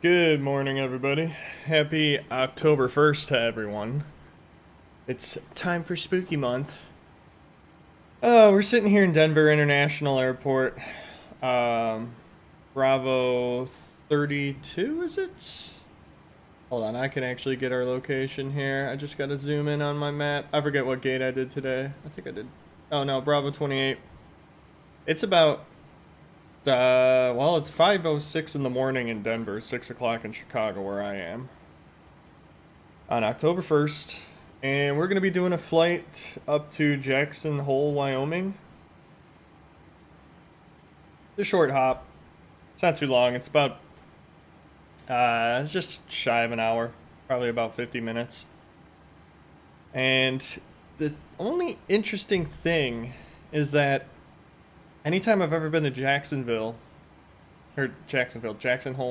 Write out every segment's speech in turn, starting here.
Good morning, everybody. Happy October 1st to everyone. It's time for spooky month. Oh, we're sitting here in Denver International Airport. Um, Bravo 32, is it? Hold on, I can actually get our location here. I just gotta zoom in on my map. I forget what gate I did today. I think I did. Oh no, Bravo 28. It's about well, it's 5:06 in the morning in Denver, 6 o'clock in Chicago, where I am, on October 1st. And we're going to be doing a flight up to Jackson Hole, Wyoming. It's a short hop. It's not too long. It's about, it's just shy of an hour, probably about 50 minutes. And the only interesting thing is that anytime I've ever been to Jackson Hole,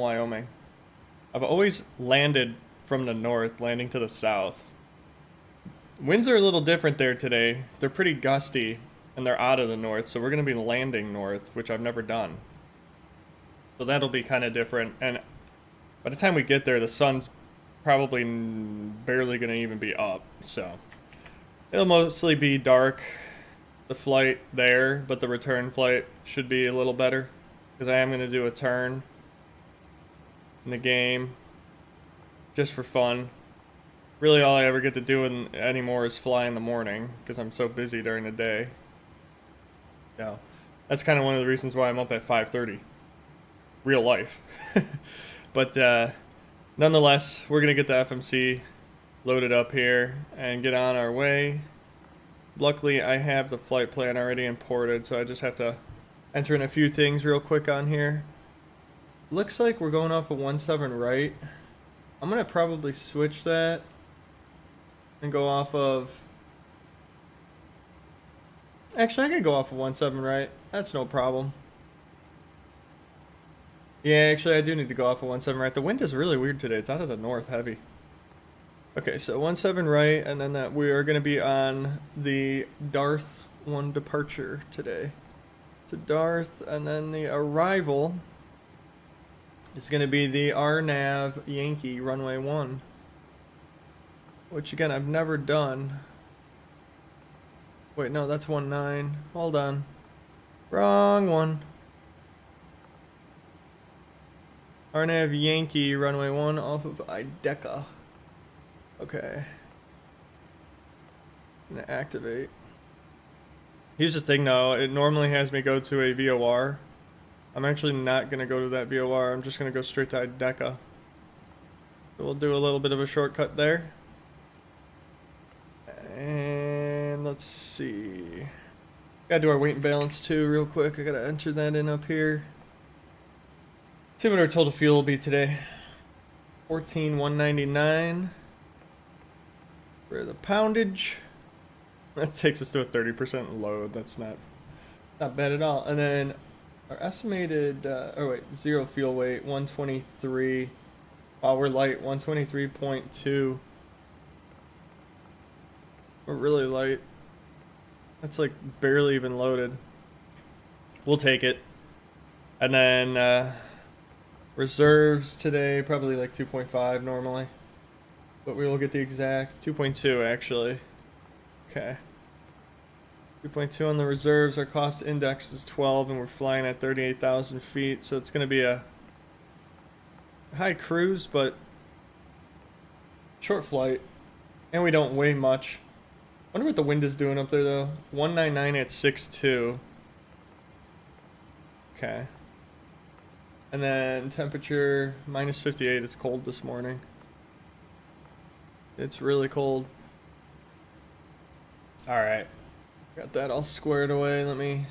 Wyoming, I've always landed from the north, landing to the south. Winds are a little different there today. They're pretty gusty, and they're out of the north, so we're going to be landing north, which I've never done. So that'll be kind of different, and by the time we get there, the sun's probably barely going to even be up, so it'll mostly be dark, the flight there, but the return flight should be a little better, because I am going to do a turn in the game, just for fun. Really, all I ever get to do anymore is fly in the morning, because I'm so busy during the day. Yeah, that's kind of one of the reasons why I'm up at 5:30. Real life. But nonetheless, we're going to get the FMC loaded up here and get on our way. Luckily, I have the flight plan already imported, so I just have to enter in a few things real quick on here. Looks like we're going off of 17 right. I'm going to probably switch that and go off of... Actually, I can go off of 17 right. That's no problem. Yeah, actually, I do need to go off of 17 right. The wind is really weird today. It's out of the north heavy. Okay, so 17 right, and then that we are going to be on the Darth 1 departure today. To Darth, and then the arrival is going to be the RNAV Yankee runway 1. Which, again, I've never done. Wait, no, that's 19. Hold on. Wrong one. RNAV Yankee, runway 1 off of IDECA. Okay. I'm gonna activate. Here's the thing, though. It normally has me go to a VOR. I'm actually not going to go to that VOR. I'm just going to go straight to IDECA. So we'll do a little bit of a shortcut there. And let's see. Gotta do our weight and balance too real quick. I gotta enter that in up here. See what our total fuel will be today. 14,199 for the poundage. That takes us to a 30% load. That's not bad at all. And then our estimated zero fuel weight 123. Wow, we're light, 123.2. We're really light. That's like barely even loaded. We'll take it. And then reserves today, probably like 2.5 normally. But we will get the exact 2.2 actually. Okay. 2.2 on the reserves. Our cost index is 12 and we're flying at 38,000 feet. So it's going to be a high cruise, but short flight. And we don't weigh much. Wonder what the wind is doing up there though. 199 at 6.2. Okay. And then temperature minus 58. It's cold this morning. It's really cold. Alright. Got that all squared away. Let me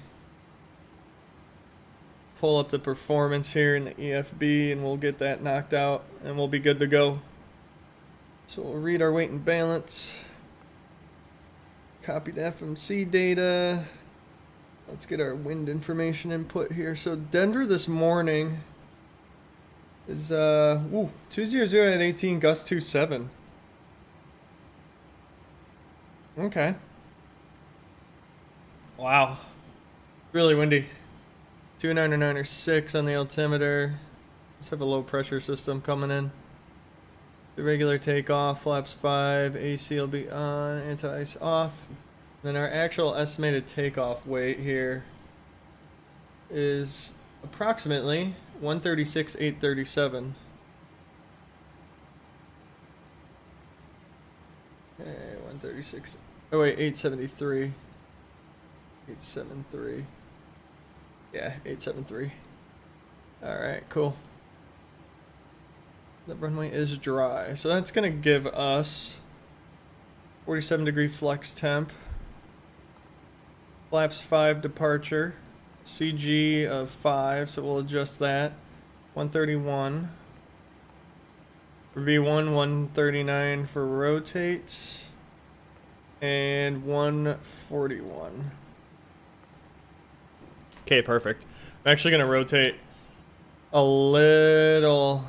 pull up the performance here in the EFB and we'll get that knocked out and we'll be good to go. So we'll read our weight and balance. Copy the FMC data. Let's get our wind information input here. So Denver this morning is 200 at 18, gust 27. Okay. Wow. Really windy. 299 or 6 on the altimeter. Let's have a low pressure system coming in. The regular takeoff, flaps 5, AC will be on, anti-ice off. Then our actual estimated takeoff weight here is approximately 136,837. Okay, 136. Oh wait, 873. 873. Yeah, 873. Alright, cool. The runway is dry. So that's going to give us 47-degree flex temp. Flaps 5 departure. CG of 5, so we'll adjust that. 131. For V1, 139 for rotate. And 141. Okay, perfect. I'm actually going to rotate a little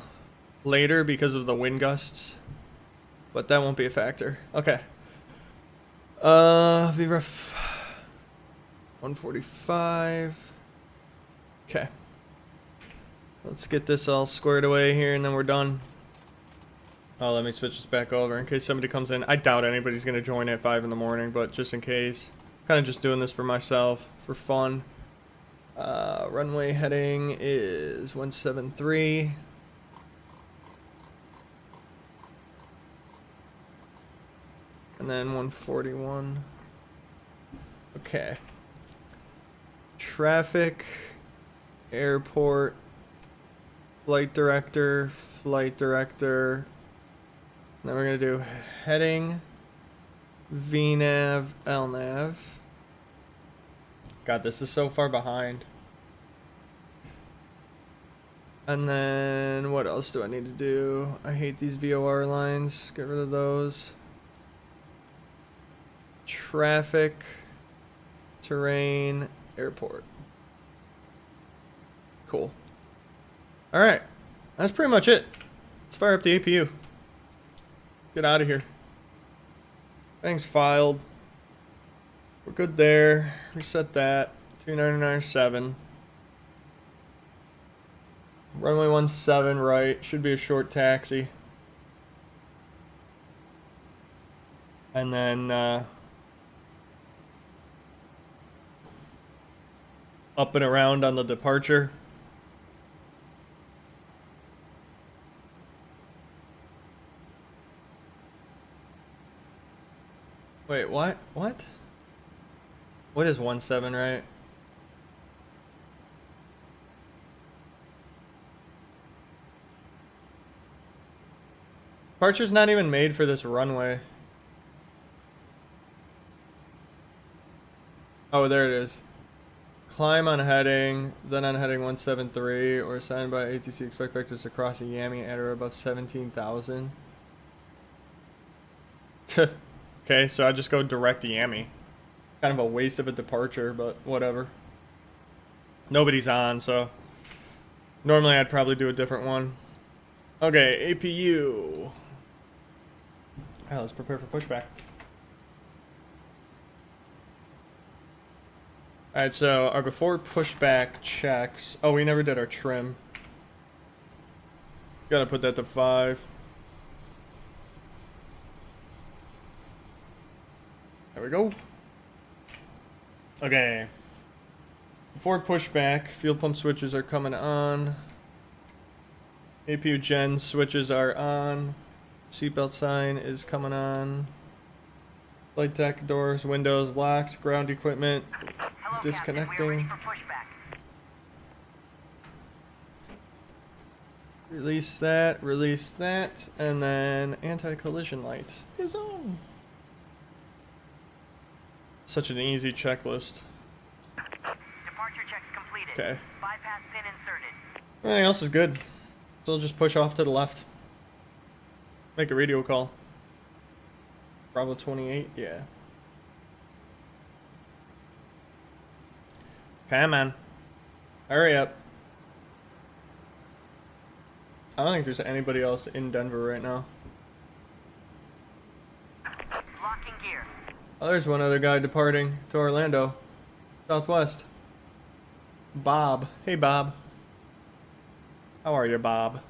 later because of the wind gusts, but that won't be a factor. Okay. VREF 145. Okay. Let's get this all squared away here and then we're done. Oh, let me switch this back over in case somebody comes in. I doubt anybody's going to join at 5 in the morning, but just in case. Kind of just doing this for myself, for fun. Runway heading is 173. And then 141. Okay. Traffic, airport, flight director. Then we're going to do heading, VNav, LNav. God, this is so far behind. And then what else do I need to do? I hate these VOR lines. Get rid of those. Traffic, terrain, airport. Cool. All right. That's pretty much it. Let's fire up the APU. Get out of here. Things filed. We're good there. Reset that. 2997. Runway 17 right. Should be a short taxi. And then up and around on the departure. Wait, what? What? What is 17 right? Departure's not even made for this runway. Oh, there it is. Climb on heading, then on heading 173, or assigned by ATC expect vectors to cross a Yami at or above 17,000. Okay, so I just go direct Yami. Kind of a waste of a departure, but whatever. Nobody's on, so normally I'd probably do a different one. Okay, APU. Alright, let's prepare for pushback. Alright, so our before pushback checks. Oh, we never did our trim. Gotta put that to 5. There we go. Okay. Before pushback, fuel pump switches are coming on. APU gen switches are on. Seatbelt sign is coming on. Flight deck doors, windows, locks, ground equipment. Hello, disconnecting. Captain. We are ready for pushback. Release that, and then anti-collision light is on. Such an easy checklist. Departure checks completed. Okay. Bypass pin inserted. Everything else is good. So we'll just push off to the left. Make a radio call. Bravo 28, yeah. Come on. Hurry up. I don't think there's anybody else in Denver right now. Locking gear. Oh, there's one other guy departing to Orlando. Southwest. Bob. Hey, Bob. How are you, Bob?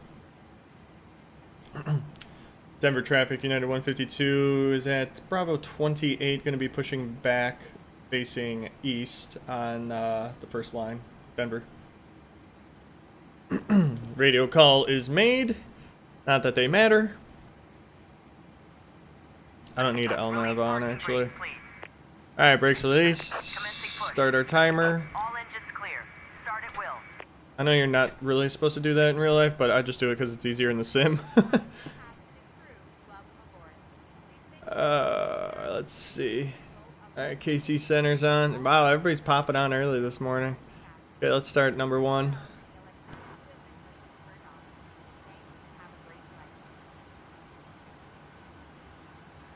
Denver traffic, United 152 is at Bravo 28, going to be pushing back, facing east on the first line, Denver. Radio call is made. Not that they matter. I don't need LNAV on, actually. Alright, brakes released. Start our timer. All engines clear. Start at will. I know you're not really supposed to do that in real life, but I just do it because it's easier in the sim. Let's see. Alright, KC Center's on. Wow, everybody's popping on early this morning. Okay, let's start number 1.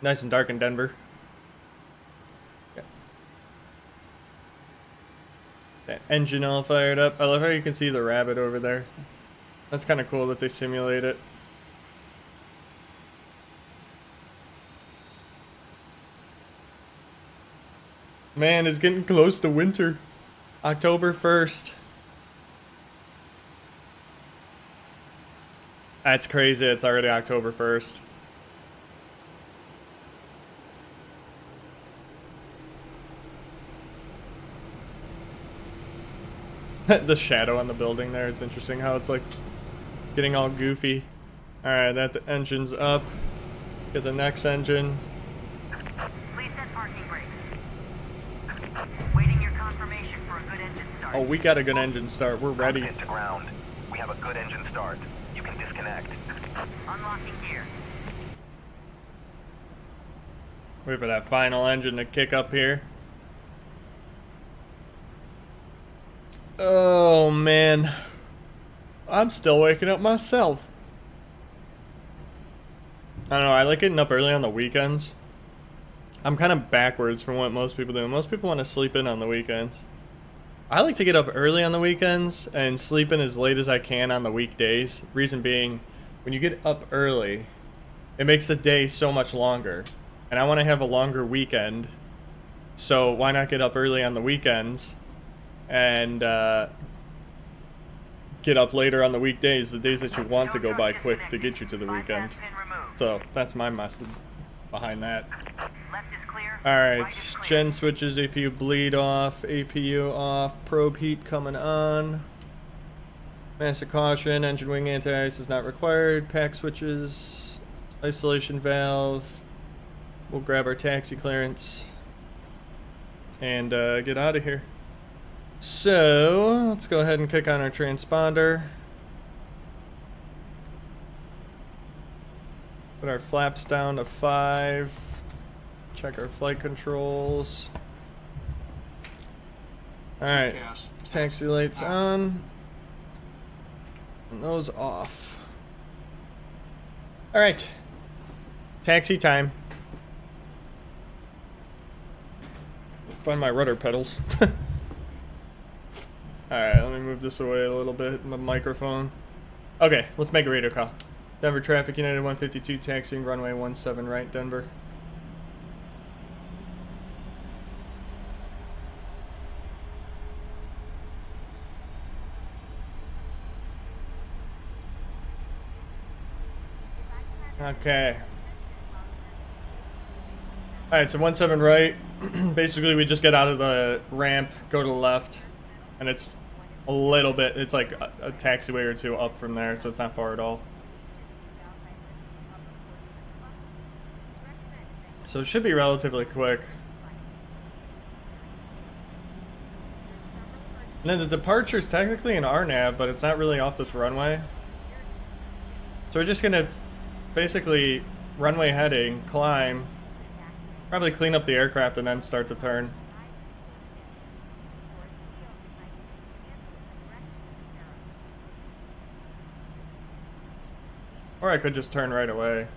Nice and dark in Denver. Okay. That engine all fired up. I love how you can see the rabbit over there. That's kind of cool that they simulate it. Man, it's getting close to winter. October 1st. That's crazy. It's already October 1st. The shadow on the building there, it's interesting how it's like getting all goofy. Alright, that the engine's up. Get the next engine. Please set parking brakes. Waiting your confirmation for a good engine start. Oh, we got a good engine start. We're ready. Hit to ground. We have a good engine start. You can disconnect. Unlocking gear. Wait for that final engine to kick up here. Oh man, I'm still waking up myself. I don't know, I like getting up early on the weekends. I'm kind of backwards from what most people do. Most people want to sleep in on the weekends. I like to get up early on the weekends and sleep in as late as I can on the weekdays. Reason being, when you get up early, it makes the day so much longer. And I want to have a longer weekend. So why not get up early on the weekends and get up later on the weekdays, the days that you want to go by quick to get you to the weekend. So that's my method behind that. Left is clear. Alright, gen switches, APU bleed off, APU off, probe heat coming on. Master caution, engine wing anti-ice is not required, pack switches, isolation valve. We'll grab our taxi clearance and get out of here. So, let's go ahead and click on our transponder. Put our flaps down to 5. Check our flight controls. Alright, taxi lights on. And those off. Alright, taxi time. Find my rudder pedals. Alright, let me move this away a little bit, my microphone. Okay, let's make a radio call. Denver traffic, United 152, taxiing runway 17 right, Denver. Okay. Alright, so 17 right. Basically, we just get out of the ramp, go to the left, and it's a little bit, it's like a taxiway or two up from there, so it's not far at all. So it should be relatively quick. And then the departure is technically an RNAV, but it's not really off this runway. So we're just gonna basically runway heading, climb, probably clean up the aircraft and then start the turn. Or I could just turn right away.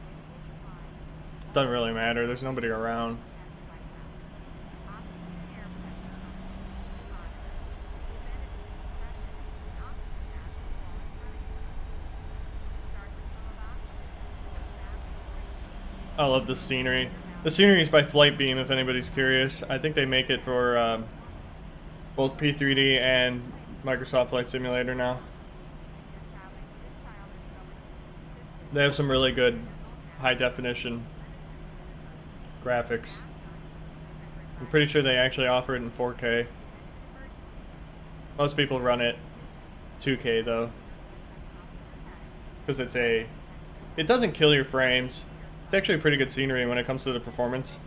Doesn't really matter, there's nobody around. I love the scenery. The scenery is by Flight Beam, if anybody's curious. I think they make it for both P3D and Microsoft Flight Simulator now. They have some really good high definition graphics. I'm pretty sure they actually offer it in 4K. Most people run it 2K though, because it doesn't kill your frames. It's actually pretty good scenery when it comes to the performance,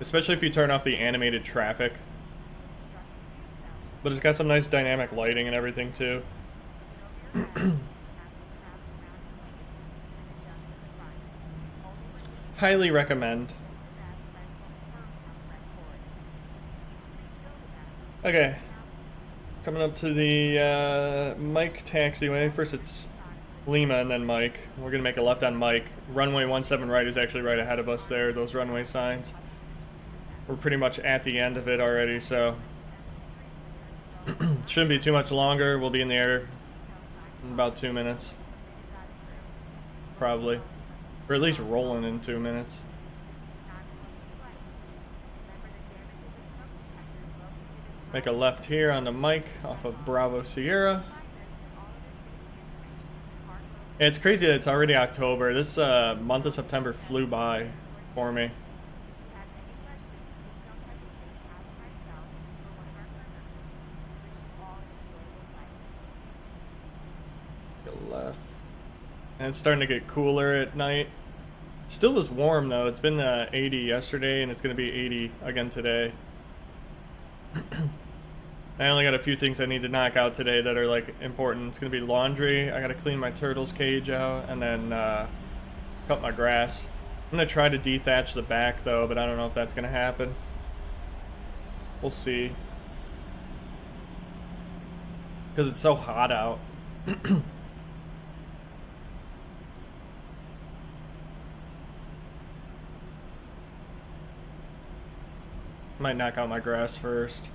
especially if you turn off the animated traffic. But it's got some nice dynamic lighting and everything too. Highly recommend. Okay, coming up to the Mike taxiway. First it's Lima and then Mike. We're gonna make a left on Mike. Runway 17 right is actually right ahead of us there, those runway signs. We're pretty much at the end of it already, so shouldn't be too much longer. We'll be in the air in about 2 minutes. Probably. Or at least rolling in 2 minutes. Make a left here onto Mike off of Bravo Sierra. It's crazy that it's already October. This month of September flew by for me. Go left. And it's starting to get cooler at night. Still was warm though. It's been 80 yesterday and it's going to be 80 again today. I only got a few things I need to knock out today that are like important. It's gonna be laundry. I gotta clean my turtle's cage out and then cut my grass. I'm gonna try to dethatch the back though, but I don't know if that's gonna happen. We'll see. Because it's so hot out. Might knock out my grass first.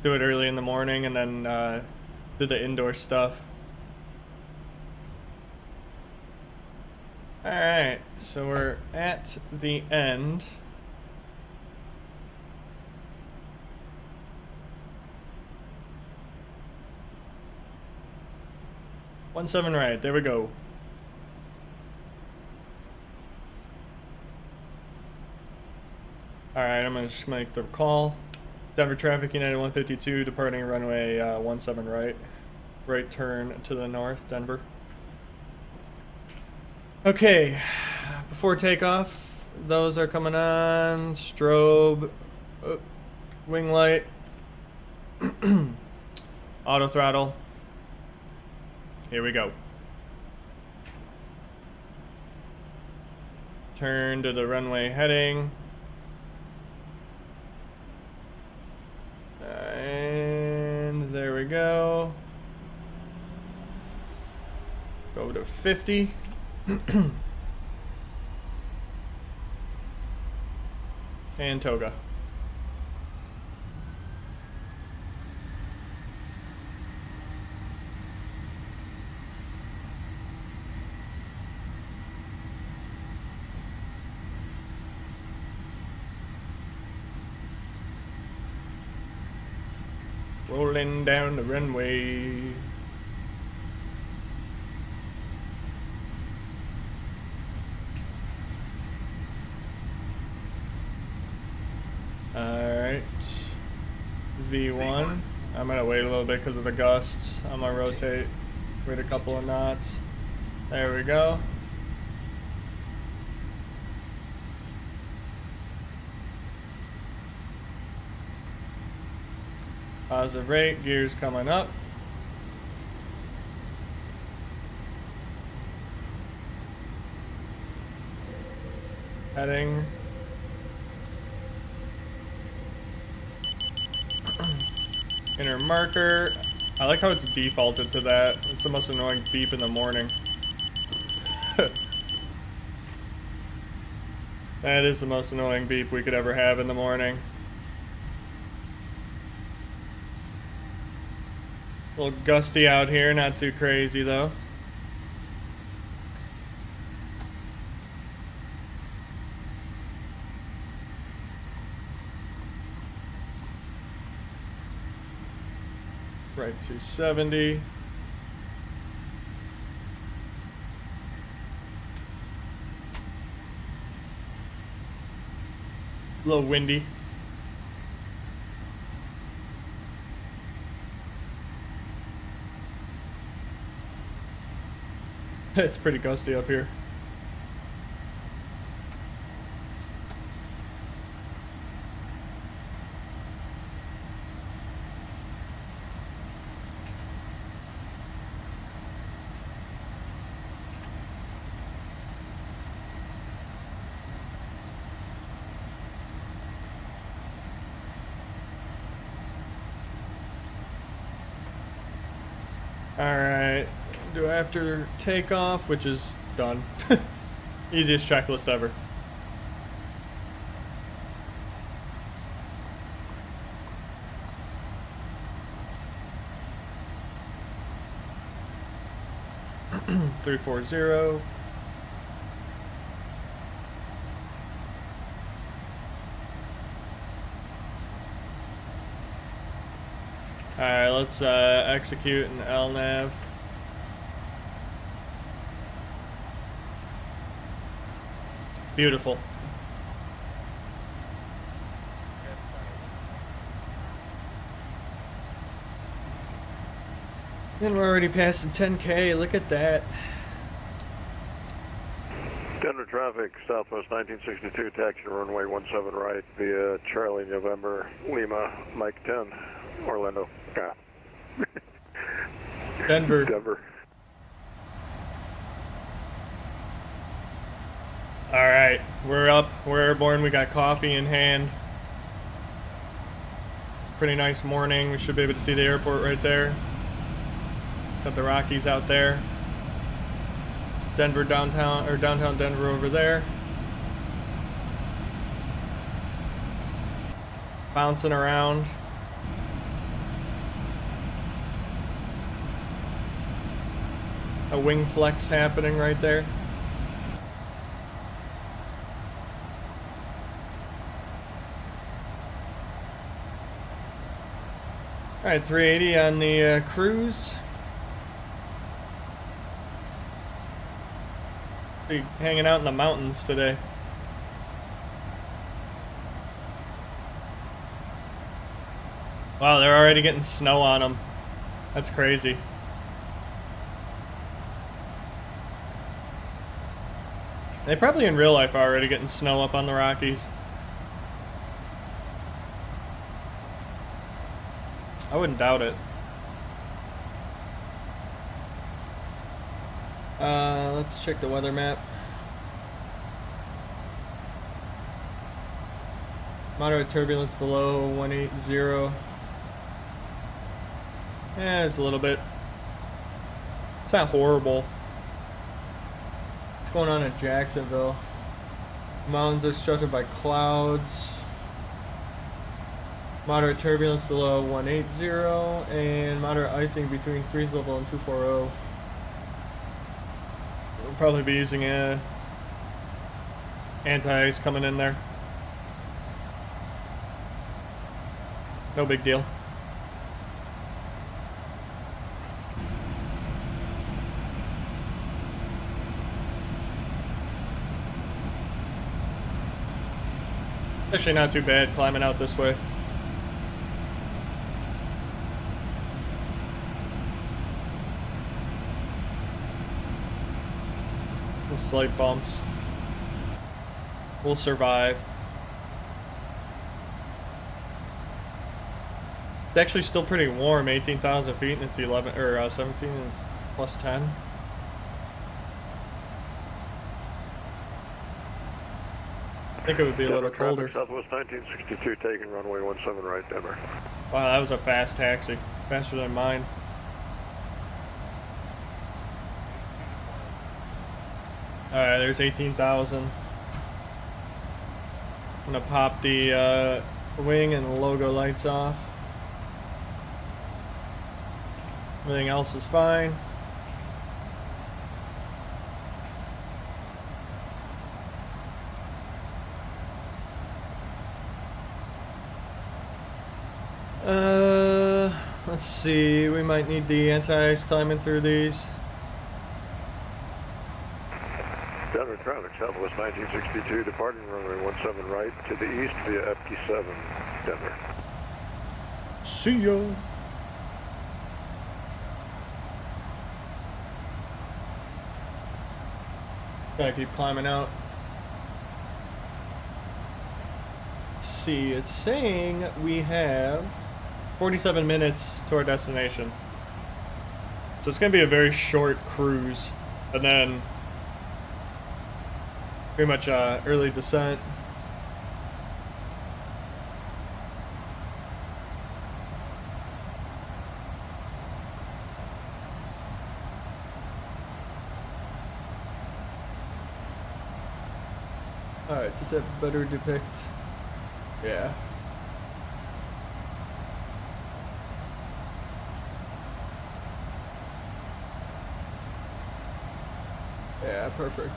Do it early in the morning and then do the indoor stuff. Alright, so we're at the end. One seven right, there we go. Alright, I'm gonna just make the call. Denver traffic, United 152, departing runway 17 right. Right turn to the north, Denver. Okay, before takeoff, those are coming on. Strobe, wing light, auto throttle. Here we go. Turn to the runway heading. And there we go. Go to 50. And toga. Rolling down the runway. Alright. V1. I'm gonna wait a little bit because of the gusts. I'm gonna rotate. Wait a couple of knots. There we go. Positive rate, gears coming up. Heading. Inner marker. I like how it's defaulted to that. It's the most annoying beep in the morning. That is the most annoying beep we could ever have in the morning. A little gusty out here, not too crazy though. Right 270. A little windy. It's pretty gusty up here. Alright, do after takeoff, which is done. Easiest checklist ever. Three, 4, 0. Alright, let's execute an LNAV. Beautiful. And we're already passing 10K, look at that. Denver traffic, Southwest 1962, taxi to runway 17 right via Charlie November, Lima, Mike 10, Orlando. Yeah. Denver. Denver. Alright, we're up, we're airborne, we got coffee in hand. It's a pretty nice morning, we should be able to see the airport right there. Got the Rockies out there. Denver downtown, or downtown Denver over there. Bouncing around. A wing flex happening right there. Alright, 380 on the cruise. Be hanging out in the mountains today. Wow, they're already getting snow on them. That's crazy. They probably in real life are already getting snow up on the Rockies. I wouldn't doubt it. Let's check the weather map. Moderate turbulence below 180. Yeah, it's a little bit. It's not horrible. What's going on in Jacksonville? Mountains are sheltered by clouds. Moderate turbulence below 180 and moderate icing between freeze level and 240. We'll probably be using a anti-ice coming in there. No big deal. Actually not too bad climbing out this way. Slight bumps. We'll survive. It's actually still pretty warm, 18,000 feet, and it's 11 or 17, and it's plus 10. I think it would be a little colder. Southwest 1962, taking runway 17 right, Denver. Wow, that was a fast taxi, faster than mine. Alright, there's 18,000. I'm gonna pop the wing and the logo lights off. Everything else is fine. Let's see, we might need the anti-ice climbing through these. Denver traffic, Southwest 1962, departing runway 17 right to the east via FT7, Denver. See ya. Gotta keep climbing out. Let's see, it's saying we have 47 minutes to our destination. So it's gonna be a very short cruise. And then pretty much early descent. Alright, does that better depict? Yeah. Yeah, perfect.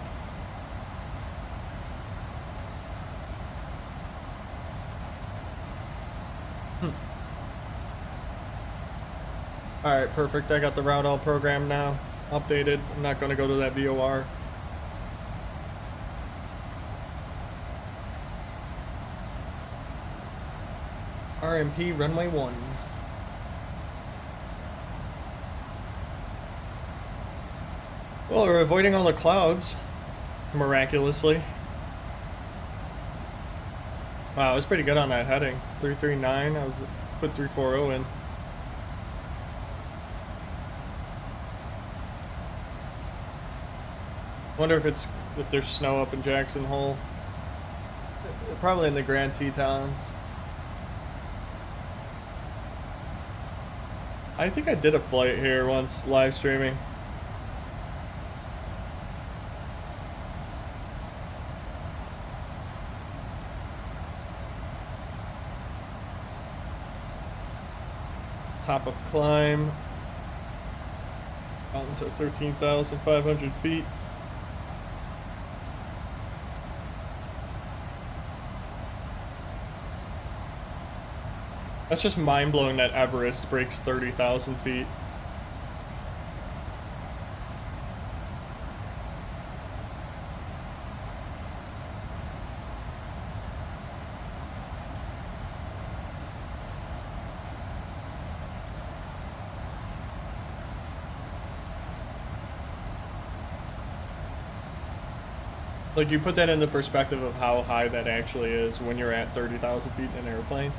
Alright, perfect. I got the route all programmed now. Updated. I'm not going to go to that VOR. RMP runway 1. Well, we're avoiding all the clouds, miraculously. Wow, I was pretty good on that heading. 339, I was put 340 in. Wonder if there's snow up in Jackson Hole. Probably in the Grand Tetons. I think I did a flight here once, live streaming. Top of climb. Mountains are 13,500 feet. That's just mind-blowing that Everest breaks 30,000 feet. Like, you put that into perspective of how high that actually is when you're at 30,000 feet in an airplane.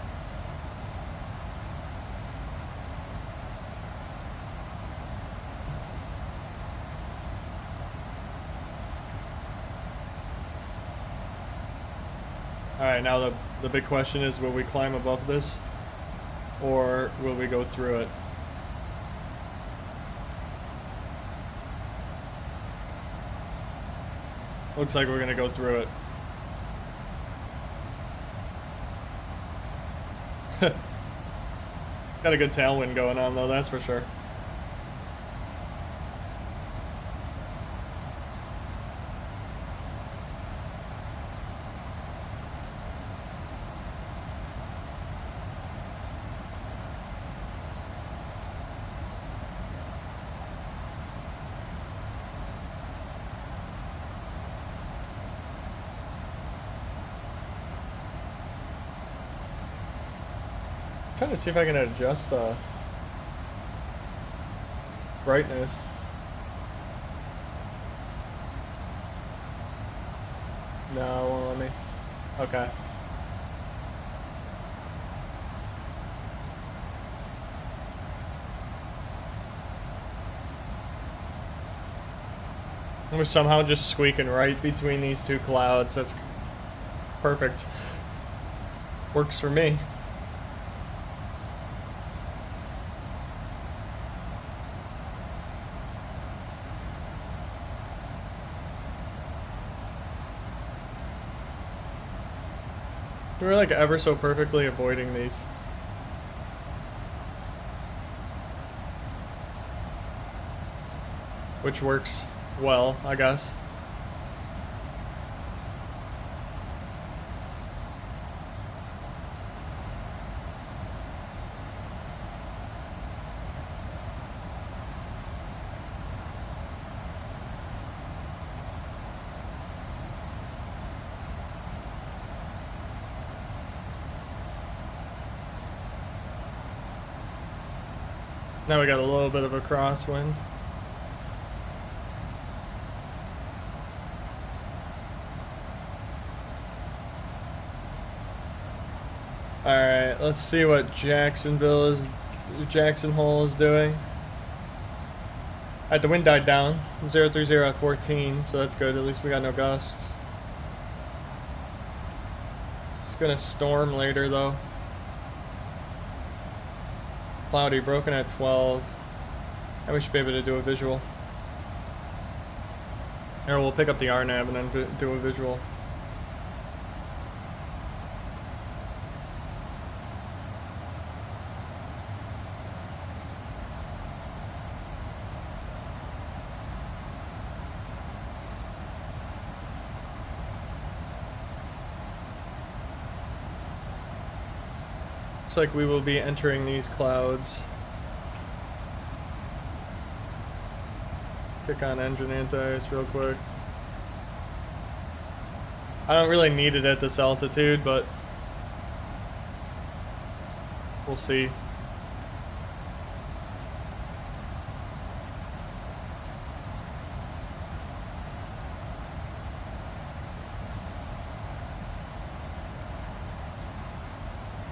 Alright, now the big question is, will we climb above this? Or will we go through it? Looks like we're gonna go through it. Got a good tailwind going on though, that's for sure. Trying to see if I can adjust the brightness. No, it won't let me. Okay. We're somehow just squeaking right between these two clouds. That's perfect. Works for me. We're like ever so perfectly avoiding these. Which works well, I guess. Now we got a little bit of a crosswind. Alright, let's see what Jackson Hole is doing. Alright, the wind died down. 030 at 14, so that's good. At least we got no gusts. It's gonna storm later though. Cloudy, broken at 12. And we should be able to do a visual. Or we'll pick up the RNAV and then do a visual. Looks like we will be entering these clouds. Kick on engine anti-ice real quick. I don't really need it at this altitude, but we'll see.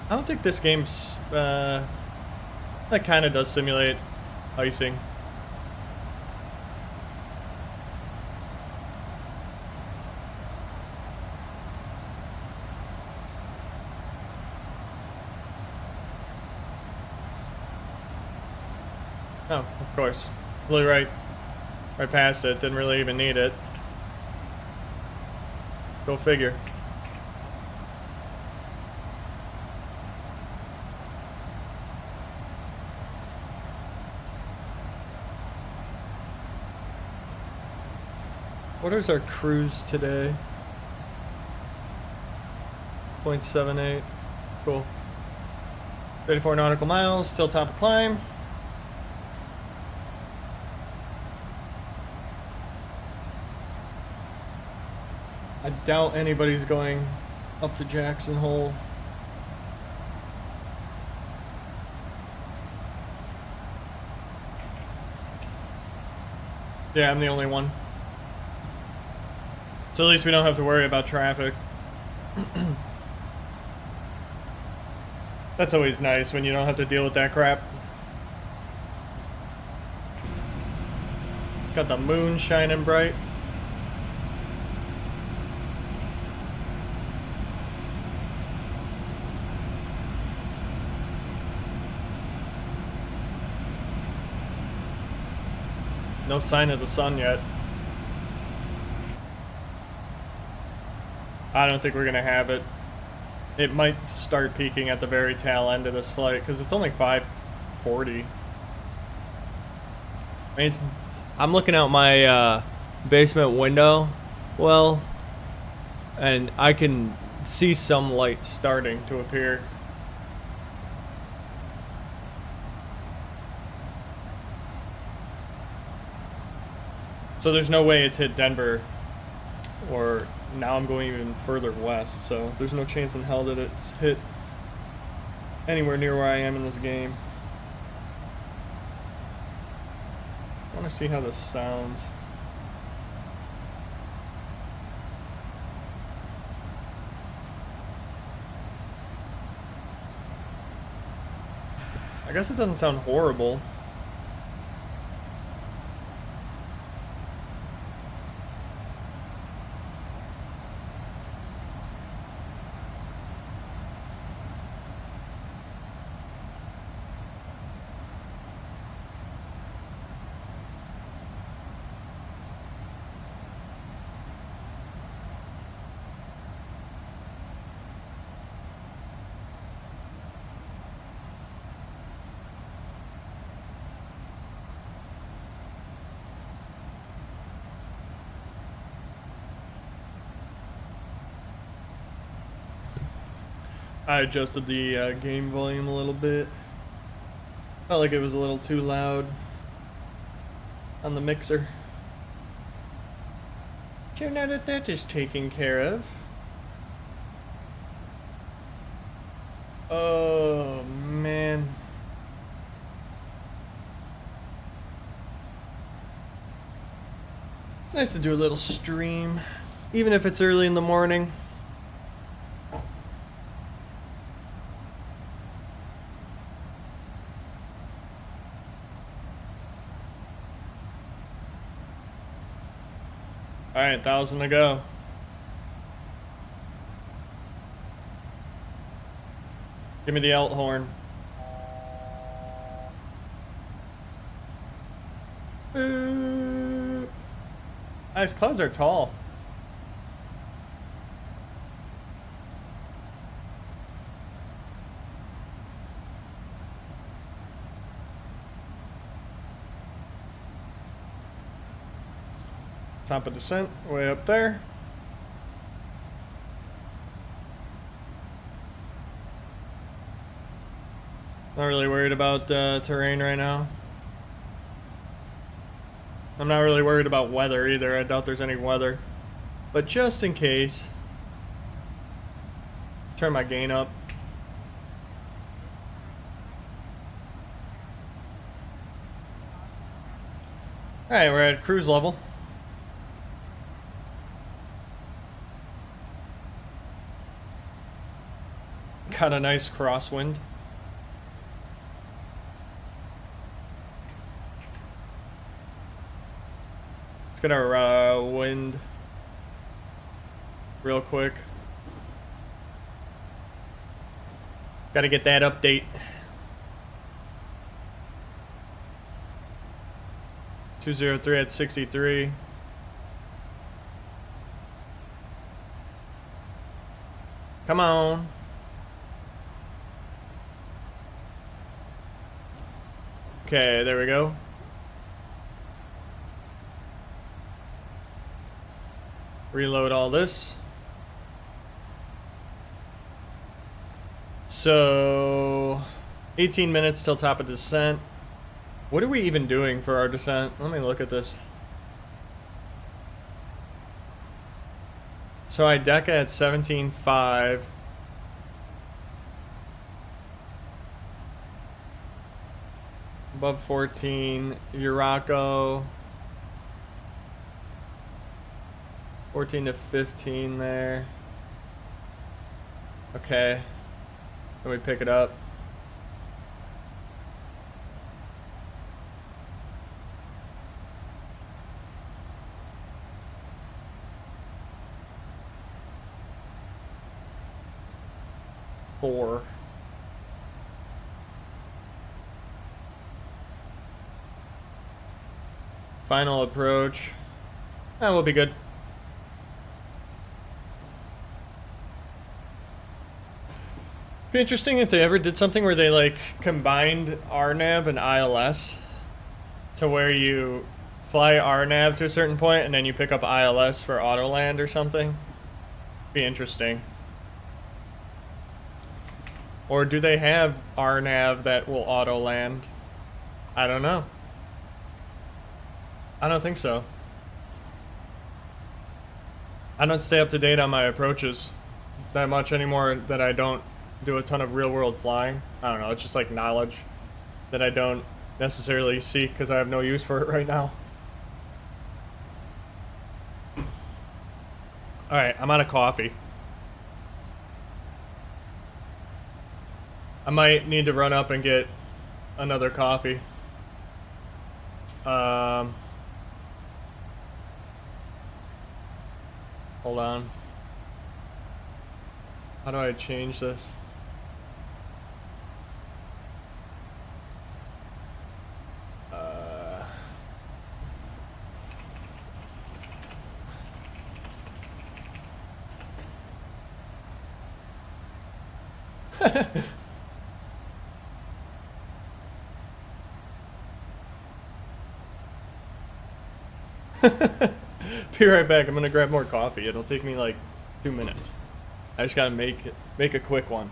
I don't think this game's, that kind of does simulate icing. Oh, of course. Really right past it. Didn't really even need it. Go figure. What is our cruise today? 0.78. Cool. 34 nautical miles, still top of climb. I doubt anybody's going up to Jackson Hole. Yeah, I'm the only one. So at least we don't have to worry about traffic. That's always nice when you don't have to deal with that crap. Got the moon shining bright. No sign of the sun yet. I don't think we're gonna have it. It might start peaking at the very tail end of this flight because it's only 5:40. I mean, I'm looking out my basement window, well, and I can see some light starting to appear. So there's no way it's hit Denver, or now I'm going even further west, so there's no chance in hell that it's hit anywhere near where I am in this game. I want to see how this sounds. I guess it doesn't sound horrible. I adjusted the game volume a little bit. Felt like it was a little too loud on the mixer. So now that is taken care of. Oh man. It's nice to do a little stream, even if it's early in the morning. All right, 1,000 to go. Give me the alt horn. Boop. Nice, clouds are tall. Top of descent, way up there. Not really worried about terrain right now. I'm not really worried about weather either. I doubt there's any weather. But just in case, turn my gain up. Alright, we're at cruise level. Got a nice crosswind. Let's get our wind real quick. Gotta get that update. 203 at 63. Come on. Okay, there we go. Reload all this. So, 18 minutes till top of descent. What are we even doing for our descent? Let me look at this. So I deck at 17.5. Above 14, Uraco. 14 to 15 there. Okay. Then we pick it up. Four. Final approach. We'll be good. Be interesting if they ever did something where they like combined RNAV and ILS to where you fly RNAV to a certain point and then you pick up ILS for auto land or something. Be interesting. Or do they have RNAV that will auto land? I don't know. I don't think so. I don't stay up to date on my approaches that much anymore, that I don't do a ton of real world flying. I don't know, it's just like knowledge that I don't necessarily seek because I have no use for it right now. Alright, I'm out of coffee. I might need to run up and get another coffee. Hold on. How do I change this? Be right back. I'm gonna grab more coffee. It'll take me like 2 minutes. I just gotta make a quick one.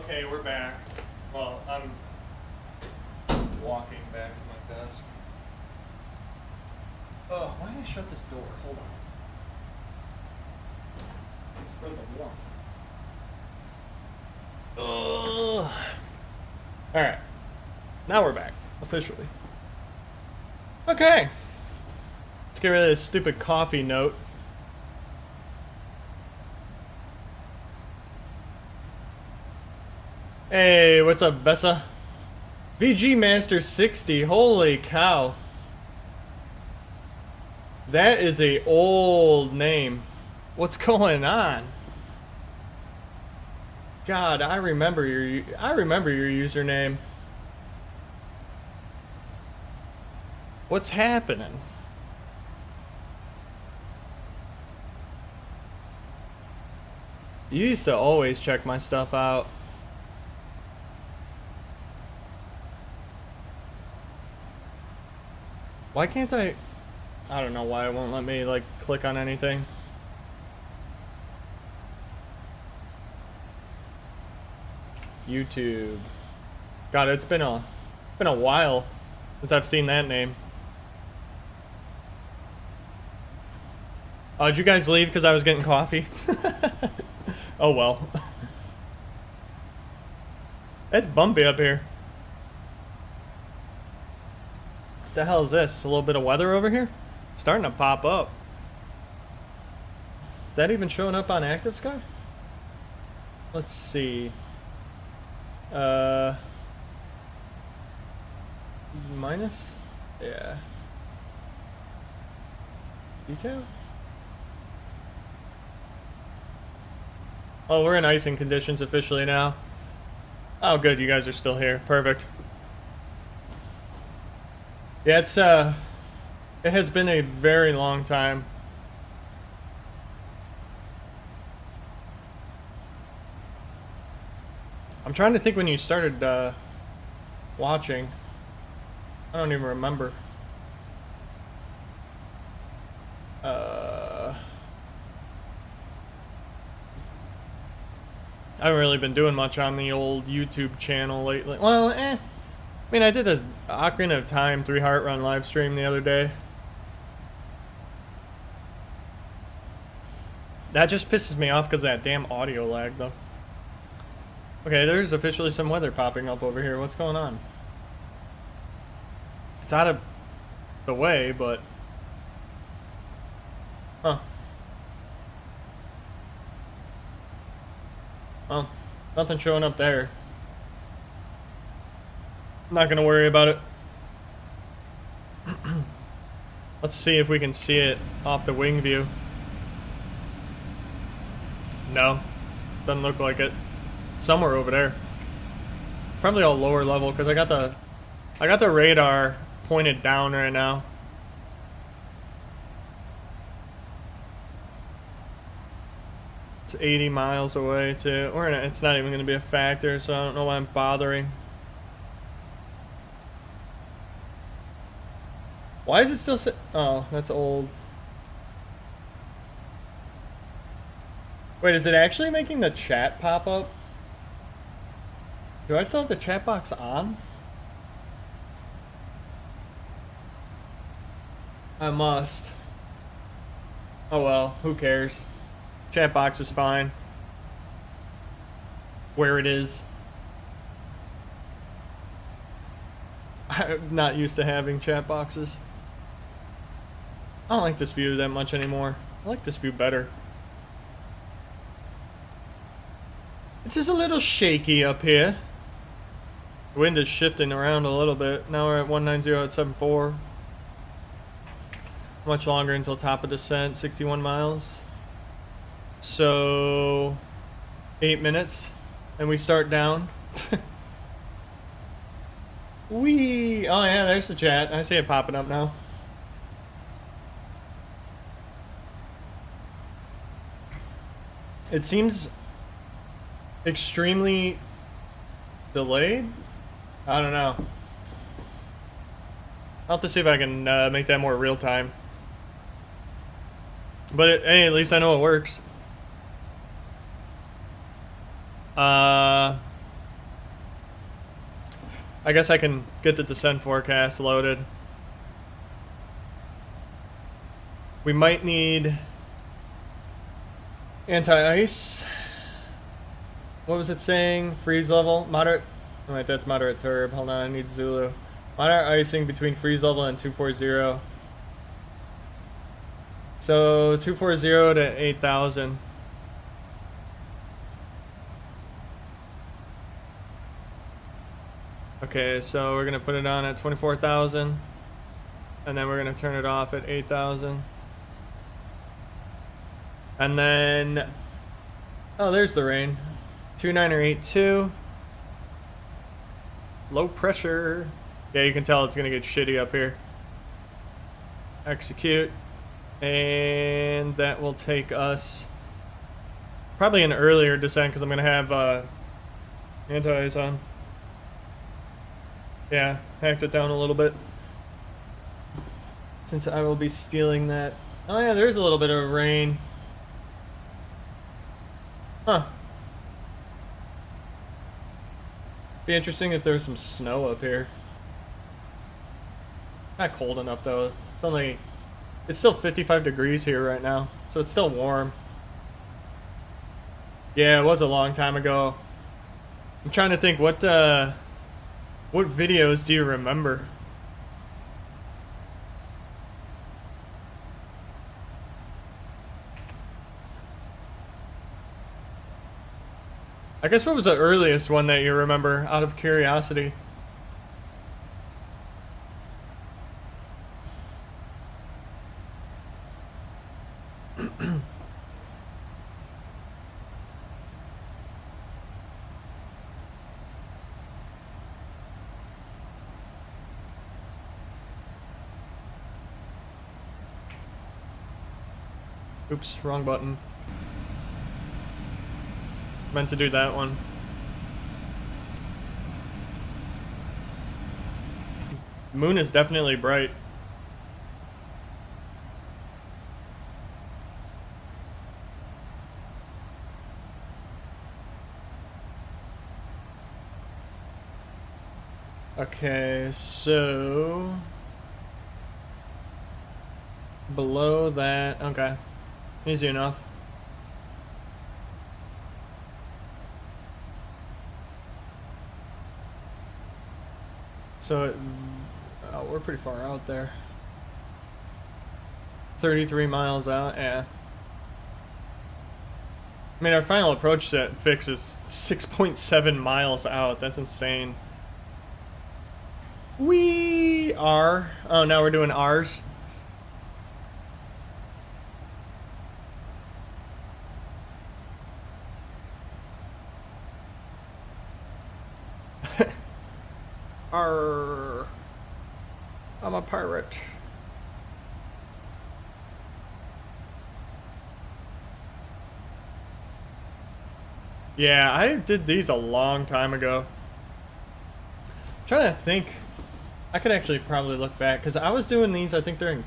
Okay, we're back. Well, I'm walking back to my desk. Oh, why did I shut this door? Hold on. Spread the warmth. Alright. Now we're back. Officially. Okay. Let's get rid of this stupid coffee note. Hey, what's up, Vessa? VG Master 60. Holy cow. That is a old name. What's going on? God, I remember your username. What's happening? You used to always check my stuff out. Why can't I don't know why it won't let me like click on anything. YouTube. God, it's been a while since I've seen that name. Oh, did you guys leave because I was getting coffee? Oh well. It's bumpy up here. What the hell is this? A little bit of weather over here? Starting to pop up. Is that even showing up on Active Sky? Let's see. Minus? Yeah. Detail? Oh, we're in icing conditions officially now. Oh, good. You guys are still here. Perfect. Yeah, it has been a very long time. I'm trying to think when you started watching. I don't even remember. I haven't really been doing much on the old YouTube channel lately. Well, I mean, I did a Ocarina of Time 3 Heart Run live stream the other day. That just pisses me off because of that damn audio lag, though. Okay, there's officially some weather popping up over here. What's going on? It's out of the way, but... Huh. Well, nothing showing up there. I'm not gonna worry about it. Let's see if we can see it off the wing view. No, doesn't look like it. Somewhere over there. Probably all lower level because I got the radar pointed down right now. It's 80 miles away too. It's not even going to be a factor, so I don't know why I'm bothering. Why is it still oh, that's old. Wait, is it actually making the chat pop up? Do I still have the chat box on? I must. Oh well, who cares? Chat box is fine. Where it is. I'm not used to having chat boxes. I don't like this view that much anymore. I like this view better. It's just a little shaky up here. The wind is shifting around a little bit. Now we're at 190 at 74. Much longer until top of descent, 61 miles. So 8 minutes and we start down. Wee! Oh yeah, there's the chat. I see it popping up now. It seems extremely delayed. I don't know. I'll have to see if I can make that more real time. But hey, at least I know it works. I guess I can get the descent forecast loaded. We might need anti-ice. What was it saying? Freeze level? Moderate. Oh, wait, that's moderate turb. Hold on, I need Zulu. Moderate icing between freeze level and 240. So 240 to 8,000. Okay, so we're gonna put it on at 24,000, and then we're gonna turn it off at 8,000. And then, oh, there's the rain. 2982. Low pressure. Yeah, you can tell it's gonna get shitty up here. Execute. And that will take us probably an earlier descent because I'm gonna have anti-ice on. Yeah, hacked it down a little bit. Since I will be stealing that. Oh yeah, there's a little bit of rain. Huh. Be interesting if there was some snow up here. Not cold enough though. It's still 55 degrees here right now, so it's still warm. Yeah, it was a long time ago. I'm trying to think what videos do you remember? I guess what was the earliest one that you remember, out of curiosity? Oops, wrong button. Meant to do that one. Moon is definitely bright. Okay, so below that, okay. Easy enough. So, oh, we're pretty far out there. 33 miles out, yeah. I mean, our final approach set fix is 6.7 miles out. That's insane. We are. Oh, now we're doing R's. Arr. I'm a pirate. Yeah, I did these a long time ago. I'm trying to think. I could actually probably look back because I was doing these, I think, during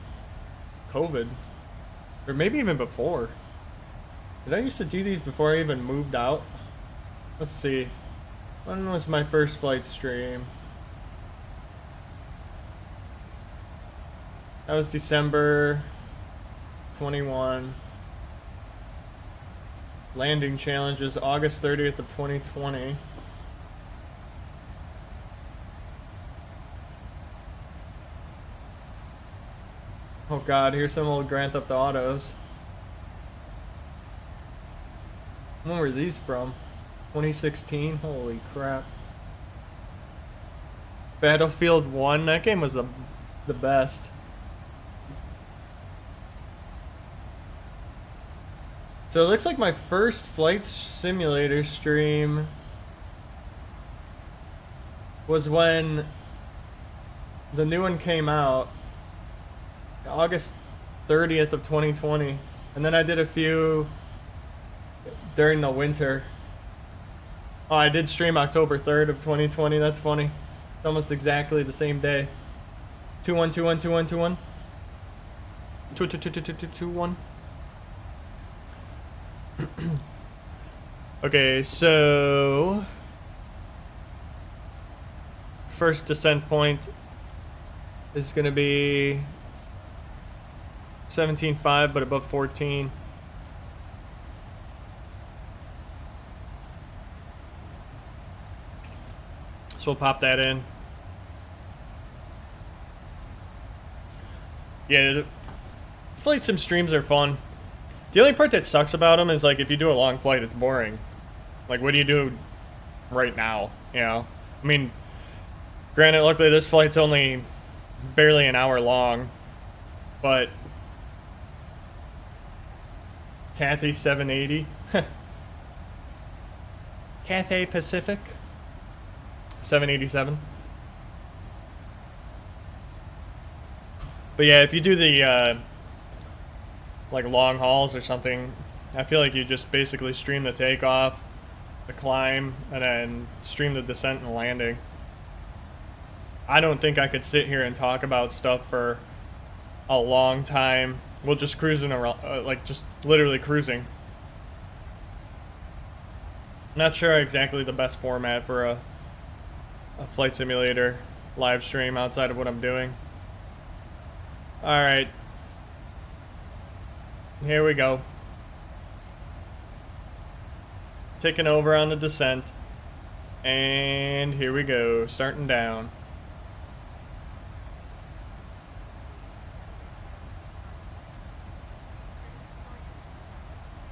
COVID, or maybe even before. Did I used to do these before I even moved out? Let's see. When was my first flight stream? That was December 21. Landing challenges August 30th of 2020. Oh god, here's some old Grand Theft Autos. When were these from? 2016? Holy crap. Battlefield 1, that game was the best. So it looks like my first flight simulator stream was when the new one came out, August 30th of 2020, and then I did a few during the winter. Oh, I did stream October 3rd of 2020, that's funny. It's almost exactly the same day. 21212121. 221. Okay, so first descent point is going to be 17.5, but above 14. So we'll pop that in. Yeah, the flight sim streams are fun. The only part that sucks about them is like if you do a long flight, it's boring. Like, what do you do right now? You know, I mean, granted, luckily this flight's only barely an hour long, but Cathay 780, Cathay Pacific 787. But yeah, if you do the like long hauls or something, I feel like you just basically stream the takeoff, the climb, and then stream the descent and landing. I don't think I could sit here and talk about stuff for a long time. We'll just cruising around, like just literally cruising. Not sure exactly the best format for a flight simulator live stream outside of what I'm doing. Alright. Here we go. Taking over on the descent. And here we go, starting down.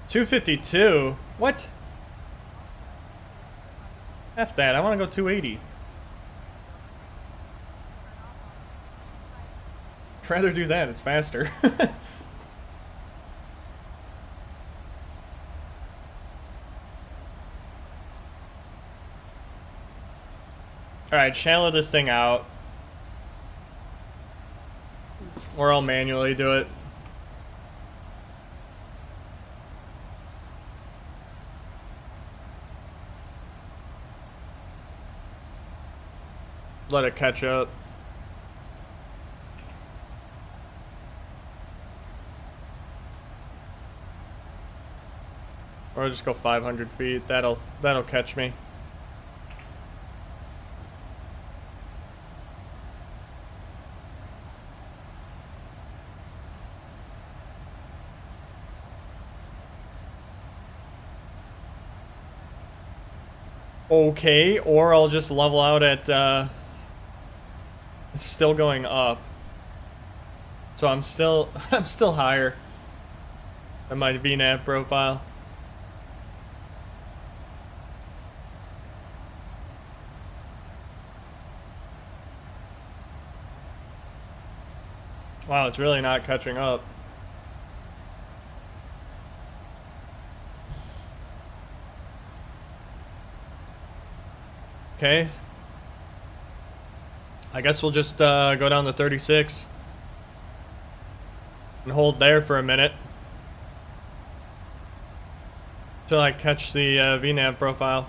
$252? What? F that, I want to go 280. I'd rather do that, it's faster. Alright, shallow this thing out. Or I'll manually do it. Let it catch up. Or I'll just go 500 feet. That'll catch me. Okay, or I'll just level out at it's still going up. So I'm still higher than my VNAV profile. Wow, it's really not catching up. Okay. I guess we'll just go down to 36 and hold there for a minute until I catch the VNAV profile.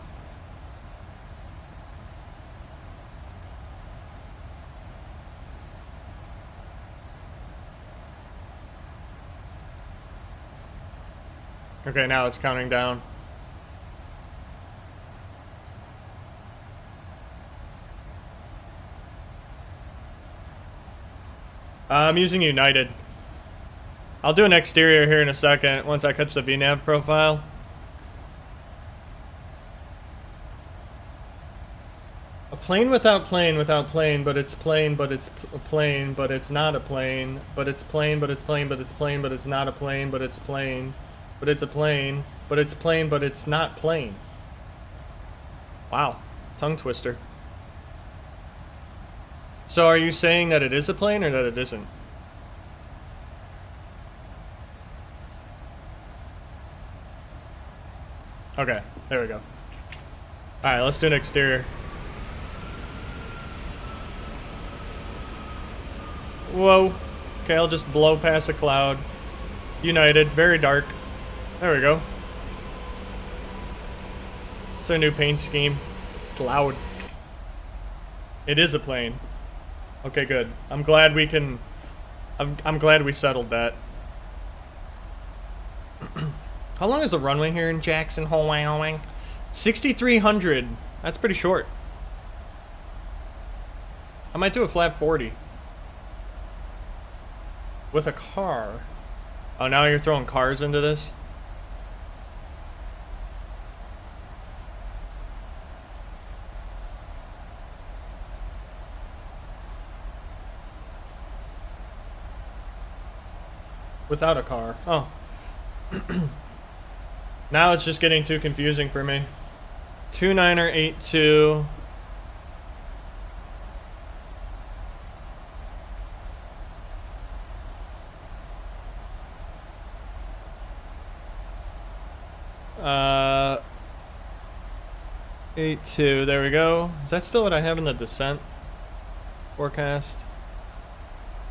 Okay, now it's counting down. I'm using United. I'll do an exterior here in a second once I catch the VNAV profile. A plane without plane without plane, but it's plane, but it's a plane, but it's not a plane, but it's plane, but it's plane, but it's plane, but it's not a plane, but it's plane, but it's a plane, but it's plane, but it's not plane. Wow, tongue twister. So are you saying that it is a plane or that it isn't? Okay, there we go. Alright, let's do an exterior. Whoa. Okay, I'll just blow past a cloud. United, very dark. There we go. It's our new paint scheme. Cloud. It is a plane. Okay, good. I'm glad we can... I'm glad we settled that. How long is the runway here in Jackson Hole, Wyoming? 6,300. That's pretty short. I might do a flat 40. With a car. Oh, now you're throwing cars into this? Without a car. Oh. Now it's just getting too confusing for me. 29er 82. Uh, 82. There we go. Is that still what I have in the descent forecast?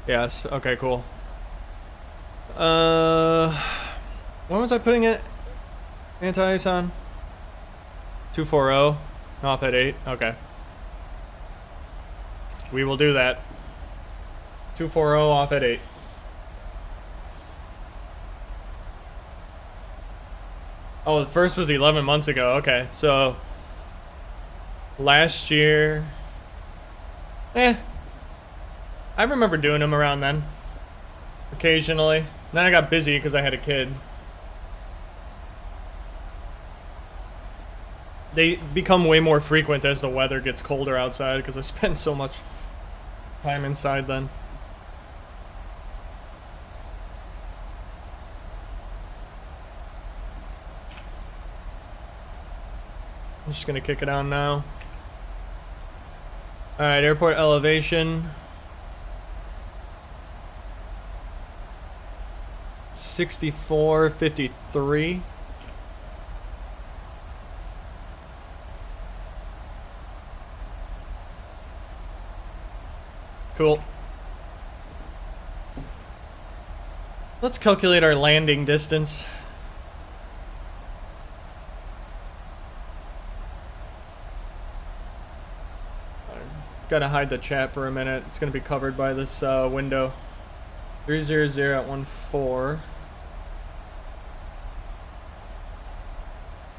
Yes. Okay, cool. When was I putting it? Anti-ice on? 240. Off at 8. Okay. We will do that. 240 off at 8. Oh, the first was 11 months ago. Okay, so last year, I remember doing them around then, occasionally. Then I got busy because I had a kid. They become way more frequent as the weather gets colder outside because I spend so much time inside then. I'm just gonna kick it on now. Alright, airport elevation. 6453. Cool. Let's calculate our landing distance. Gotta hide the chat for a minute. It's gonna be covered by this window. 300 at 14.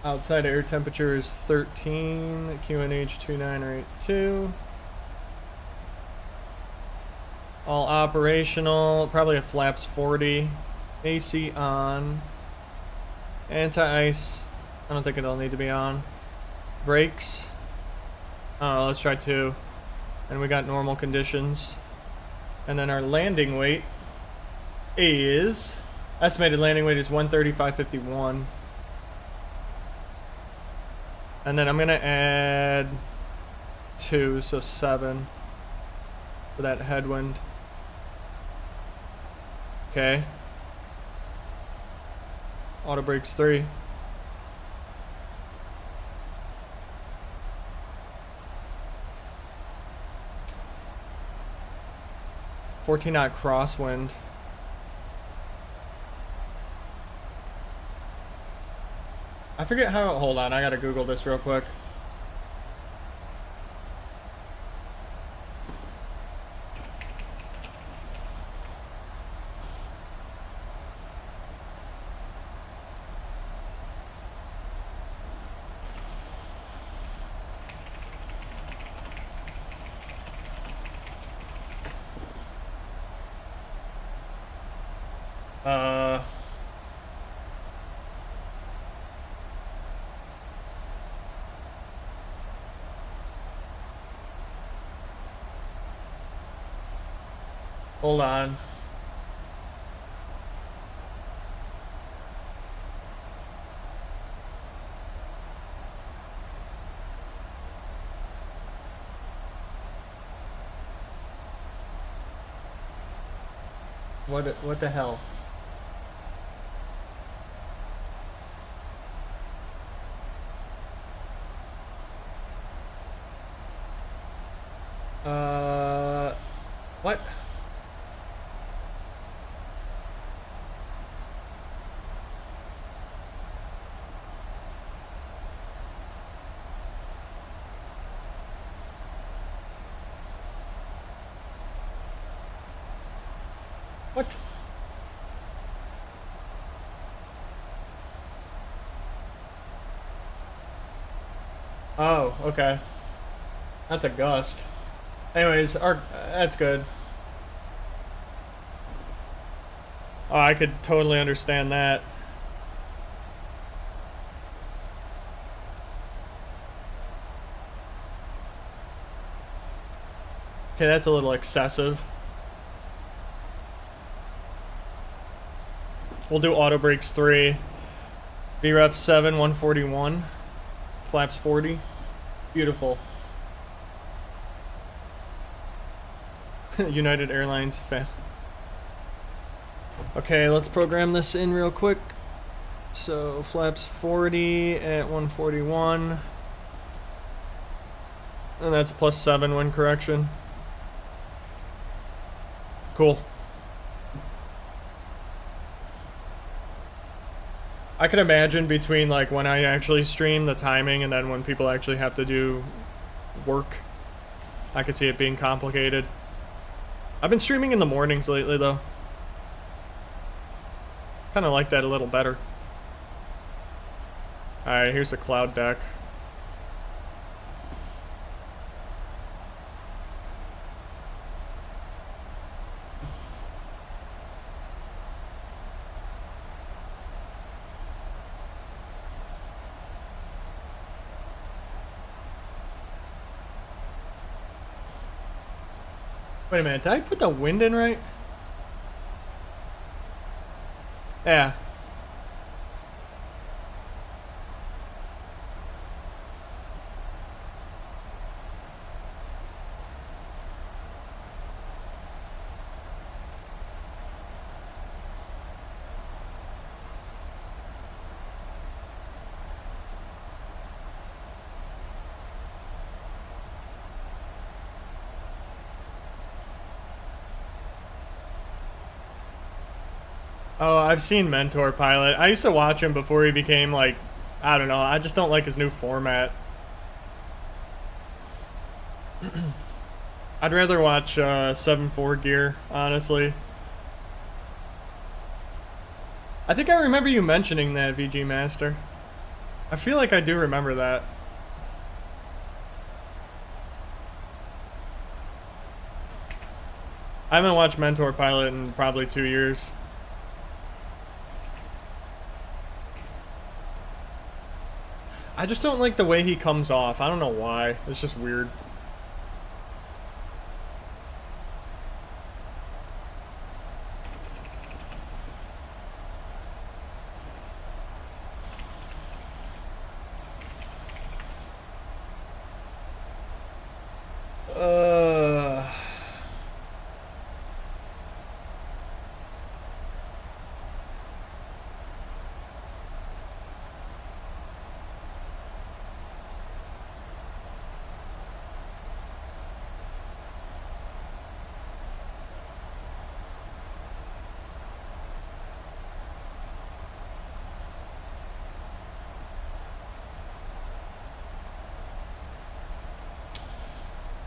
Outside air temperature is 13. QNH 2982. All operational. Probably a flaps 40. AC on. Anti-ice. I don't think it'll need to be on. Brakes. Oh, let's try 2. And we got normal conditions. And then our landing weight is, estimated landing weight is 135.51. And then I'm gonna add 2, so 7 for that headwind. Okay. Auto brakes 3. .14 crosswind. I forget how. Hold on, I gotta Google this real quick. Hold on. What the hell? What? What? Oh, okay. That's a gust. Anyways, that's good. Oh, I could totally understand that. Okay, that's a little excessive. We'll do auto brakes 3. VREF 7, 141. Flaps 40. Beautiful. United Airlines fan. Okay, let's program this in real quick. So flaps 40 at 141. And that's +7 wind correction. Cool. I can imagine between like when I actually stream the timing and then when people actually have to do work, I could see it being complicated. I've been streaming in the mornings lately though. Kind of like that a little better. Alright, here's the cloud deck. Wait a minute, did I put the wind in right? Yeah. Oh, I've seen Mentor Pilot. I used to watch him before he became like, I don't know, I just don't like his new format. I'd rather watch 7.4 gear, honestly. I think I remember you mentioning that, VG Master. I feel like I do remember that. I haven't watched Mentor Pilot in probably 2 years. I just don't like the way he comes off. I don't know why. It's just weird.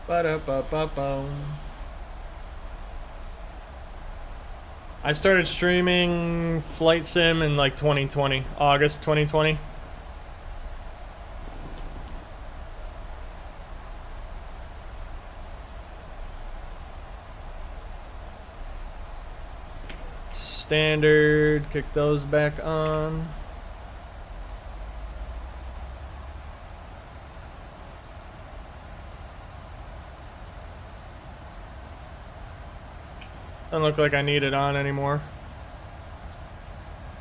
Ba-da-ba-ba-bum. I started streaming Flight Sim in like 2020, August 2020. Standard, kick those back on. Doesn't look like I need it on anymore.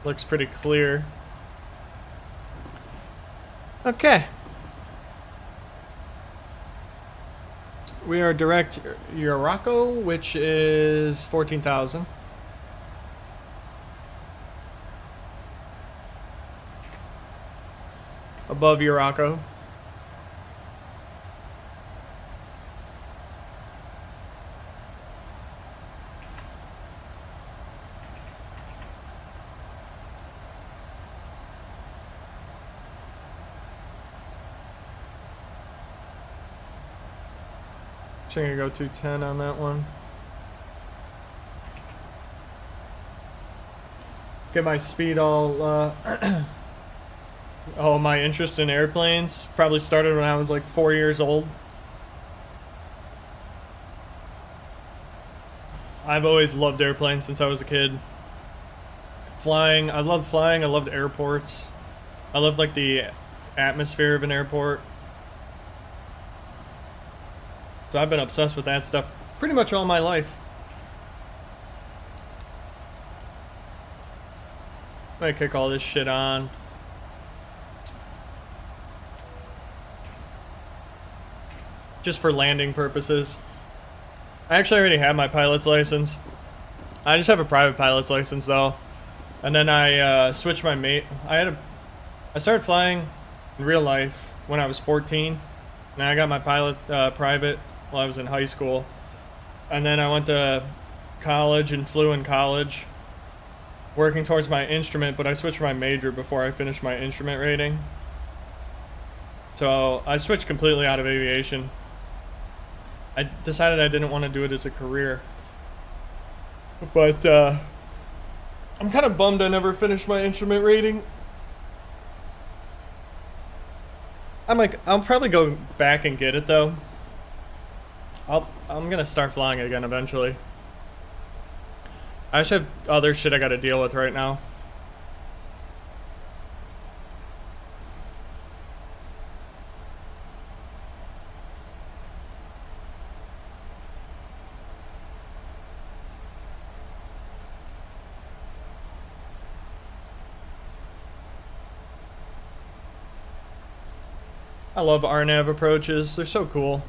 Looks pretty clear. Okay. We are direct Uraco, which is 14,000. Above Uraco. I'm gonna go 210 on that one. Get my speed all, oh, my interest in airplanes probably started when I was like 4 years old. I've always loved airplanes since I was a kid. Flying, I loved flying, I loved airports. I loved like the atmosphere of an airport. So I've been obsessed with that stuff pretty much all my life. I'm gonna kick all this shit on. Just for landing purposes. I actually already have my pilot's license. I just have a private pilot's license though. And then I switched my I started flying in real life when I was 14. And I got my pilot private while I was in high school. And then I went to college and flew in college, working towards my instrument, but I switched my major before I finished my instrument rating. So I switched completely out of aviation. I decided I didn't want to do it as a career. But I'm kind of bummed I never finished my instrument rating. I'll probably go back and get it though. I'm gonna start flying again eventually. I just have other shit I gotta deal with right now. I love RNAV approaches, they're so cool.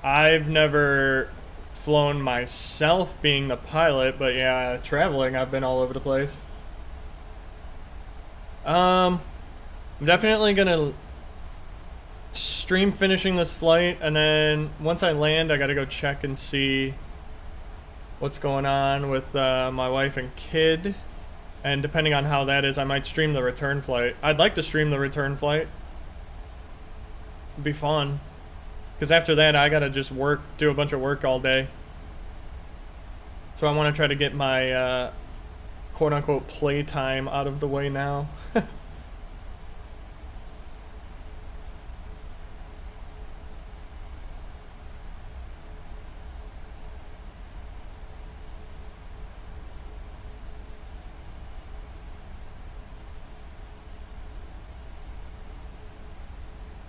I've never flown myself being the pilot, but yeah, traveling, I've been all over the place. I'm definitely gonna stream finishing this flight, and then once I land, I gotta go check and see what's going on with my wife and kid. And depending on how that is, I might stream the return flight. I'd like to stream the return flight. It'd be fun. Because after that, I gotta just do a bunch of work all day. So I want to try to get my quote-unquote playtime out of the way now.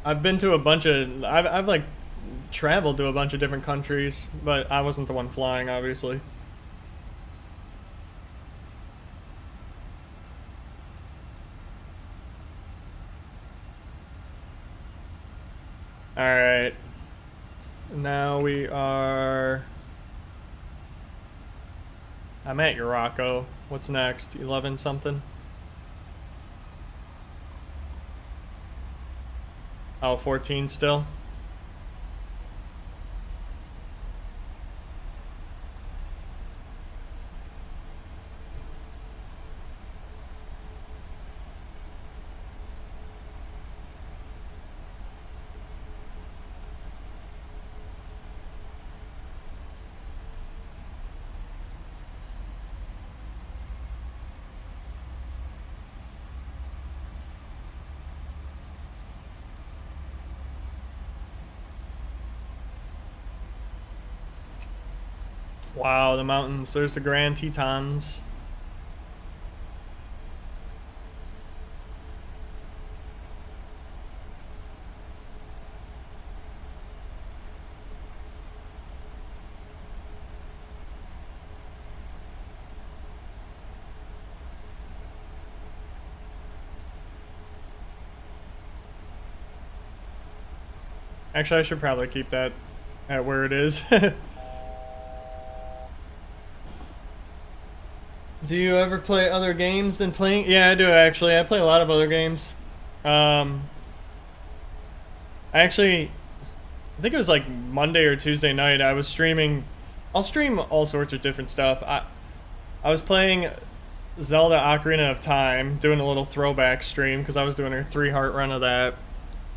I've been to a bunch of, I've like traveled to a bunch of different countries, but I wasn't the one flying, obviously. Alright. Now we are... I'm at Urako. What's next? 11 something? Oh, 14 still? Wow, the mountains. There's the Grand Tetons. Actually, I should probably keep that at where it is. Do you ever play other games than playing? Yeah, I do actually. I play a lot of other games. I think it was like Monday or Tuesday night, I was streaming. I'll stream all sorts of different stuff. I was playing Zelda Ocarina of Time, doing a little throwback stream because I was doing a 3-heart run of that.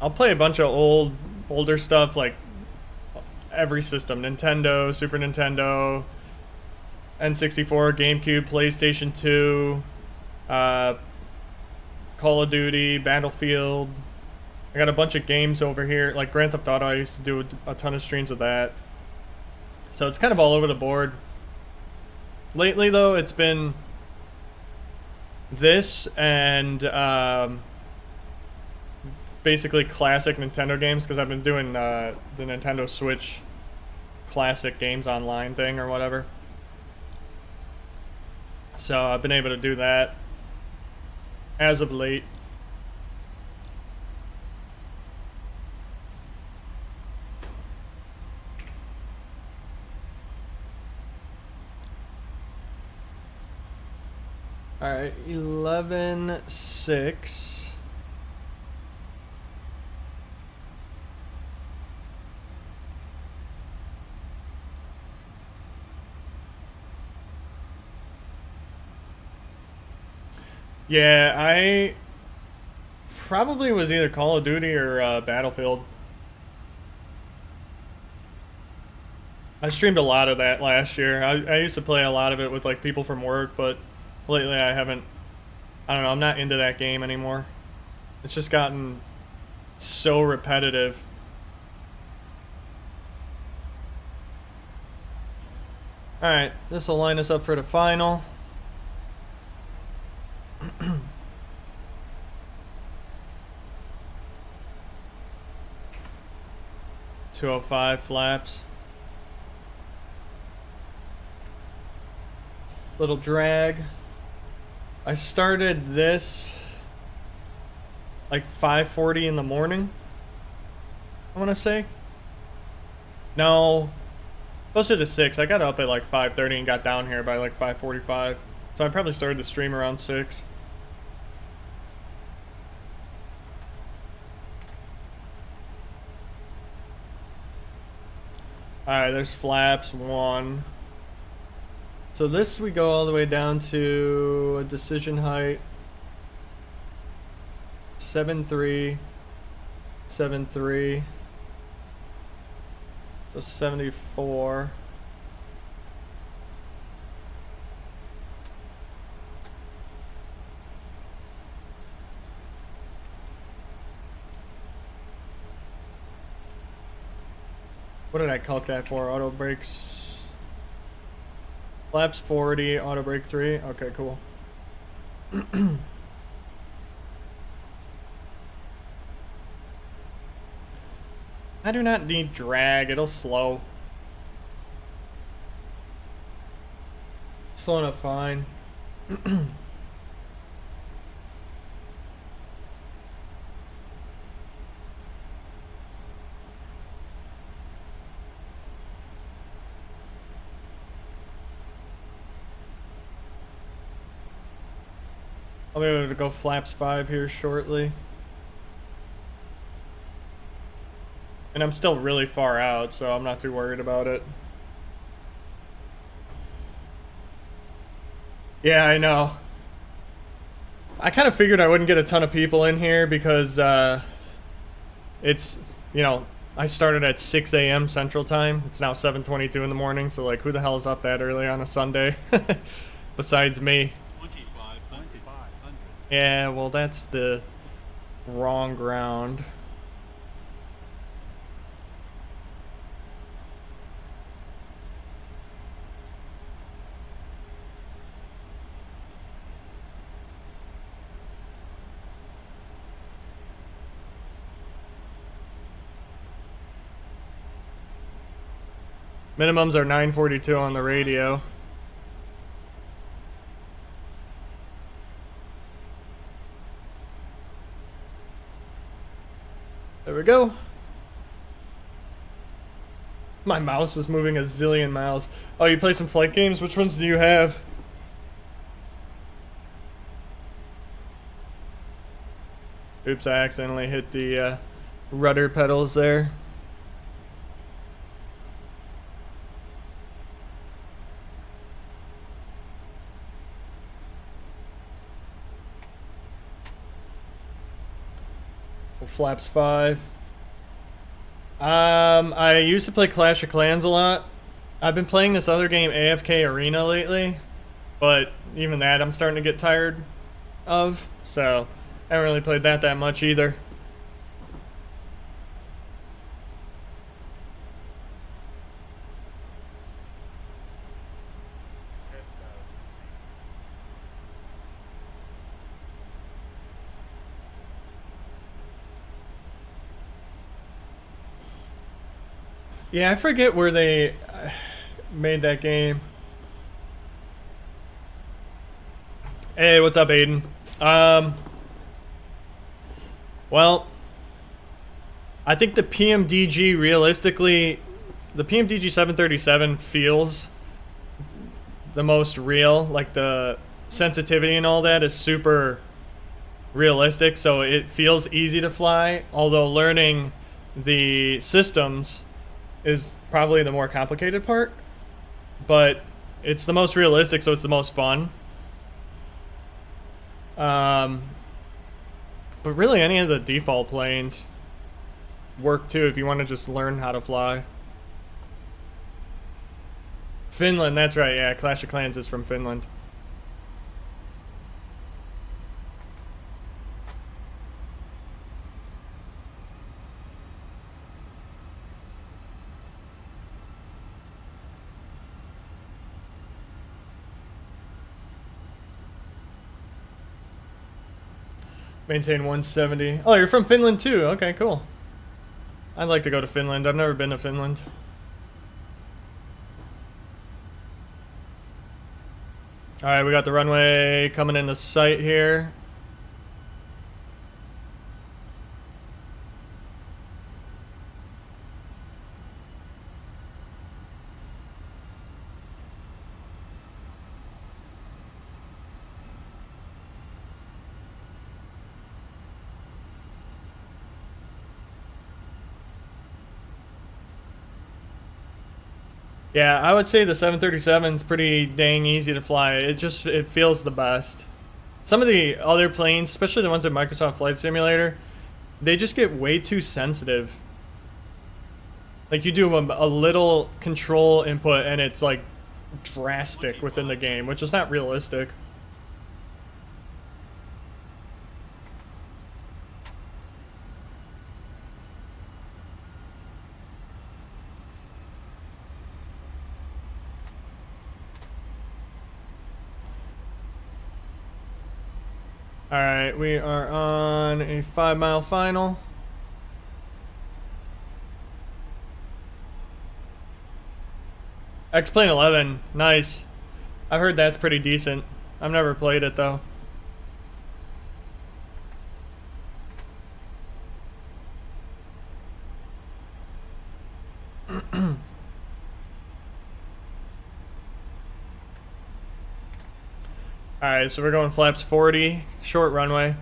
I'll play a bunch of older stuff like every system: Nintendo, Super Nintendo, N64, GameCube, PlayStation 2, Call of Duty, Battlefield. I got a bunch of games over here, like Grand Theft Auto. I used to do a ton of streams of that. So it's kind of all over the board. Lately, though, it's been this and basically classic Nintendo games, because I've been doing the Nintendo Switch classic games online thing or whatever. So I've been able to do that as of late. Alright, 11:06. Yeah, I probably was either Call of Duty or Battlefield. I streamed a lot of that last year. I used to play a lot of it with like people from work, but lately I haven't. I don't know, I'm not into that game anymore. It's just gotten so repetitive. Alright, this will line us up for the final. 205 flaps. Little drag. I started this like 5:40 in the morning, I want to say. No, closer to 6. I got up at like 5:30 and got down here by like 5:45. So I probably started the stream around 6. Alright, there's flaps 1. So this we go all the way down to a decision height 7.3, 7.3, so 74. What did I calc that for? Auto brakes. Flaps 40, auto brake 3. Okay, cool. I do not need drag, it'll slow. Slowing up fine. I'll be able to go flaps 5 here shortly. And I'm still really far out, so I'm not too worried about it. Yeah, I know. I kind of figured I wouldn't get a ton of people in here because it's, you know, I started at 6 a.m. Central Time. It's now 7:22 in the morning, so like who the hell is up that early on a Sunday? Besides me. Yeah, well, that's the wrong ground. Minimums are 942 on the radio. There we go. My mouse was moving a zillion miles. Oh, you play some flight games? Which ones do you have? Oops, I accidentally hit the rudder pedals there. Flaps 5. I used to play Clash of Clans a lot. I've been playing this other game, AFK Arena, lately, but even that I'm starting to get tired of, so I haven't really played that much either. Yeah, I forget where they made that game. Hey, what's up, Aiden? Well, I think the PMDG, realistically, the PMDG 737 feels the most real. Like, the sensitivity and all that is super realistic, so it feels easy to fly, although learning the systems is probably the more complicated part, but it's the most realistic, so it's the most fun. But really any of the default planes work too if you want to just learn how to fly. Finland, that's right, yeah, Clash of Clans is from Finland. Maintain 170. Oh, you're from Finland too. Okay, cool. I'd like to go to Finland. I've never been to Finland. Alright, we got the runway coming into sight here. Yeah, I would say the 737 is pretty dang easy to fly. It feels the best. Some of the other planes, especially the ones in Microsoft Flight Simulator, they just get way too sensitive. Like, you do a little control input and it's like drastic within the game, which is not realistic. Alright, we are on a 5-mile final. X-Plane 11, nice. I've heard that's pretty decent. I've never played it though. Alright, so we're going flaps 40, short runway.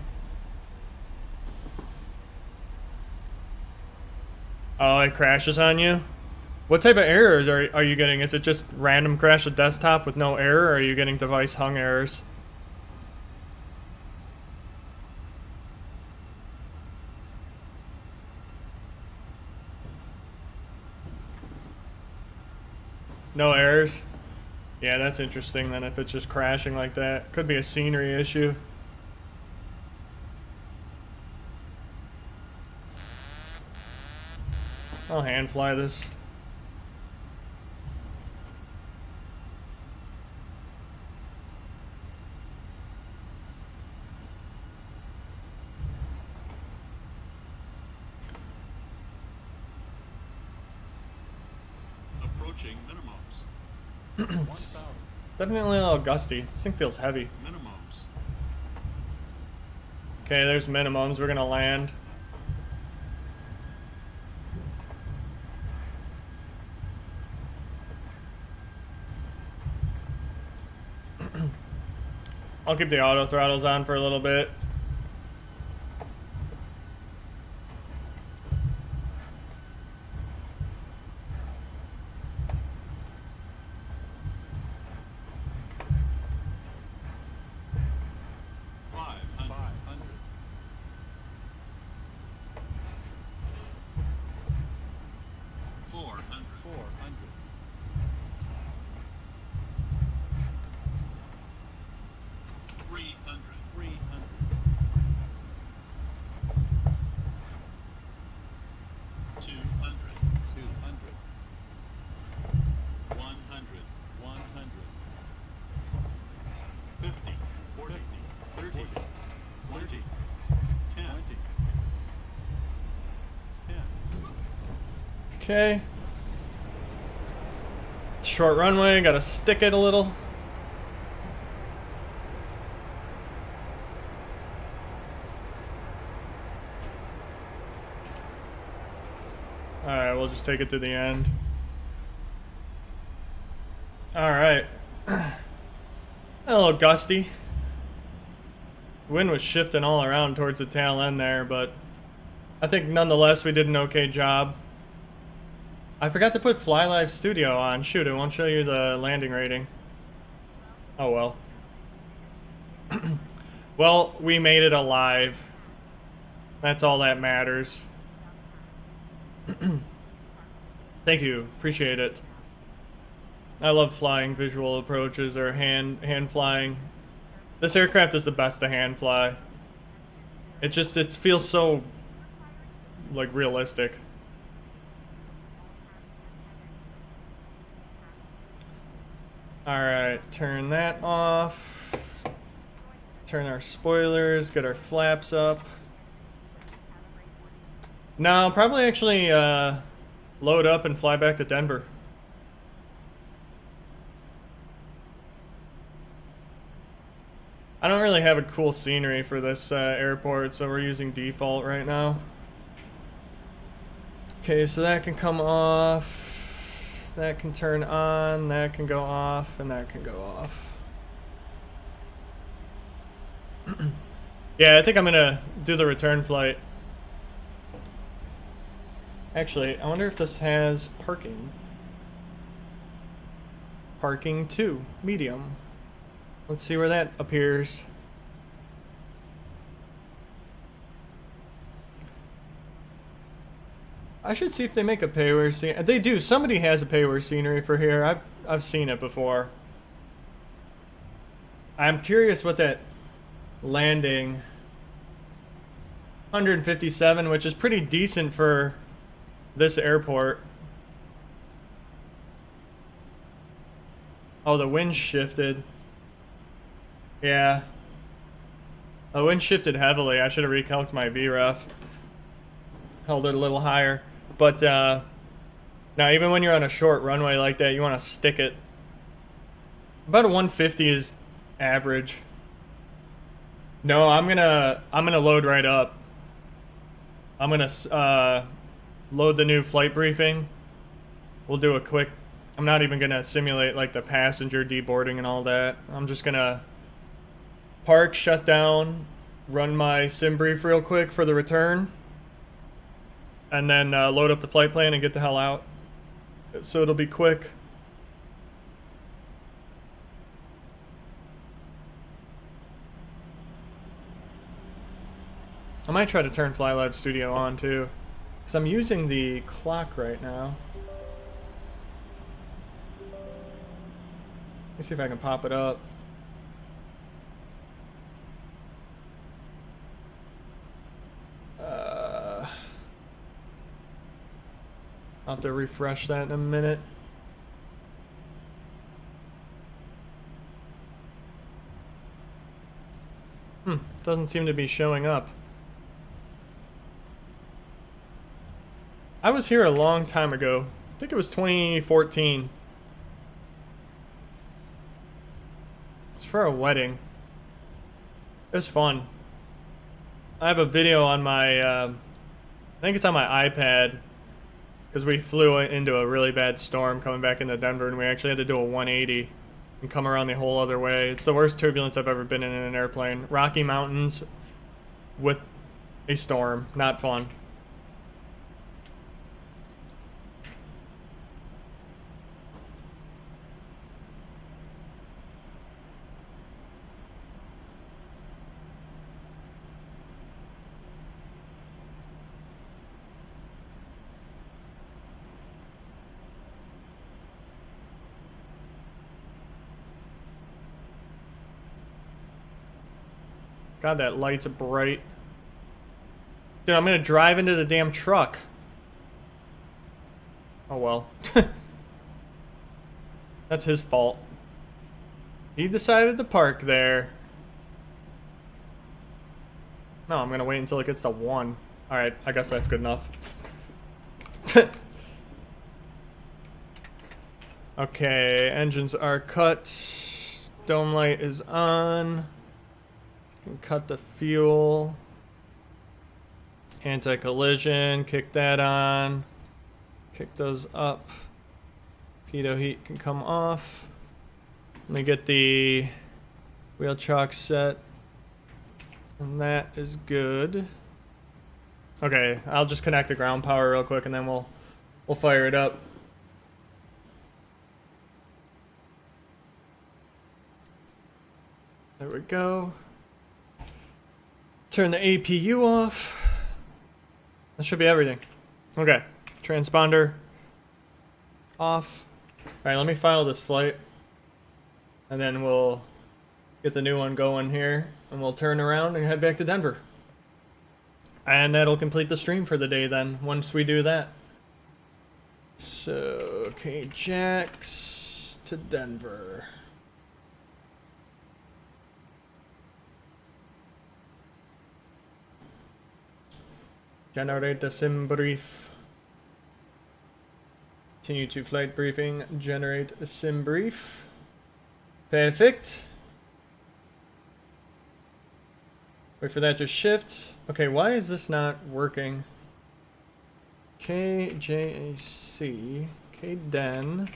Oh, it crashes on you? What type of errors are you getting? Is it just random crash of desktop with no error, or are you getting device hung errors? No errors? Yeah, that's interesting then if it's just crashing like that. Could be a scenery issue. I'll hand fly this. Approaching minimums. It's definitely a little gusty. This thing feels heavy. Minimums. Okay, there's minimums. We're gonna land. I'll keep the auto throttles on for a little bit. Okay. Short runway, gotta stick it a little. Alright, we'll just take it to the end. Alright. A little gusty. Wind was shifting all around towards the tail end there, but I think nonetheless we did an okay job. I forgot to put Fly Live Studio on. Shoot, it won't show you the landing rating. Oh well. Well, we made it alive. That's all that matters. Thank you, appreciate it. I love flying visual approaches or hand flying. This aircraft is the best to hand fly. It feels so like realistic. Alright, turn that off. Turn our spoilers, get our flaps up. No, probably actually load up and fly back to Denver. I don't really have a cool scenery for this airport, so we're using default right now. Okay, so that can come off, that can turn on, that can go off, and that can go off. Yeah, I think I'm gonna do the return flight. Actually, I wonder if this has parking. Parking 2, medium. Let's see where that appears. I should see if they make a pay-where scenery. They do. Somebody has a pay-where scenery for here. I've seen it before. I'm curious what that landing 157, which is pretty decent for this airport. Oh, the wind shifted. Yeah. The wind shifted heavily. I should have recalculated my VREF. Held it a little higher. But, now even when you're on a short runway like that, you want to stick it. About a 150 is average. No, I'm gonna load right up. I'm gonna, load the new flight briefing. We'll do a quick... I'm not even gonna simulate, like, the passenger deboarding and all that. I'm just gonna... park, shut down, run my sim brief real quick for the return, and then load up the flight plan and get the hell out. So it'll be quick. I might try to turn Fly Live Studio on too, because I'm using the clock right now. Let's see if I can pop it up. I'll have to refresh that in a minute. Doesn't seem to be showing up. I was here a long time ago. I think it was 2014. It's for a wedding. It was fun. I have a video on my, I think it's on my iPad, because we flew into a really bad storm coming back into Denver, and we actually had to do a 180 and come around the whole other way. It's the worst turbulence I've ever been in an airplane. Rocky Mountains with a storm. Not fun. God, that light's bright. Dude, I'm gonna drive into the damn truck. Oh well. That's his fault. He decided to park there. No, I'm gonna wait until it gets to 1. Alright, I guess that's good enough. Okay, engines are cut. Dome light is on. Can cut the fuel. Anti-collision, kick that on. Kick those up. Pitot heat can come off. Let me get the wheel chock set. And that is good. Okay, I'll just connect the ground power real quick and then we'll fire it up. There we go. Turn the APU off. That should be everything. Okay, transponder off. Alright, let me file this flight. And then we'll get the new one going here. And we'll turn around and head back to Denver. And that'll complete the stream for the day then, once we do that. So, KJAX to Denver. Generate the sim brief. Continue to flight briefing. Generate a sim brief. Perfect. Wait for that to shift. Okay, why is this not working? KJAC. KDEN.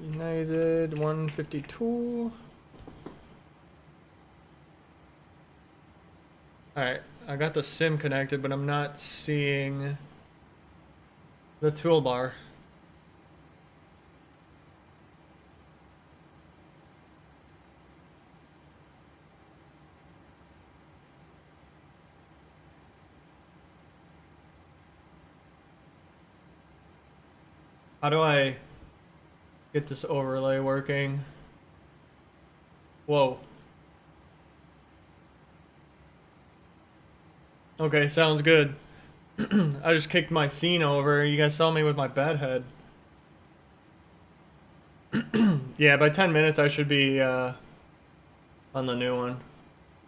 United 152. Alright, I got the sim connected, but I'm not seeing the toolbar. How do I get this overlay working? Whoa. Okay, sounds good. I just kicked my scene over. You guys saw me with my bed head. Yeah, by 10 minutes I should be on the new one.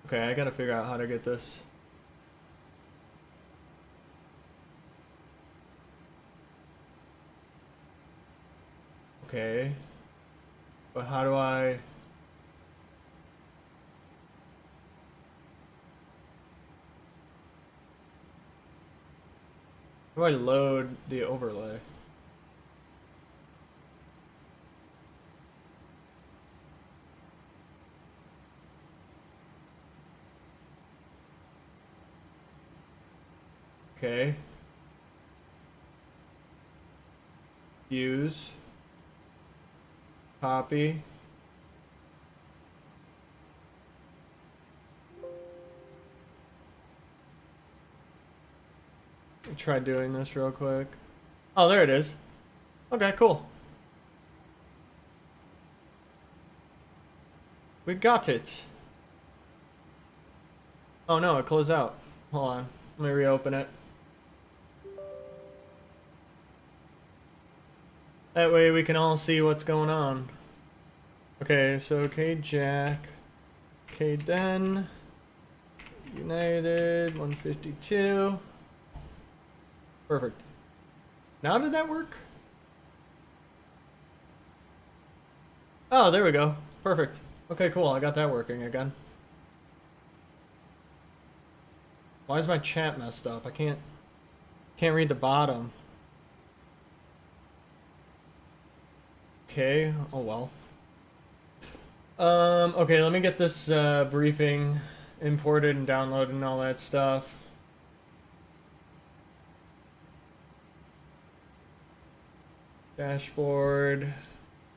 Okay, I gotta figure out how to get this. Okay. But how do I... How do I load the overlay? Okay. Use. Copy. Try doing this real quick. Oh, there it is. Okay, cool. We got it. Oh no, it closed out. Hold on. Let me reopen it. That way we can all see what's going on. Okay, so KJAC, KDEN, United 152. Perfect. Now did that work? Oh, there we go. Perfect. Okay, cool. I got that working again. Why is my chat messed up? I can't read the bottom. Okay. Oh well. Okay, let me get this briefing imported and downloaded and all that stuff. Dashboard,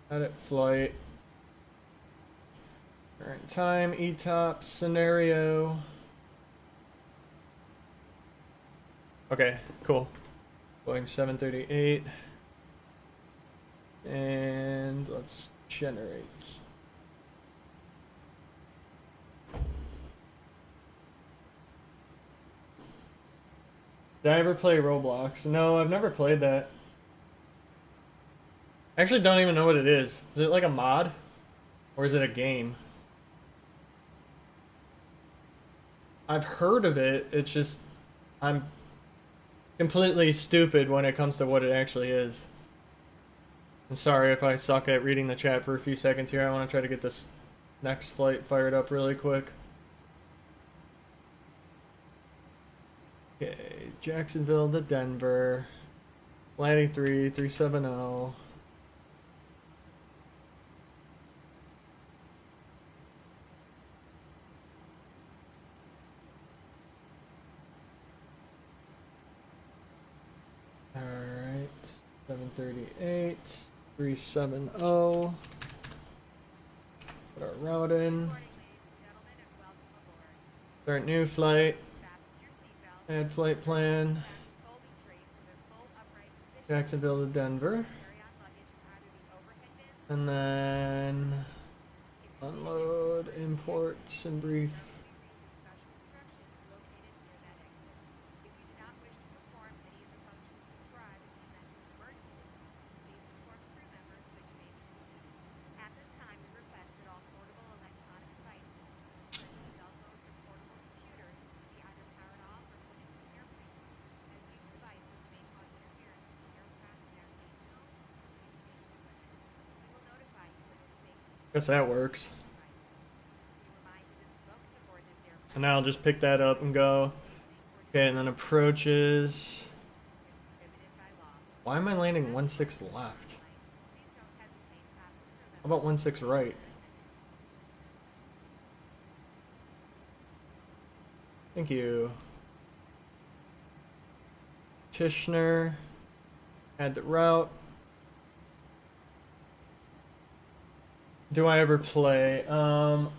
edit flight, current time, ETOP, scenario. Okay, cool. Boeing 738. And let's generate. Did I ever play Roblox? No, I've never played that. I actually don't even know what it is. Is it like a mod? Or is it a game? I've heard of it, it's just... I'm completely stupid when it comes to what it actually is. And sorry if I suck at reading the chat for a few seconds here. I want to try to get this next flight fired up really quick. Okay, Jacksonville to Denver. Landing 370. Alright, 738, 370. Put our route in. Start new flight. Add flight plan. Jacksonville to Denver. And then unload, imports, and brief. Guess that works. And now I'll just pick that up and go. Okay, and then approaches. Why am I landing 16 left? How about 16 right? Thank you. Tishner. Add the route. Do I ever play? No,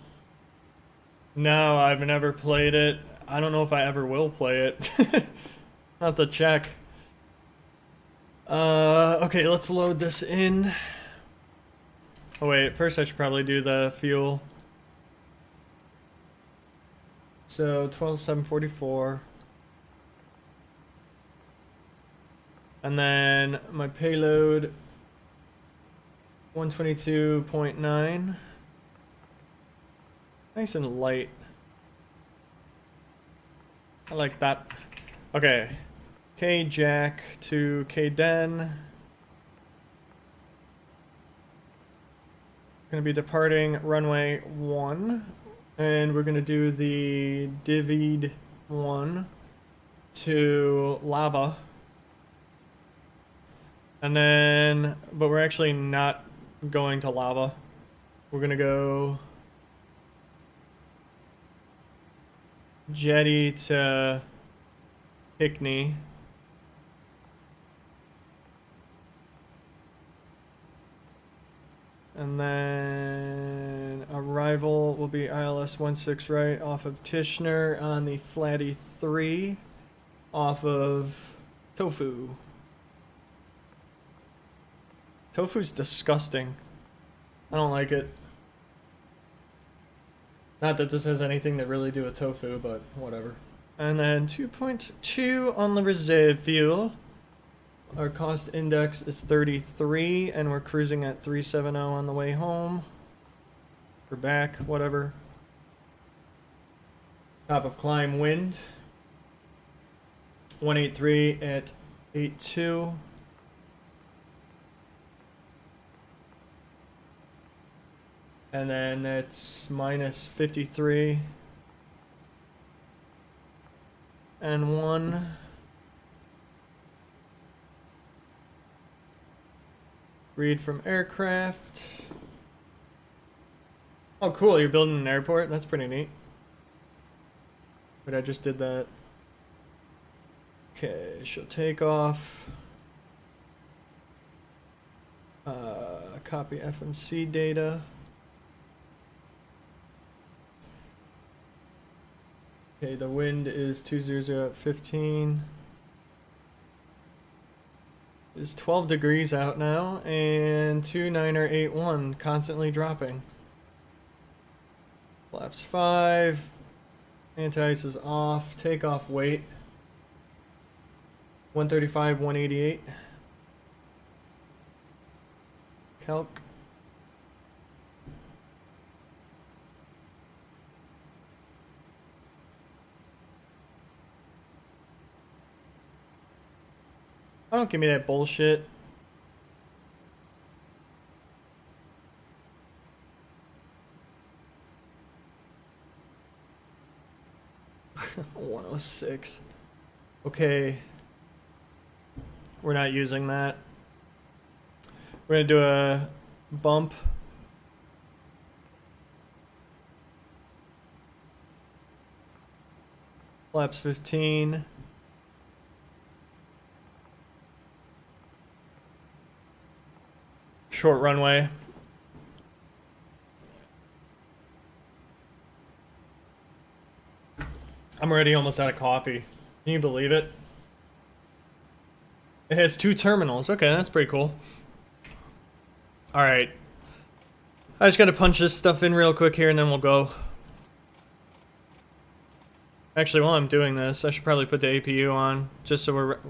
I've never played it. I don't know if I ever will play it. I'll have to check. Okay, let's load this in. Oh wait, first I should probably do the fuel. So 12,744. And then my payload 122.9. Nice and light. I like that. Okay. KJAC to KDEN. Gonna be departing runway 1. And we're gonna do the divvied 1 to lava. And then, but we're actually not going to lava. We're gonna go jetty to Hickney. And then arrival will be ILS 16 right off of Tishner on the Flatty 3 off of Tofu. Tofu's disgusting. I don't like it. Not that this has anything to really do with tofu, but whatever. And then 2.2 on the reserve fuel. Our cost index is 33, and we're cruising at 370 on the way home. We're back, whatever. Top of climb wind. 183 at 82. And then it's minus 53. And 1. Read from aircraft. Oh, cool. You're building an airport? That's pretty neat. But I just did that. Okay, she'll take off. Copy FMC data. Okay, the wind is 200 at 15. It's 12 degrees out now, and 2981, constantly dropping. Flaps 5. Anti-ice is off. Takeoff weight 135, 188. Calc. Oh, don't give me that bullshit. 106. Okay. We're not using that. We're gonna do a bump. Flaps 15. Short runway. I'm already almost out of coffee. Can you believe it? It has 2 terminals. Okay, that's pretty cool. Alright. I just gotta punch this stuff in real quick here and then we'll go. Actually, while I'm doing this, I should probably put the APU on just so we're... What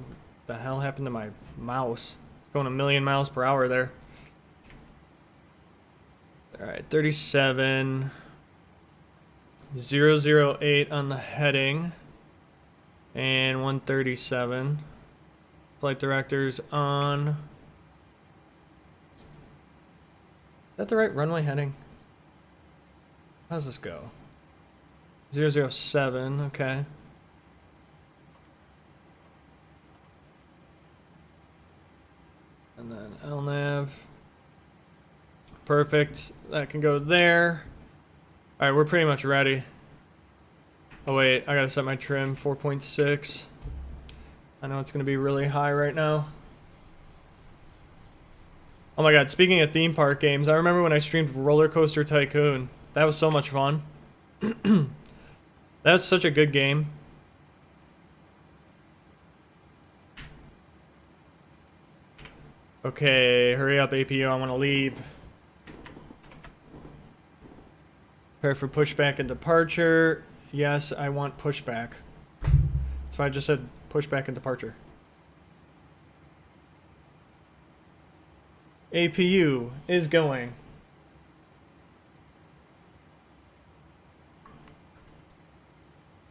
the hell happened to my mouse? It's going a million miles per hour there. Alright, 37... 008 on the heading. And 137. Flight director's on. Is that the right runway heading? How's this go? 007, okay. And then LNAV. Perfect. That can go there. Alright, we're pretty much ready. Oh wait, I gotta set my trim 4.6. I know it's gonna be really high right now. Oh my god, speaking of theme park games, I remember when I streamed Roller Coaster Tycoon. That was so much fun. That's such a good game. Okay, hurry up APU, I wanna leave. Prepare for pushback and departure. Yes, I want pushback. That's why I just said pushback and departure. APU is going.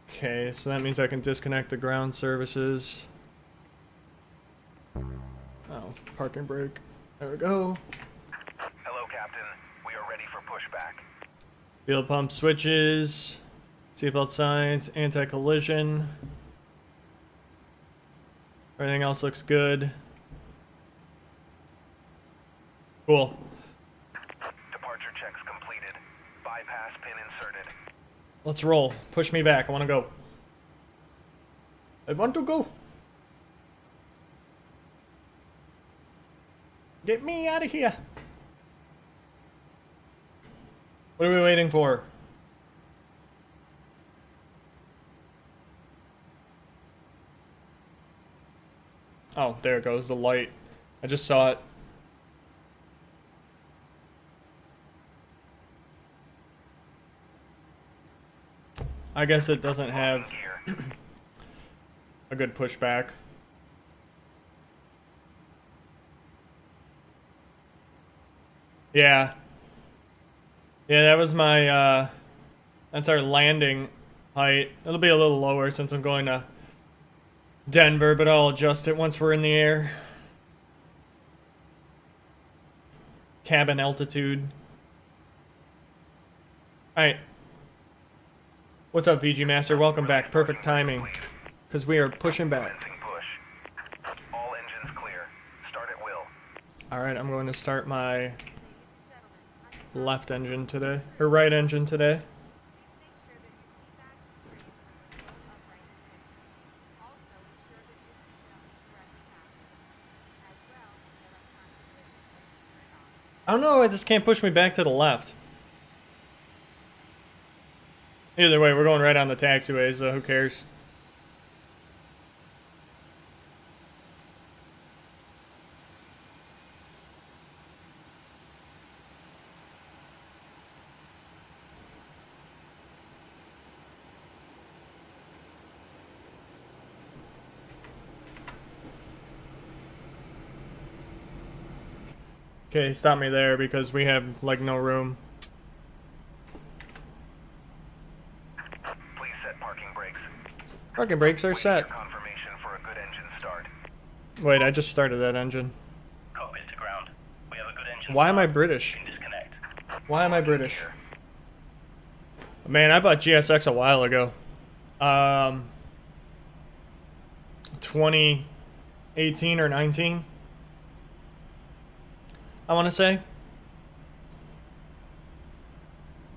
Okay, so that means I can disconnect the ground services. Oh, parking brake. There we go. Hello, Captain. We are ready for pushback. Fuel pump switches. Seatbelt signs. Anti-collision. Everything else looks good. Cool. Departure checks completed. Bypass pin inserted. Let's roll. Push me back. I want to go. I want to go. Get me out of here. What are we waiting for? Oh, there it goes, the light. I just saw it. I guess it doesn't have a good pushback. Yeah. Yeah, that was my, that's our landing height. It'll be a little lower since I'm going to Denver, but I'll adjust it once we're in the air. Cabin altitude. Alright. What's up, VG Master? Welcome back. Perfect timing. Because we are pushing back. Push. All engines clear. Start at will. Alright, I'm going to start my left engine today. Or right engine today. I don't know why this can't push me back to the left. Either way, we're going right on the taxiway, so who cares? Okay, stop me there because we have, like, no room. Please set parking brakes. Parking brakes are set. Confirmation for a good engine start. Wait, I just started that engine. Cockpit to ground. We have a good engine. Why am I British? Disconnect. Why am I British? Man, I bought GSX a while ago. 2018 or 19. I want to say.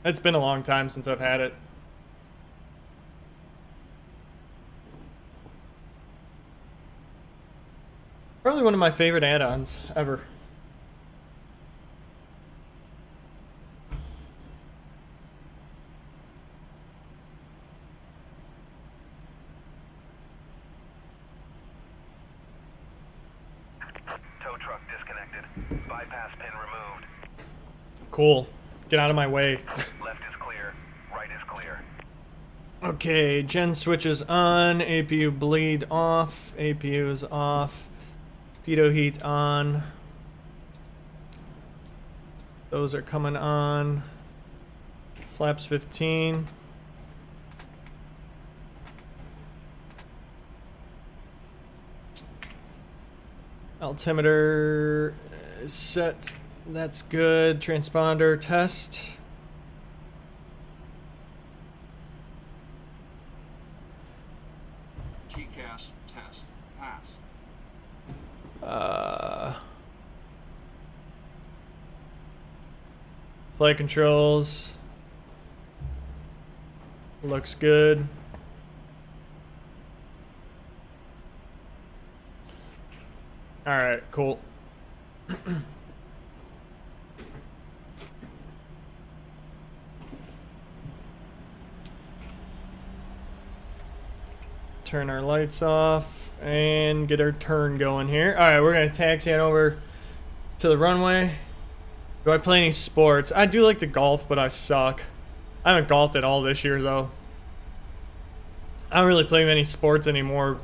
It's been a long time since I've had it. Probably one of my favorite add-ons ever. Tow truck disconnected. Bypass pin removed. Cool. Get out of my way. Left is clear. Right is clear. Okay, gen switches on, APU bleed off, APU is off, pitot heat on. Those are coming on. Flaps 15. Altimeter is set. That's good. Transponder test. TCAS test. Pass. Flight controls. Looks good. Alright, cool. Turn our lights off and get our turn going here. Alright, we're going to taxi on over to the runway. Do I play any sports? I do like to golf, but I suck. I haven't golfed at all this year, though. I don't really play many sports anymore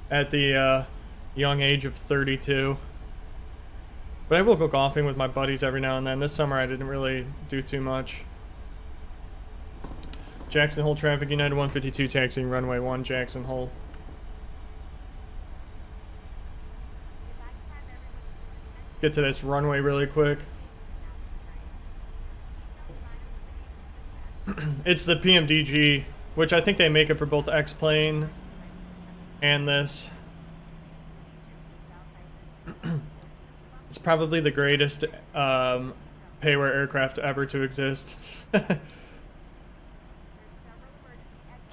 at the young age of 32. But I will go golfing with my buddies every now and then. This summer I didn't really do too much. Jackson Hole traffic, United 152 taxiing runway 1, Jackson Hole. Get to this runway really quick. It's the PMDG, which I think they make it for both X-Plane and this. It's probably the greatest payware aircraft ever to exist. It's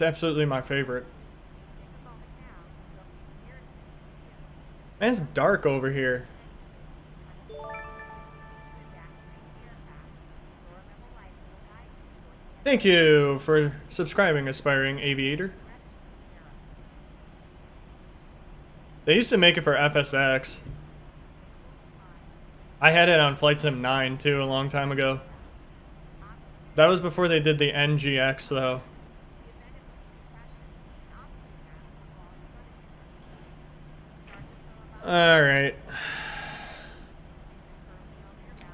absolutely my favorite. Man, it's dark over here. Thank you for subscribing, aspiring aviator. They used to make it for FSX. I had it on Flight Sim 9 too a long time ago. That was before they did the NGX though. Alright.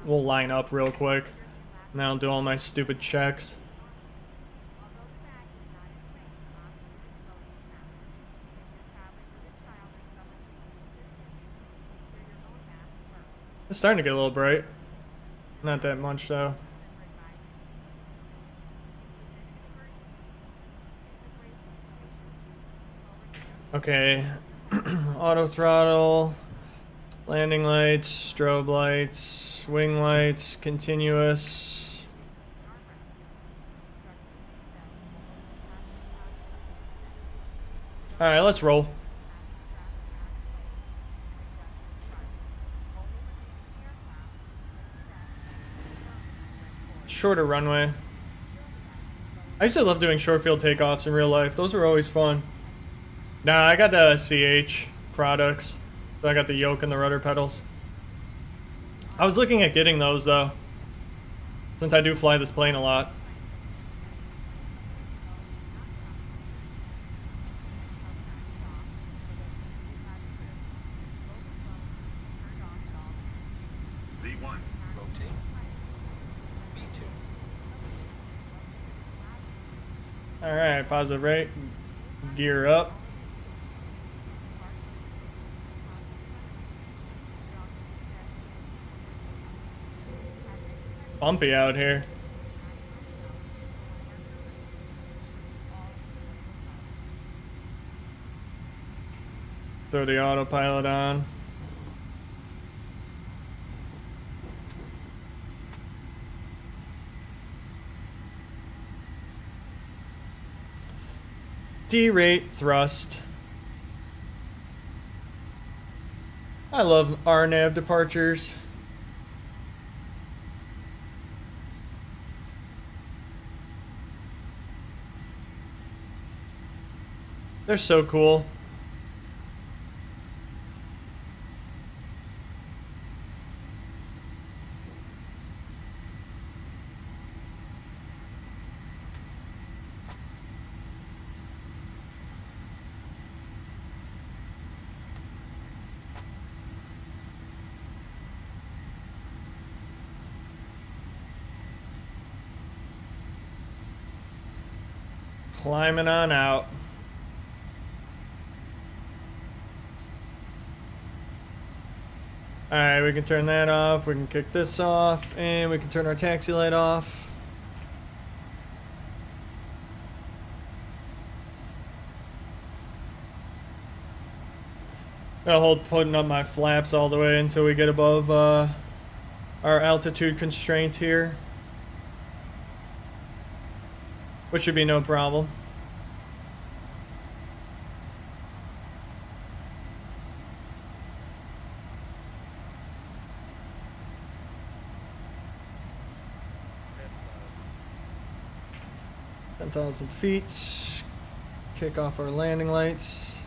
We'll line up real quick. Now I'll do all my stupid checks. It's starting to get a little bright. Not that much though. Okay. Auto throttle, landing lights, strobe lights, wing lights, continuous. Alright, let's roll. Shorter runway. I used to love doing short field takeoffs in real life. Those were always fun. Nah, I got the CH products. So I got the yoke and the rudder pedals. I was looking at getting those though, since I do fly this plane a lot. V1. Rotate. V2. Alright, positive rate. Gear up. Bumpy out here. Throw the autopilot on. D-rate thrust. I love RNAV departures. They're so cool. Climbing on out. Alright, we can turn that off, we can kick this off, and we can turn our taxi light off. I'll hold putting up my flaps all the way until we get above our altitude constraint here. Which should be no problem. Ten 10,000 feet. Kick off our landing lights.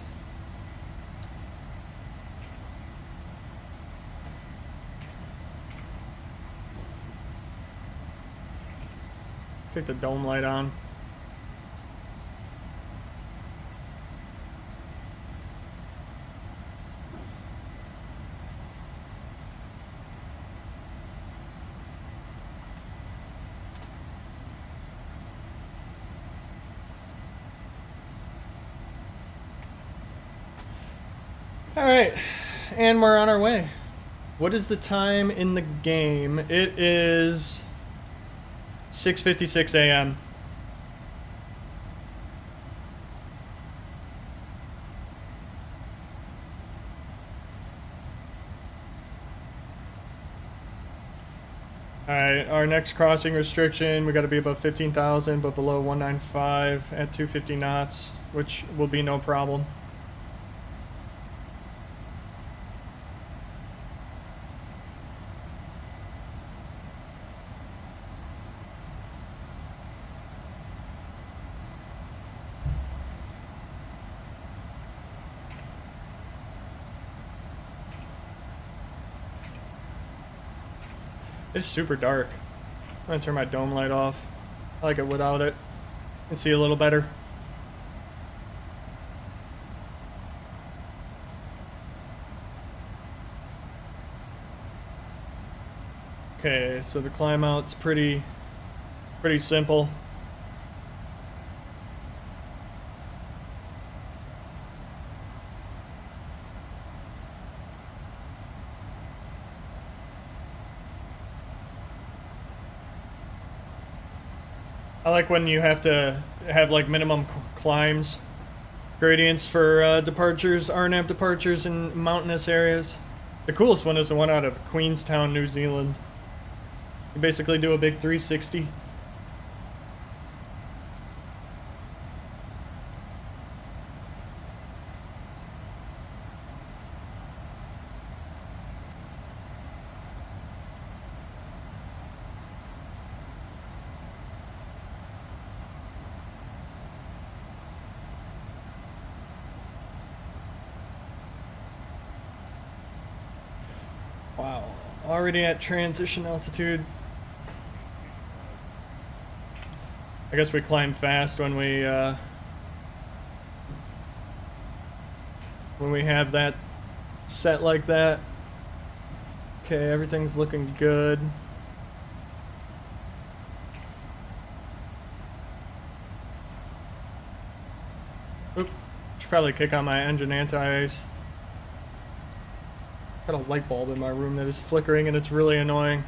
Kick the dome light on. All right, and we're on our way. What is the time in the game? It is 6:56 a.m. All right, our next crossing restriction, we got to be above 15,000, but below 195 at 250 knots, which will be no problem. It's super dark. I'm gonna turn my dome light off. I like it without it. You can see a little better. Okay, so the climb out's pretty simple. I like when you have to have like minimum climbs, gradients for departures, RNAV departures in mountainous areas. The coolest one is the one out of Queenstown, New Zealand. You basically do a big 360. Wow, already at transition altitude. I guess we climb fast when we have that set like that. Okay, everything's looking good. Oop, should probably kick on my engine anti-ice. Got a light bulb in my room that is flickering and it's really annoying.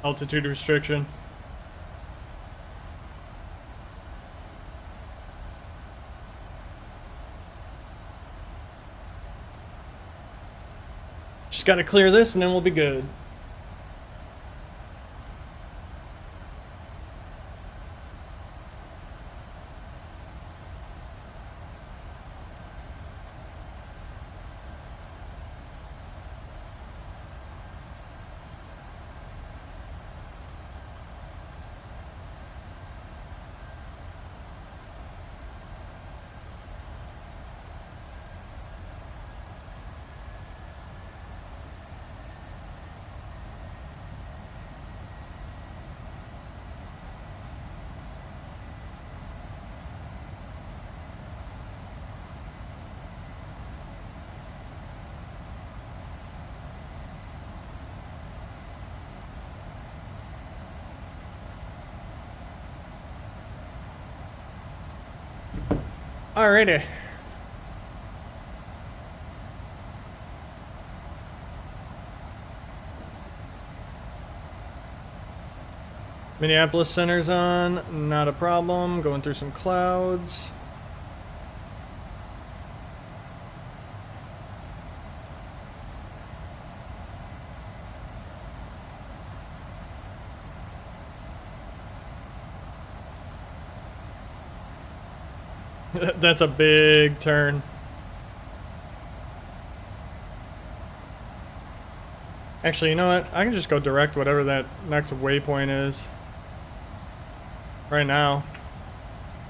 Altitude restriction. Just gotta clear this and then we'll be good. Alrighty. Minneapolis center's on, not a problem. Going through some clouds. That's a big turn. Actually, you know what? I can just go direct whatever that next waypoint is. Right now.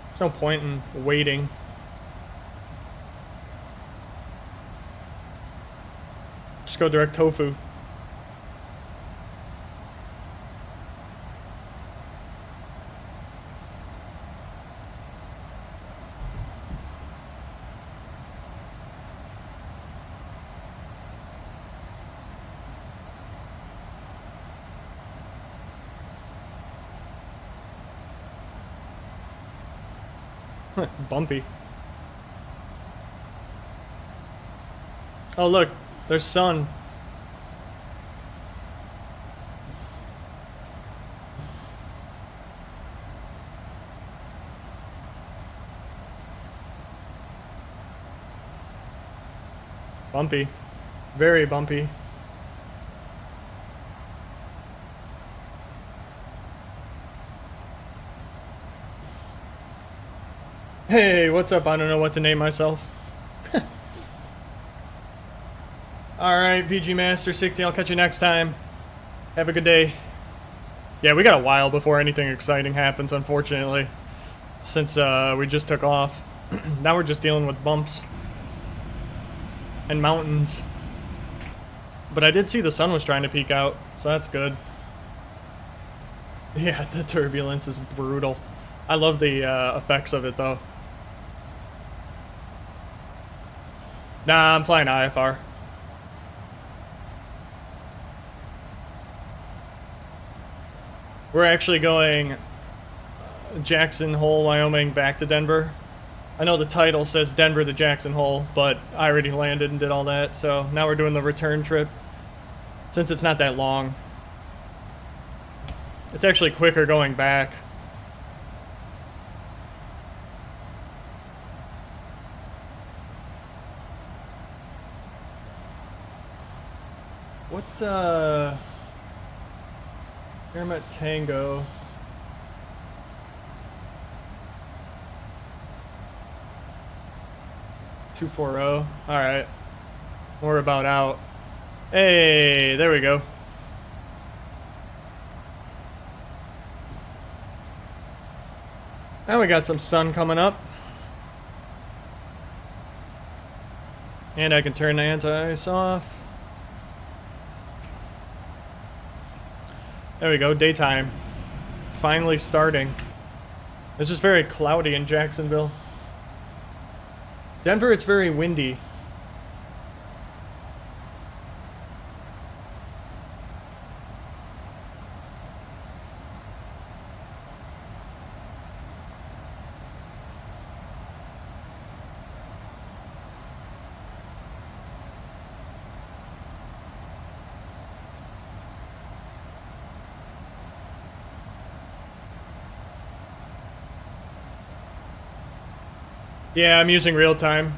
There's no point in waiting. Just go direct tofu. Bumpy. Oh look, there's sun. Bumpy. Very bumpy. Hey, what's up? I don't know what to name myself. Alright, VG Master 60, I'll catch you next time. Have a good day. Yeah, we got a while before anything exciting happens, unfortunately. Since we just took off. Now we're just dealing with bumps. And mountains. But I did see the sun was trying to peek out, so that's good. Yeah, the turbulence is brutal. I love the effects of it, though. Nah, I'm flying IFR. We're actually going Jackson Hole, Wyoming, back to Denver. I know the title says Denver to Jackson Hole, but I already landed and did all that, so now we're doing the return trip. Since it's not that long. It's actually quicker going back. What, here I'm at Tango. $240. Alright. We're about out. Hey, there we go. Now we got some sun coming up. And I can turn the anti-ice off. There we go, daytime. Finally starting. It's just very cloudy in Jacksonville. Denver, it's very windy. Yeah, I'm using real time.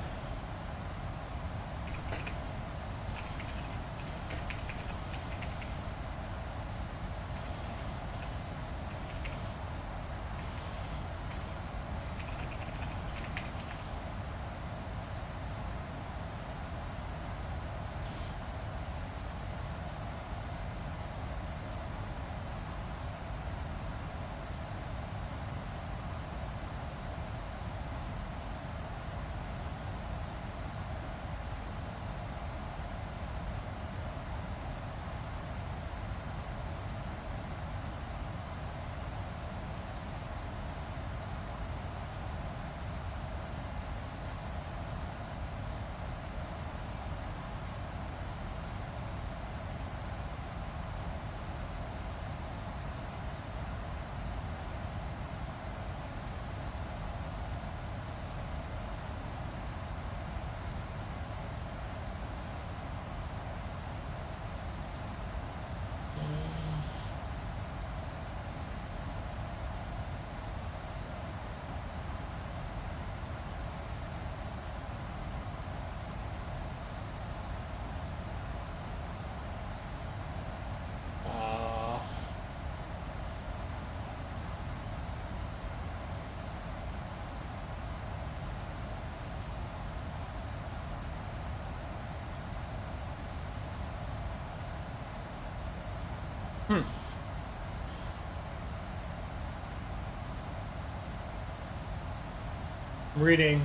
Reading.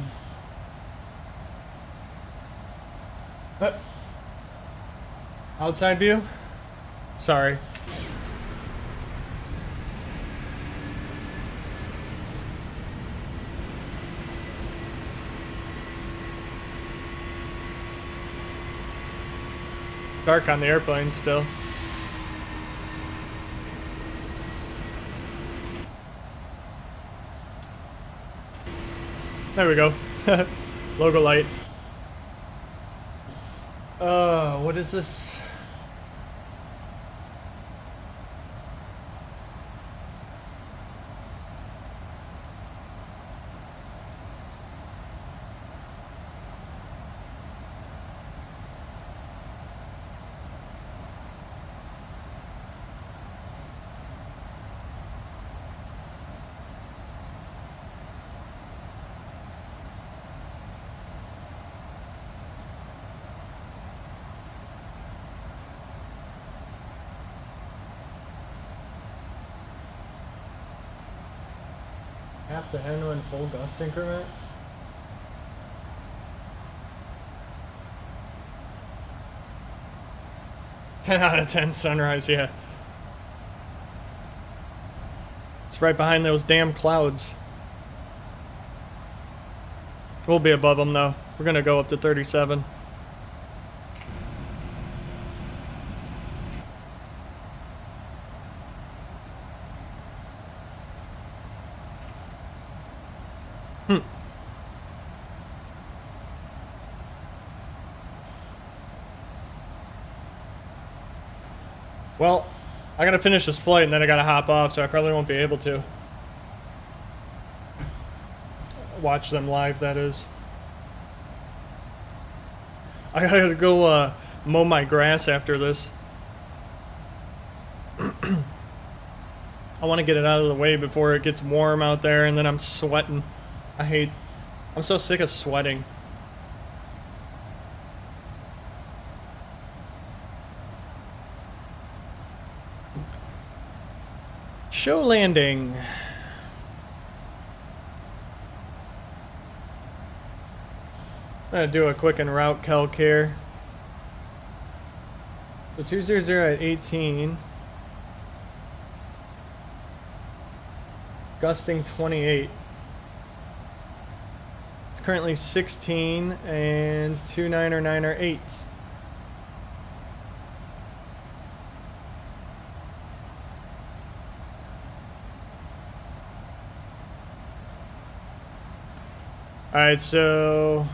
Outside view? Sorry. Dark on the airplane still. There we go. Logo light. What is this? Half the end when full gust increment? Ten out of 10 sunrise, yeah. It's right behind those damn clouds. We'll be above them though. We're gonna go up to 37. Well, I gotta finish this flight and then I gotta hop off, so I probably won't be able to watch them live, that is. I gotta go mow my grass after this. I want to get it out of the way before it gets warm out there and then I'm sweating. I'm so sick of sweating. Show landing. I'm gonna do a quick and route calc here. So 200 at 18. Gusting 28. It's currently 16 and 2 9 or 8s. Alright, so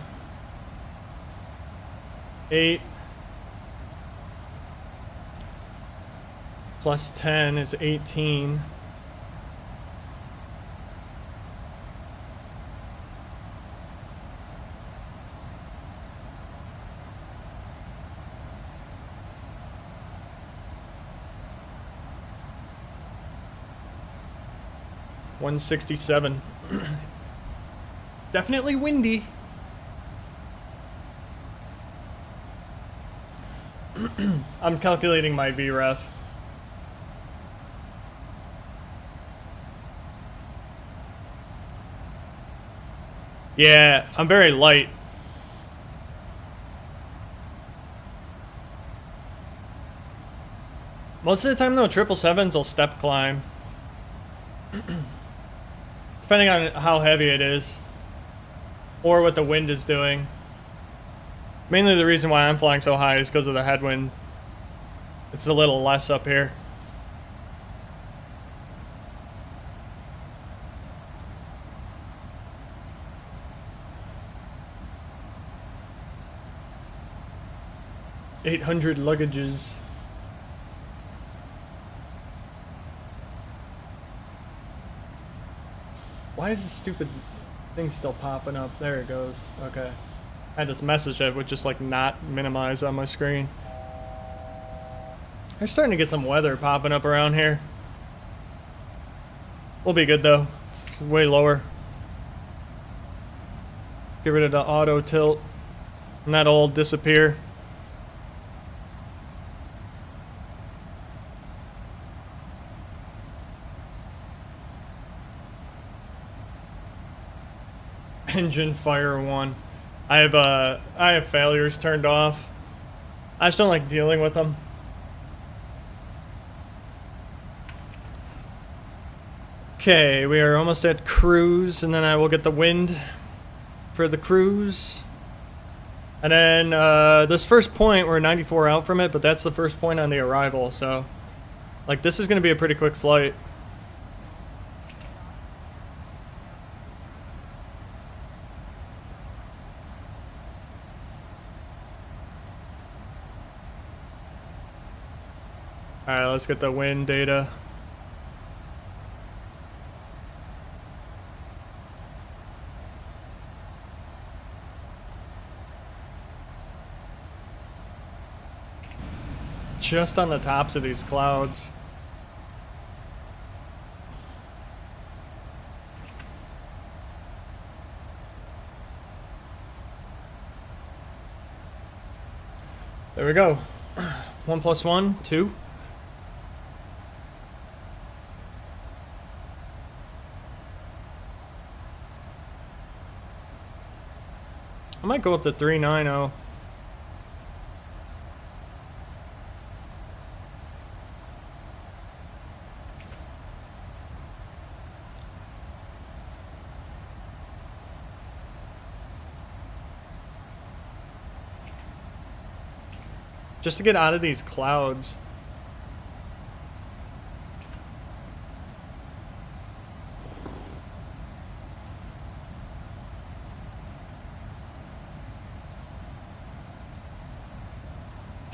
8 plus 10 is 18. 167. Definitely windy. I'm calculating my VREF. Yeah, I'm very light. Most of the time though, 777s will step climb. Depending on how heavy it is. Or what the wind is doing. Mainly the reason why I'm flying so high is because of the headwind. It's a little less up here. $800 luggages. Why is this stupid thing still popping up? There it goes. Okay. I had this message that would just like not minimize on my screen. They're starting to get some weather popping up around here. We'll be good though. It's way lower. Get rid of the auto tilt and that'll all disappear. Engine fire 1. I have failures turned off. I just don't like dealing with them. Okay, we are almost at cruise, and then I will get the wind for the cruise. And then this first point, we're 94 out from it, but that's the first point on the arrival, so like this is going to be a pretty quick flight. Alright, let's get the wind data. Just on the tops of these clouds. There we go. 1 + 1, 2. I might go up to 390. Just to get out of these clouds.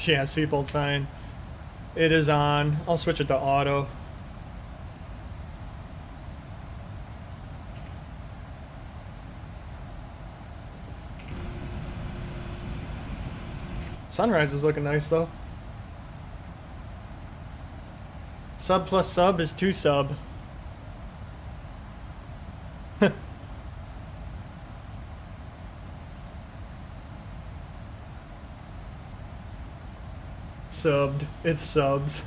Yeah, seatbelt sign. It is on. I'll switch it to auto. Sunrise is looking nice though. Sub plus sub is 2 sub. Subbed. It's subs.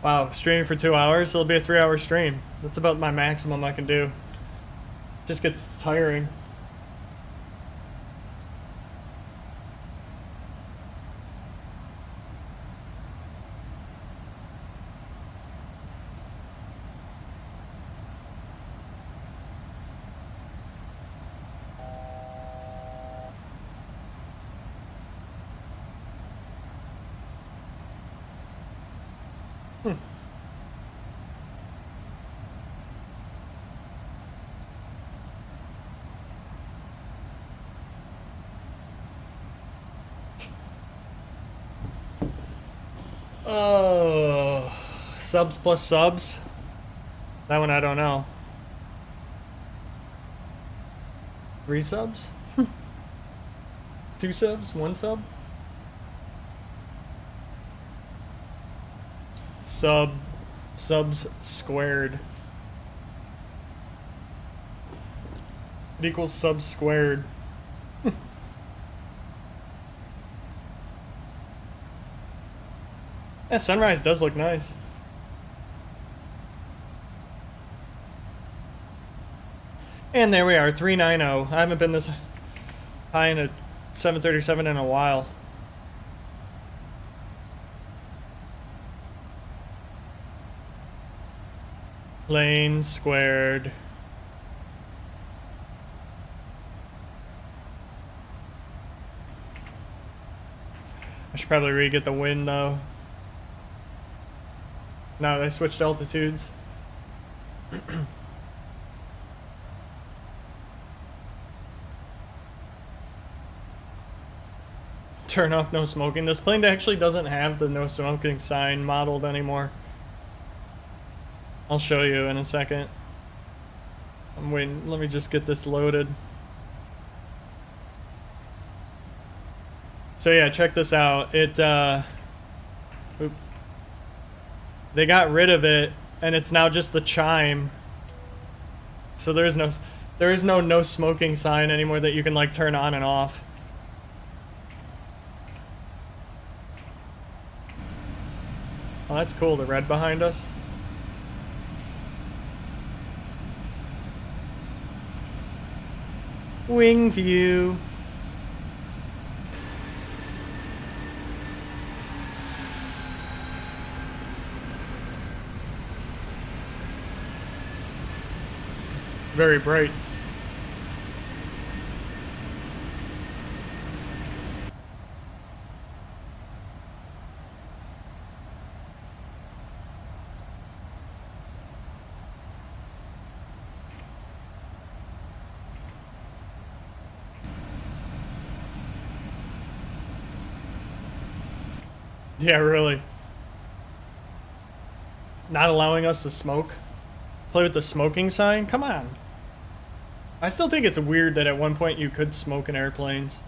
Wow, streaming for 2 hours? It'll be a 3-hour stream. That's about my maximum I can do. Just gets tiring. Oh, subs plus subs? That one I don't know. 3 subs? 2 subs? 1 sub? Sub subs squared. It equals subs squared. Yeah, sunrise does look nice. And there we are, 390. I haven't been this high in a 737 in a while. Plane squared. I should probably re-get the wind though. No, I switched altitudes. Turn off no smoking. This plane actually doesn't have the no smoking sign modeled anymore. I'll show you in a second. I'm waiting. Let me just get this loaded. So yeah, check this out. They got rid of it, and it's now just the chime. So there is no no smoking sign anymore that you can like turn on and off. Oh, that's cool. The red behind us. Wing view. It's very bright. Yeah, really. Not allowing us to smoke? Play with the smoking sign? Come on. I still think it's weird that at one point you could smoke in airplanes.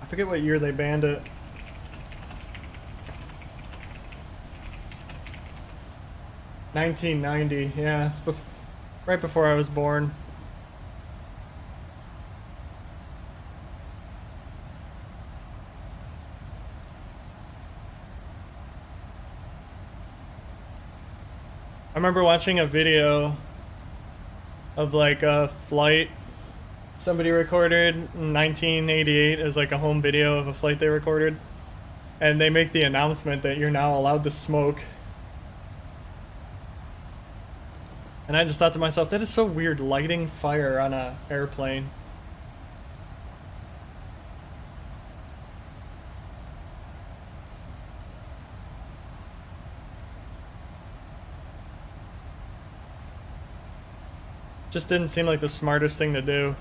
I forget what year they banned it. $1990, yeah. It's right before I was born. I remember watching a video of like a flight somebody recorded in 1988 as like a home video of a flight they recorded. And they make the announcement that you're now allowed to smoke. And I just thought to myself, that is so weird, lighting fire on an airplane. Just didn't seem like the smartest thing to do.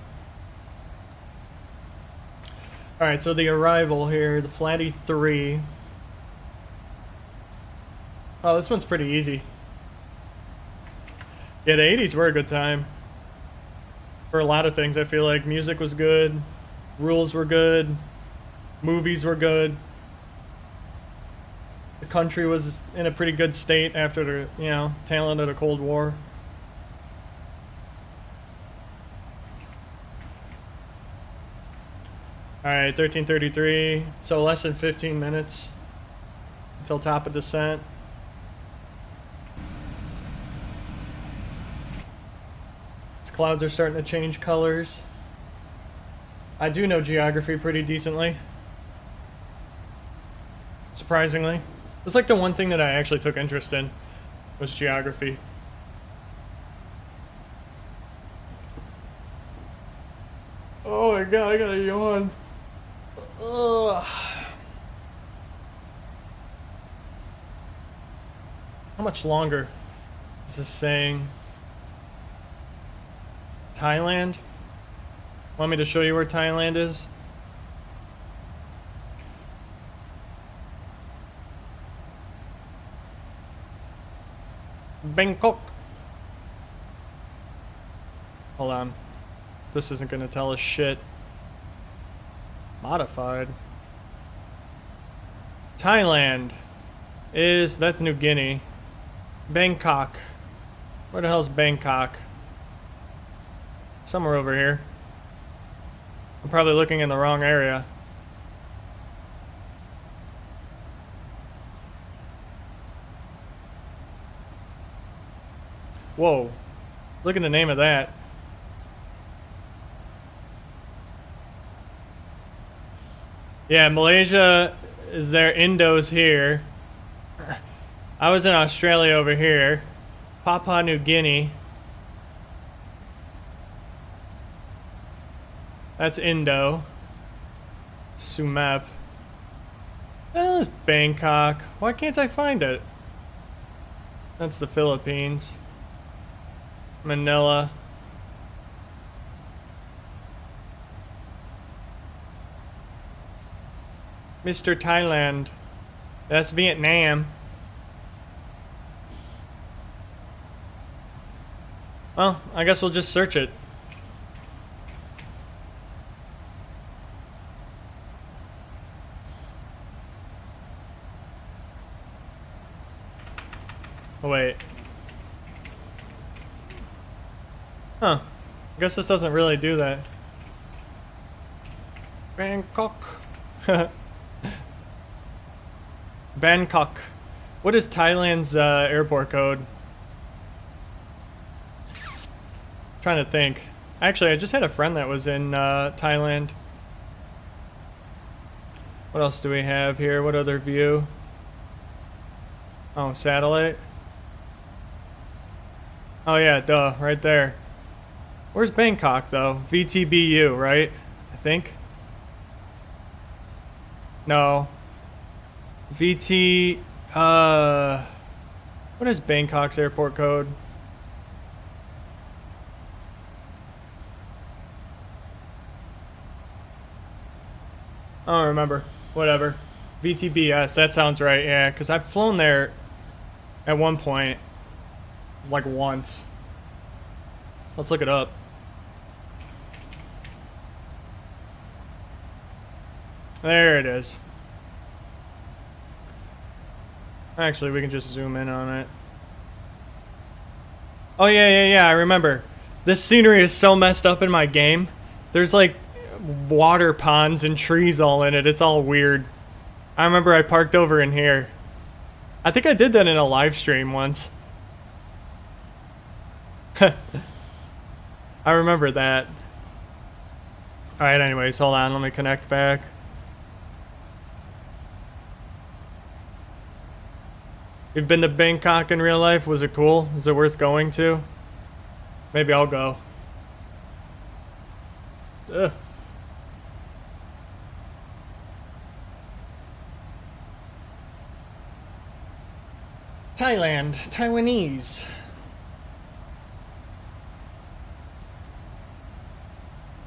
Alright, so the arrival here, the Flatty 3. Oh, this one's pretty easy. Yeah, the 80s were a good time. For a lot of things, I feel like music was good, rules were good, movies were good. The country was in a pretty good state after the, tail end of the Cold War. Alright, 1333, so less than 15 minutes until top of descent. These clouds are starting to change colors. I do know geography pretty decently. Surprisingly. It's like the one thing that I actually took interest in was geography. Oh my god, I gotta yawn. Ugh. How much longer is this saying? Thailand? Want me to show you where Thailand is? Bangkok. Hold on. This isn't gonna tell us shit. Modified. Thailand that's New Guinea. Bangkok. Where the hell's Bangkok? Somewhere over here. I'm probably looking in the wrong area. Whoa. Look at the name of that. Yeah, Malaysia is there. Indo's here. I was in Australia over here. Papua New Guinea. That's Indo. Sumep. That is Bangkok. Why can't I find it? That's the Philippines. Manila. Mr. Thailand. That's Vietnam. Well, I guess we'll just search it. Oh, wait. Huh. I guess this doesn't really do that. Bangkok. Bangkok. What is Thailand's airport code? Trying to think. Actually, I just had a friend that was in Thailand. What else do we have here? What other view? Oh, satellite. Oh yeah, duh, right there. Where's Bangkok though? VTBU, right? I think. No. VT. What is Bangkok's airport code? I don't remember. Whatever. VTBS, that sounds right, yeah, because I've flown there at one point. Like once. Let's look it up. There it is. Actually, we can just zoom in on it. Oh, yeah, I remember. This scenery is so messed up in my game. There's like water ponds and trees all in it. It's all weird. I remember I parked over in here. I think I did that in a live stream once. I remember that. Alright, anyways, hold on. Let me connect back. You've been to Bangkok in real life? Was it cool? Is it worth going to? Maybe I'll go. Ugh. Thailand. Taiwanese.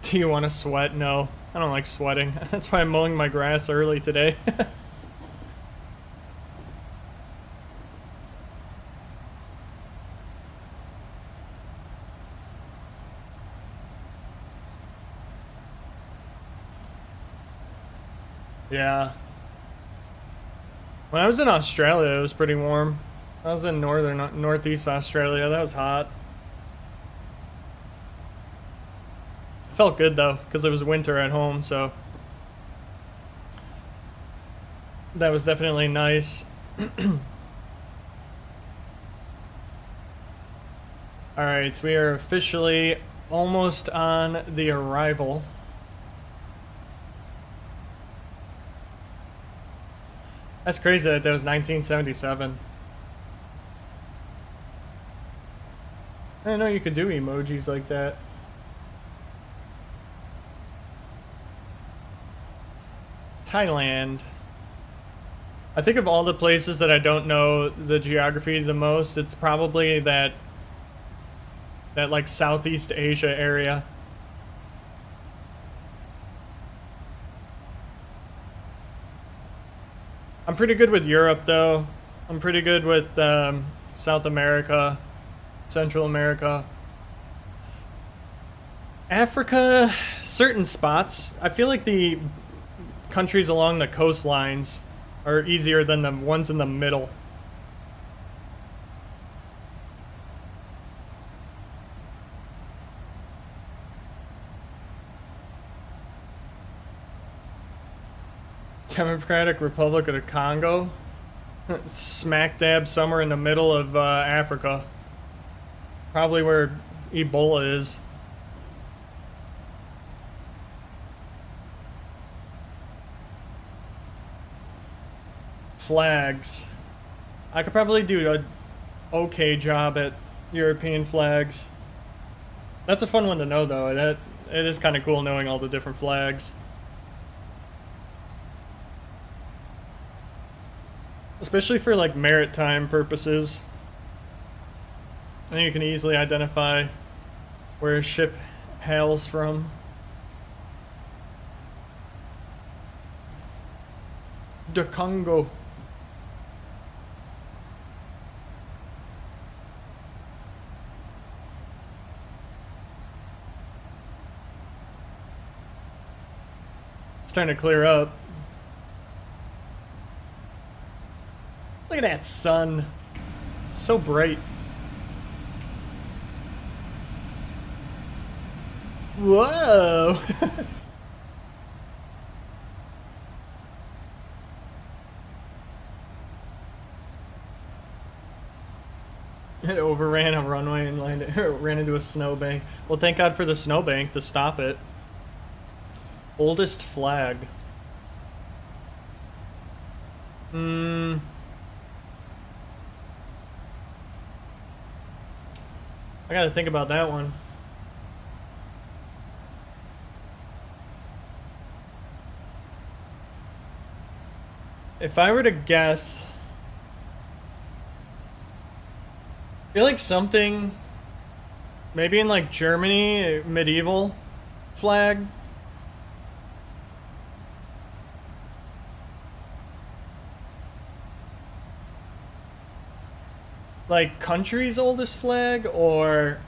Do you want to sweat? No. I don't like sweating. That's why I'm mowing my grass early today. Yeah. When I was in Australia, it was pretty warm. I was in northeast Australia. That was hot. Felt good though, because it was winter at home, so that was definitely nice. Alright, we are officially almost on the arrival. That's crazy that was 1977. I didn't know you could do emojis like that. Thailand. I think of all the places that I don't know the geography the most, it's probably that like Southeast Asia area. I'm pretty good with Europe though. I'm pretty good with South America, Central America. Africa, certain spots. I feel like the countries along the coastlines are easier than the ones in the middle. Democratic Republic of the Congo, smack dab somewhere in the middle of Africa, probably where Ebola is. Flags. I could probably do a okay job at European flags. That's a fun one to know, though. That it is kind of cool knowing all the different flags. Especially for like maritime purposes. Then you can easily identify where a ship hails from. The Congo. Starting to clear up. Look at that sun. So bright. Whoa. It overran a runway and landed, ran into a snowbank. Well, thank God for the snowbank to stop it. Oldest flag. I gotta think about that one. If I were to guess, I feel like something, maybe in like Germany, medieval flag. Like country's oldest flag, or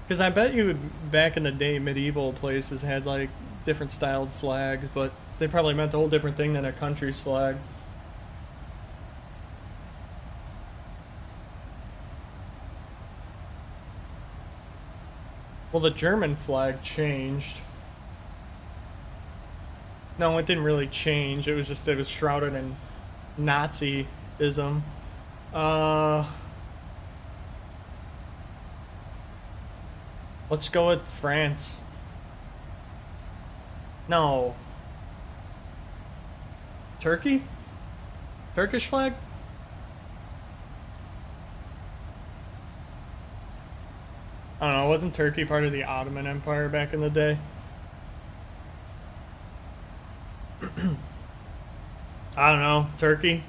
because I bet you back in the day medieval places had like different styled flags, but they probably meant a whole different thing than a country's flag. Well, the German flag changed. No, it didn't really change. It was just, it was shrouded in Nazism. Let's go with France. No. Turkey? Turkish flag? I don't know, wasn't Turkey part of the Ottoman Empire back in the day? I don't know, Turkey?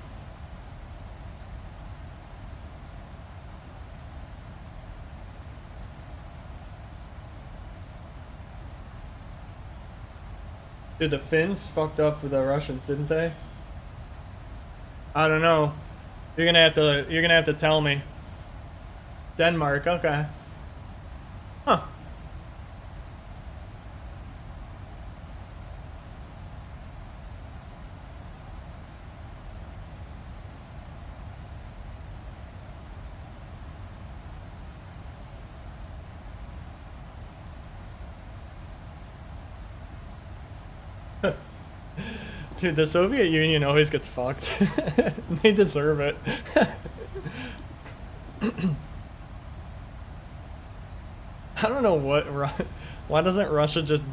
Dude, the Finns fucked up with the Russians, didn't they? I don't know. You're gonna have to tell me. Denmark, okay. Huh. Dude, the Soviet Union always gets fucked. They deserve it. I don't know why doesn't Russia just...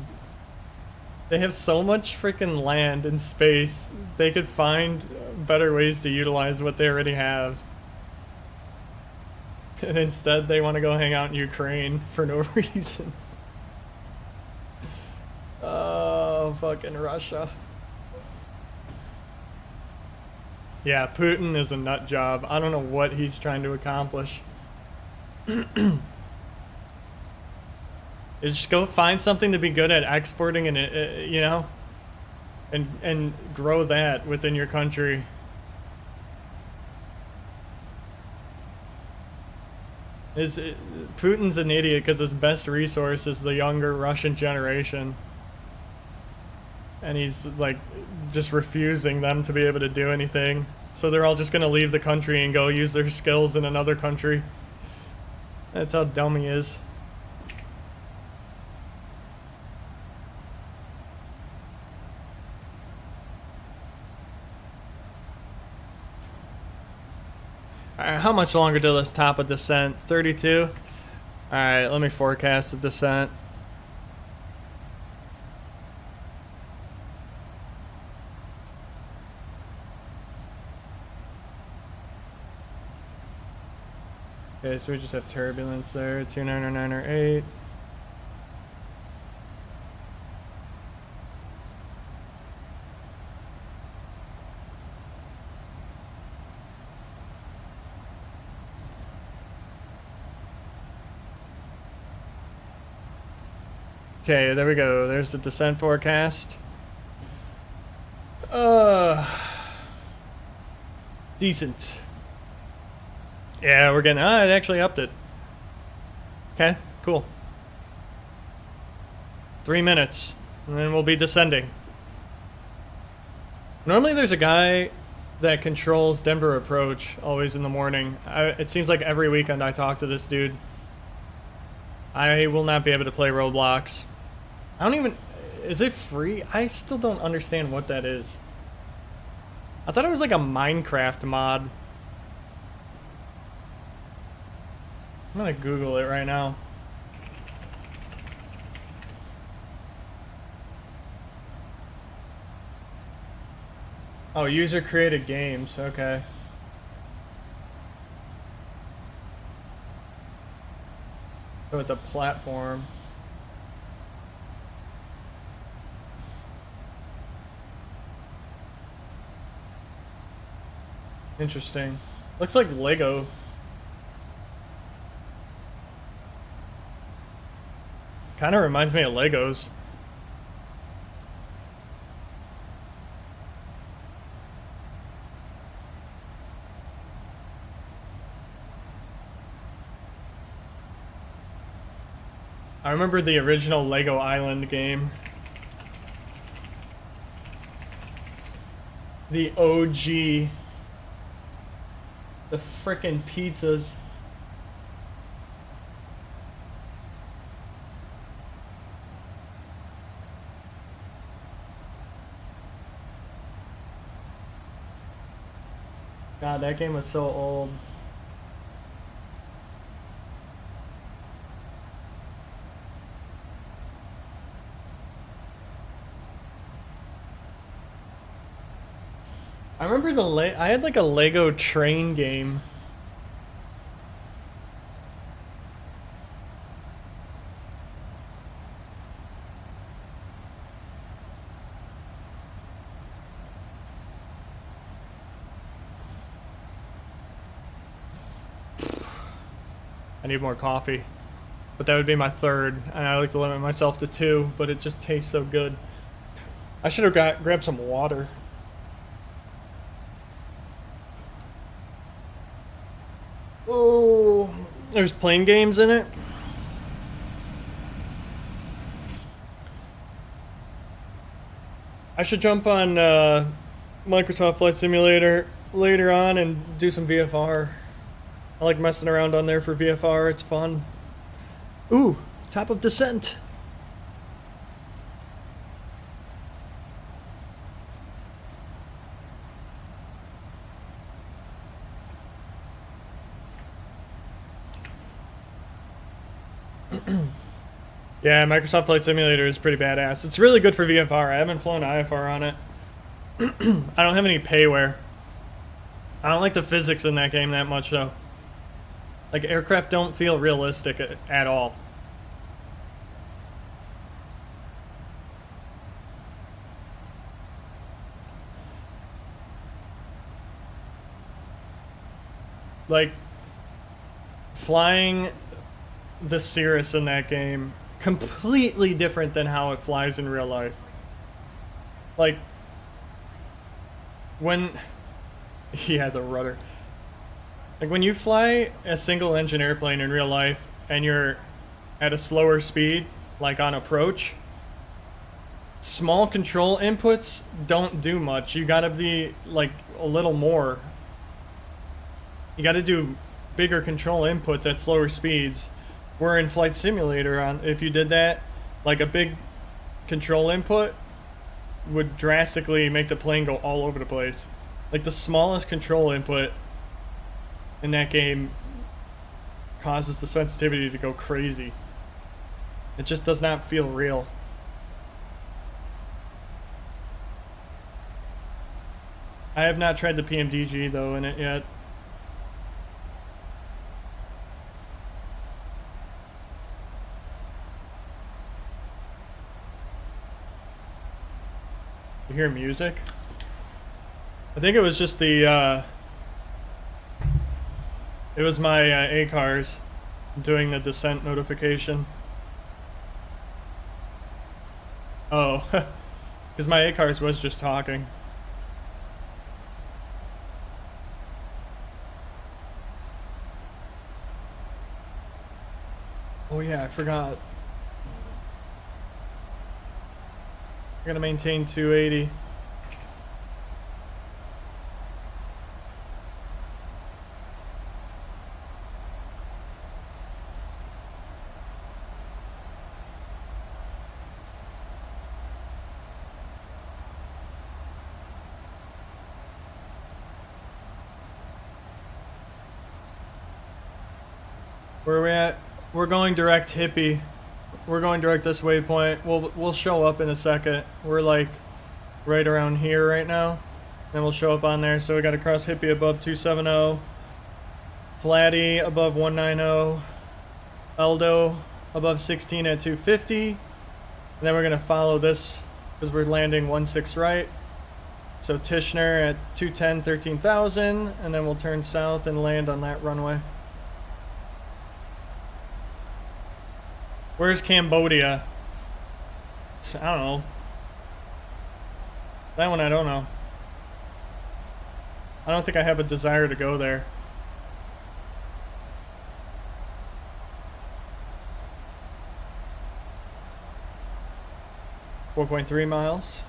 They have so much freaking land and space. They could find better ways to utilize what they already have. And instead they want to go hang out in Ukraine for no reason. Oh, fucking Russia. Yeah, Putin is a nut job. I don't know what he's trying to accomplish. Just go find something to be good at exporting and, you know, and grow that within your country. Putin's an idiot because his best resource is the younger Russian generation. and he's like just refusing them to be able to do anything. So they're all just gonna leave the country and go use their skills in another country. That's how dumb he is. Alright, how much longer till this top of descent? 32? Alright, let me forecast the descent. Okay, so we just have turbulence there. 29908. Okay, there we go. There's the descent forecast. Decent. Yeah, we're getting... it actually upped it. Okay, cool. 3 minutes, and then we'll be descending. Normally there's a guy that controls Denver approach always in the morning. It seems like every weekend I talk to this dude. I will not be able to play Roblox. I don't even... Is it free? I still don't understand what that is. I thought it was like a Minecraft mod. I'm gonna Google it right now. Oh, user created games. Okay. So it's a platform. Interesting. Looks like Lego. Kind of reminds me of Legos. I remember the original Lego Island game. The OG. The frickin' pizzas. God, that game was so old. I remember I had like a Lego train game. I need more coffee. But that would be my third, and I like to limit myself to 2, but it just tastes so good. I should have grabbed some water. Oh, there's plane games in it. I should jump on Microsoft Flight Simulator later on and do some VFR. I like messing around on there for VFR, it's fun. Ooh, top of descent. Yeah, Microsoft Flight Simulator is pretty badass. It's really good for VFR. I haven't flown IFR on it. I don't have any payware. I don't like the physics in that game that much, though. Like, aircraft don't feel realistic at all. Like, flying the Cirrus in that game, completely different than how it flies in real life. Like, when... Yeah, the rudder. Like, when you fly a single engine airplane in real life and you're at a slower speed, like on approach, small control inputs don't do much. You gotta be like a little more. You gotta do bigger control inputs at slower speeds. Where in Flight Simulator, if you did that, like a big control input would drastically make the plane go all over the place. Like the smallest control input in that game causes the sensitivity to go crazy. It just does not feel real. I have not tried the PMDG though in it yet. You hear music? I think it was just the, it was my ACARS doing the descent notification. Oh, because my ACARS was just talking. Oh yeah, I forgot. I gotta maintain 280. Where are we at? We're going direct Hippie. We're going direct this waypoint. We'll show up in a second. We're like right around here right now. Then we'll show up on there. So we got to cross Hippie above 270. Flatty above 190. Eldo above 16 at 250. And then we're going to follow this because we're landing 16 right. So Tishner at 210, 13,000. And then we'll turn south and land on that runway. Where's Cambodia? I don't know. That one I don't know. I don't think I have a desire to go there. .3 miles.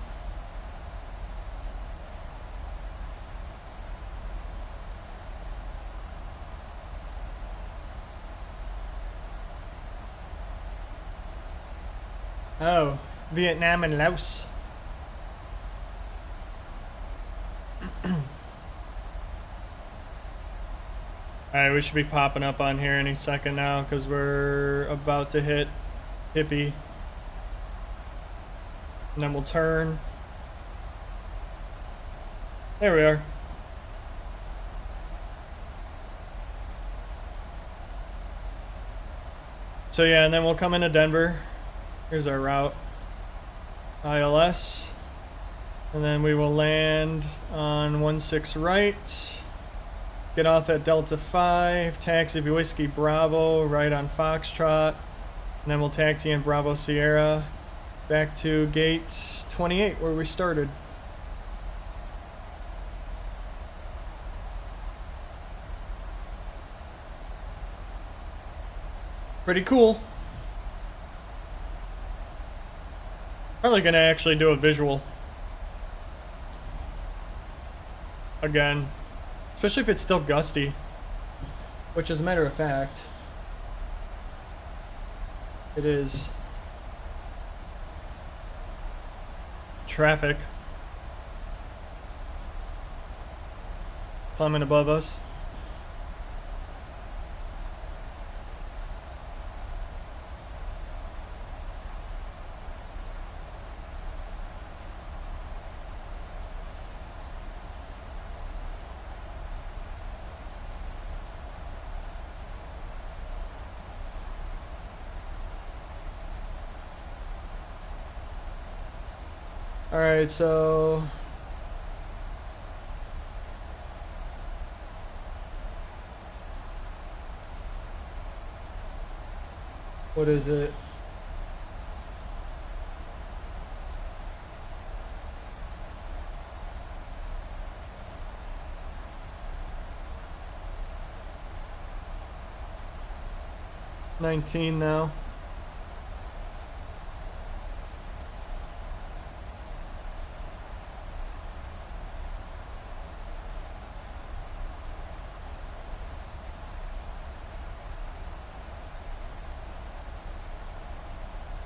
Oh, Vietnam and Laos. Alright, we should be popping up on here any second now because we're about to hit Hippie. And then we'll turn. There we are. So yeah, and then we'll come into Denver. Here's our route. ILS. And then we will land on 16 right. Get off at Delta 5. Taxi Whiskey Bravo right on Foxtrot. And then we'll taxi in Bravo Sierra back to gate 28 where we started. Pretty cool. Probably gonna actually do a visual again, especially if it's still gusty, which as a matter of fact it is. Traffic climbing above us. Alright, so what is it? $19 now.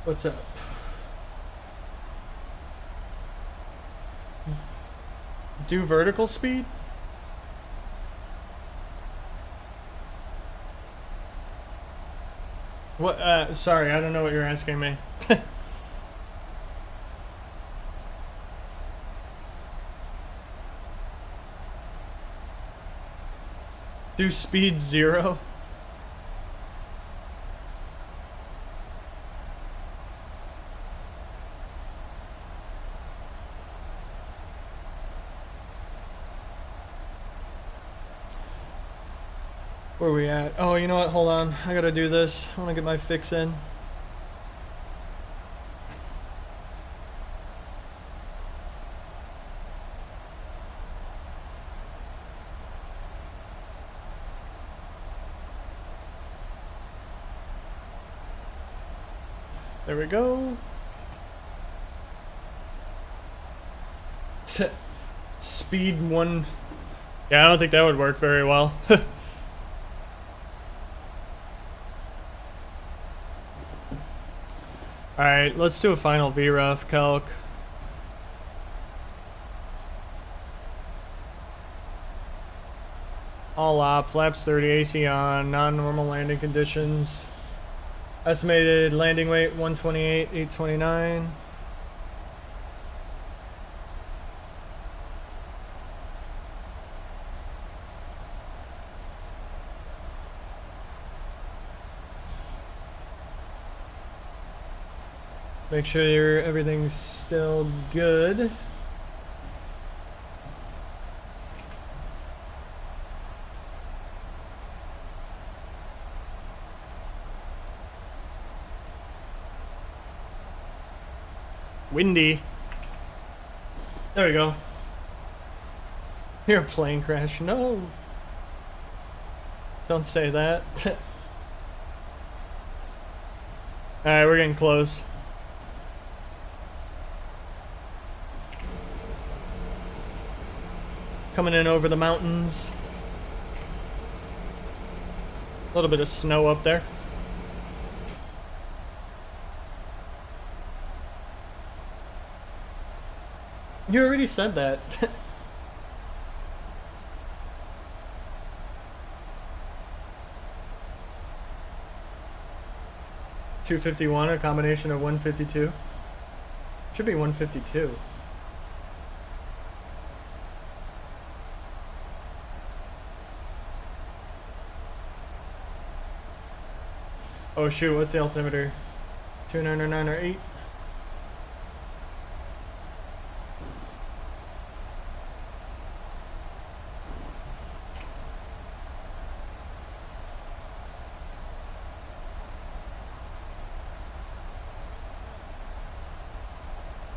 What's up? Do vertical speed? What, sorry, I don't know what you're asking me. Do speed 0? Where are we at? Oh, you know what? Hold on. I gotta do this. I wanna get my fix in. There we go. Speed 1. Yeah, I don't think that would work very well. Alright, let's do a final VREF calc. All op, flaps 30, AC on, non-normal landing conditions. Estimated landing weight 128, 829. Make sure everything's still good. Windy. There we go. Your plane crash. No. Don't say that. Alright, we're getting close. Coming in over the mountains. A little bit of snow up there. You already said that. $251, a combination of 152. Should be 152. Oh shoot, what's the altimeter? 2909 or 8?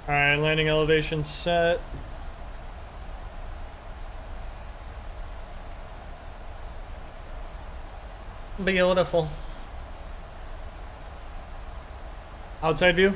Alright, landing elevation set. Beautiful. Outside view?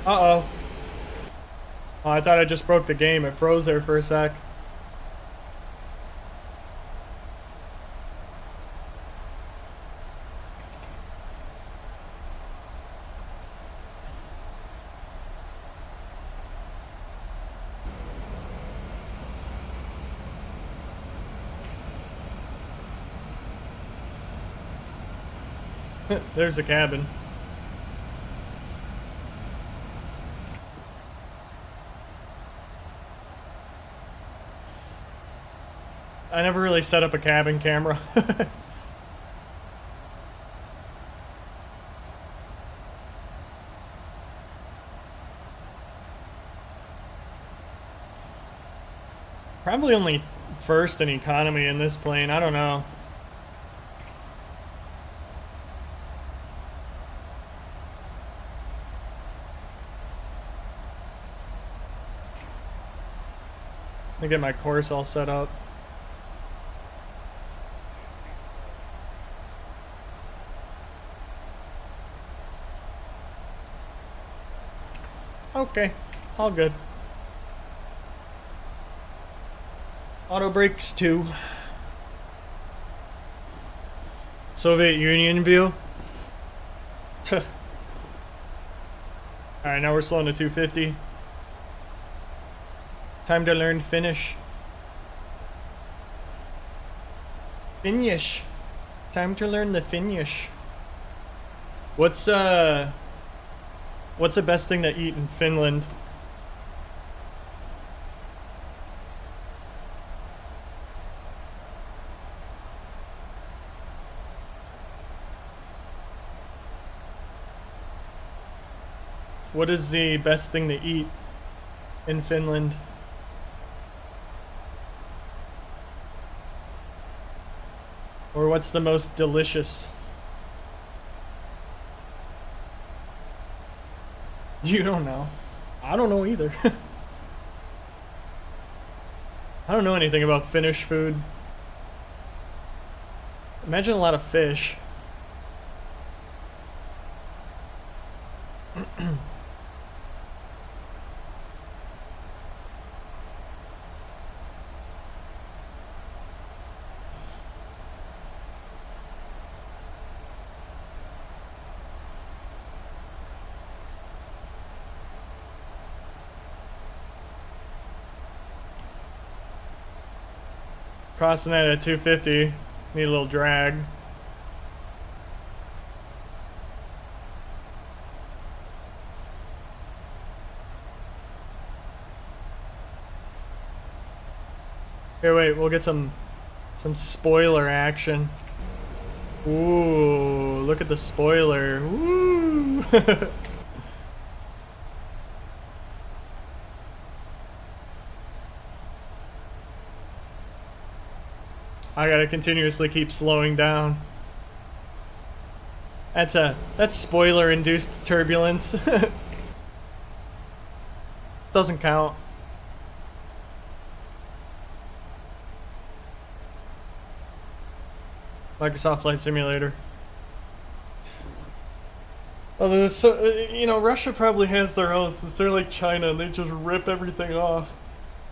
Uh-oh. Oh, I thought I just broke the game. It froze there for a sec. There's the cabin. I never really set up a cabin camera. Probably only first in economy in this plane. I don't know. me get my course all set up. Okay, all good. Auto brakes 2. Soviet Union view. Alright, now we're slowing to 250. Time to learn Finnish. Finnish. Time to learn the Finnish. What's the best thing to eat in Finland? What is the best thing to eat in Finland? Or what's the most delicious? You don't know. I don't know either. I don't know anything about Finnish food. Imagine a lot of fish. Crossing that at 250. Need a little drag. Here, wait, we'll get some spoiler action. Ooh, look at the spoiler. Woo! I gotta continuously keep slowing down. That's spoiler-induced turbulence. Doesn't count. Microsoft Flight Simulator. Although, you know, Russia probably has their own, since they're like China, and they just rip everything off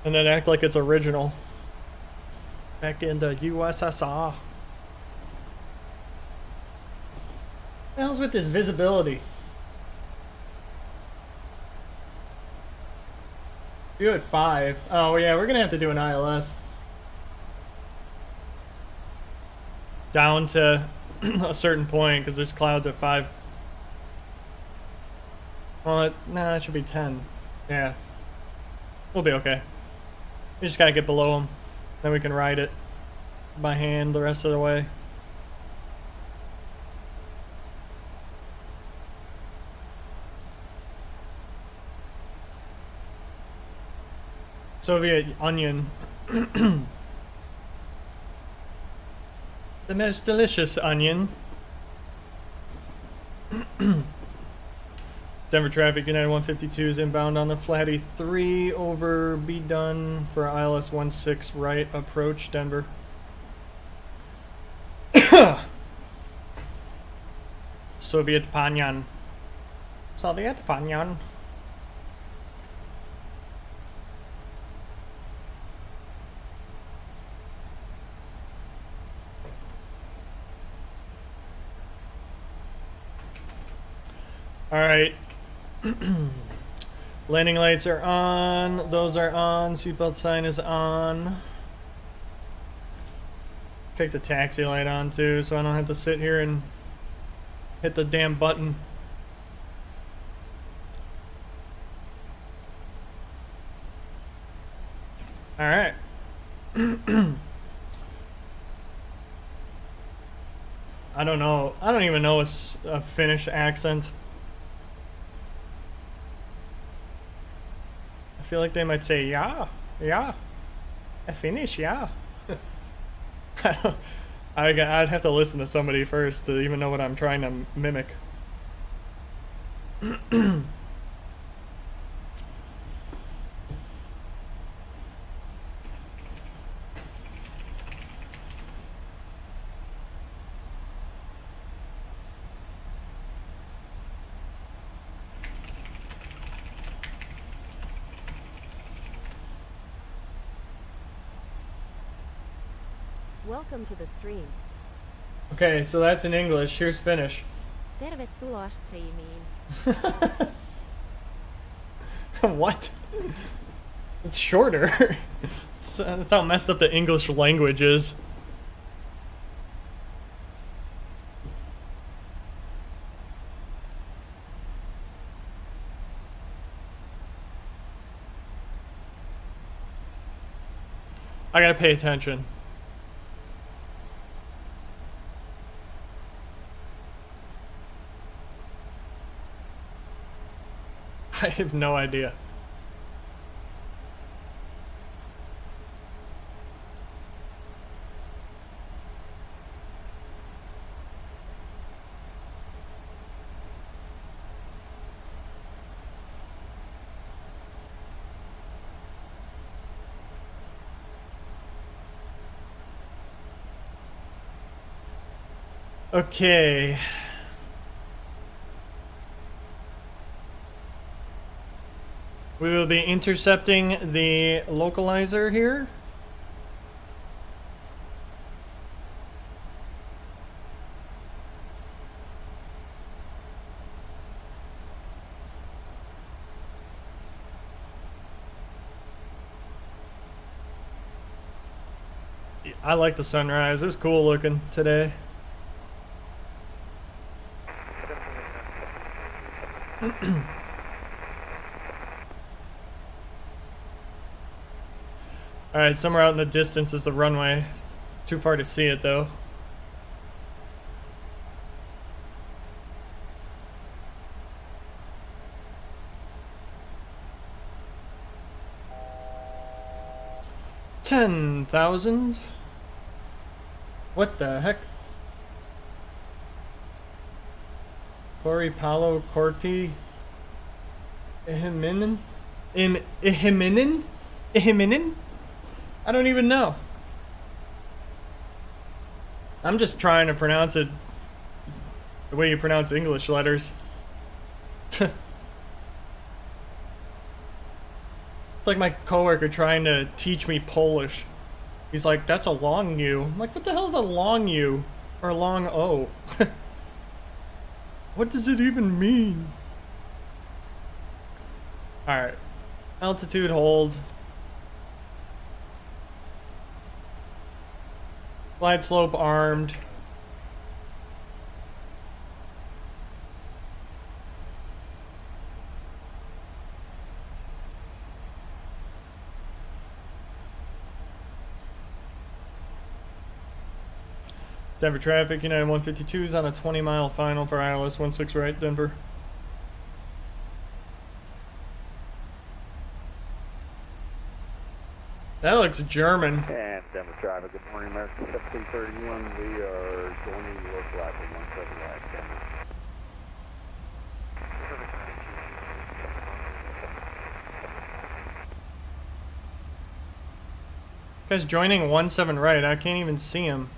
and then act like it's original. Back in the USSR. What the hell's with this visibility? You at 5. Oh yeah, we're gonna have to do an ILS. Down to a certain point, because there's clouds at 5. Well, nah, that should be 10. Yeah. We'll be okay. We just gotta get below them. Then we can ride it by hand the rest of the way. Soviet onion. The most delicious onion. Denver traffic, United 152 is inbound on the Flatty 3 over, be done for ILS 16 right, approach Denver. Soviet Panyan. Soviet Panyan. All right. Landing lights are on. Those are on. Seatbelt sign is on. Kick the taxi light on too, so I don't have to sit here and hit the damn button. All right. I don't know. I don't even know a Finnish accent. I feel like they might say, yeah, I Finnish, yeah. I'd have to listen to somebody first to even know what I'm trying to mimic. Welcome to the stream. Okay, so that's in English. Here's Finnish. Tervetuloa striimiin. What? It's shorter. That's how messed up the English language is. I gotta pay attention. I have no idea. Okay. We will be intercepting the localizer here. I like the sunrise. It was cool looking today. Alright, somewhere out in the distance is the runway. It's too far to see it though. $10,000? What the heck? Corey Paulo Corti Ihiminen? Ihiminen? Ihiminen? I don't even know. I'm just trying to pronounce it the way you pronounce English letters. It's like my coworker trying to teach me Polish. He's like, that's a long U. I'm like, what the hell is a long U? Or a long O? What does it even mean? Alright. Altitude hold. Glide slope armed. Denver traffic, United 152 is on a 20-mile final for ILS 16 right, Denver. That looks German. And Denver traffic, good morning, American 1731. We are joining local at 17 right, Denver. Guy's joining 17 right, I can't even see him.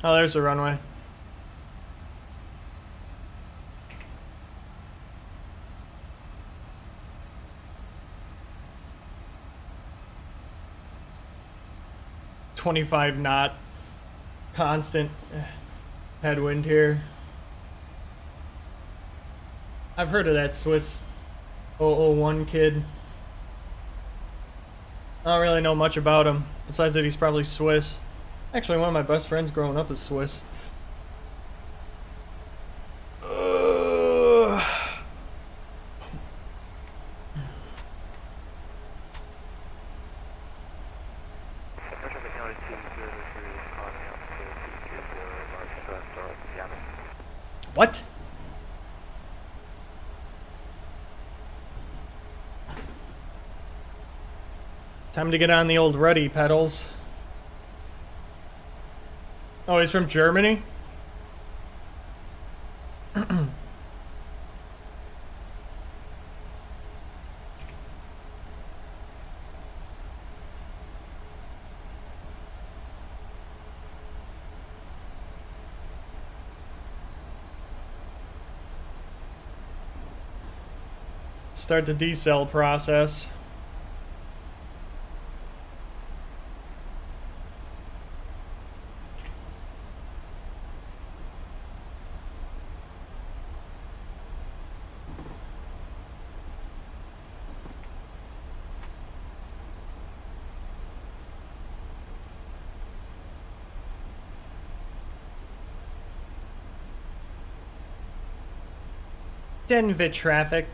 Oh, there's the runway. .25 knot constant headwind here. I've heard of that Swiss 001 kid. I don't really know much about him, besides that he's probably Swiss. Actually, one of my best friends growing up is Swiss. What? Time to get on the old ruddy pedals. Oh, he's from Germany? start the decel process. Denver traffic.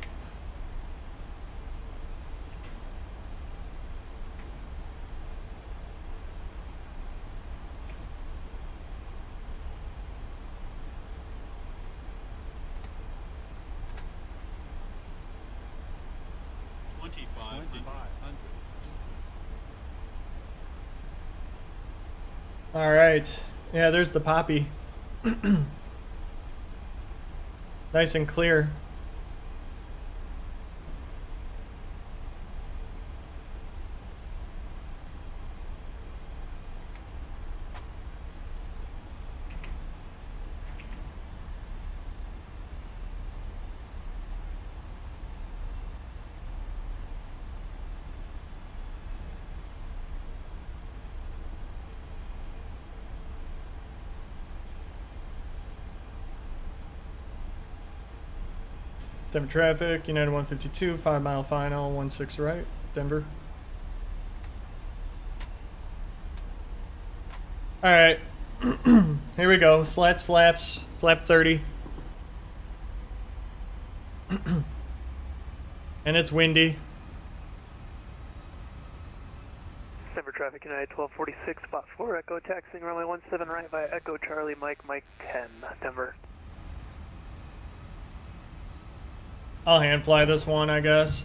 All right. Yeah, there's the poppy. Nice and clear. Denver traffic, United 152, 5 mile final, 16 right, Denver. Alright, here we go, slats, flaps, flap 30. And it's windy. Denver traffic, United 1246, spot 4, Echo, taxiing runway 17 right via Echo Charlie Mike 10, Denver. I'll hand fly this one, I guess.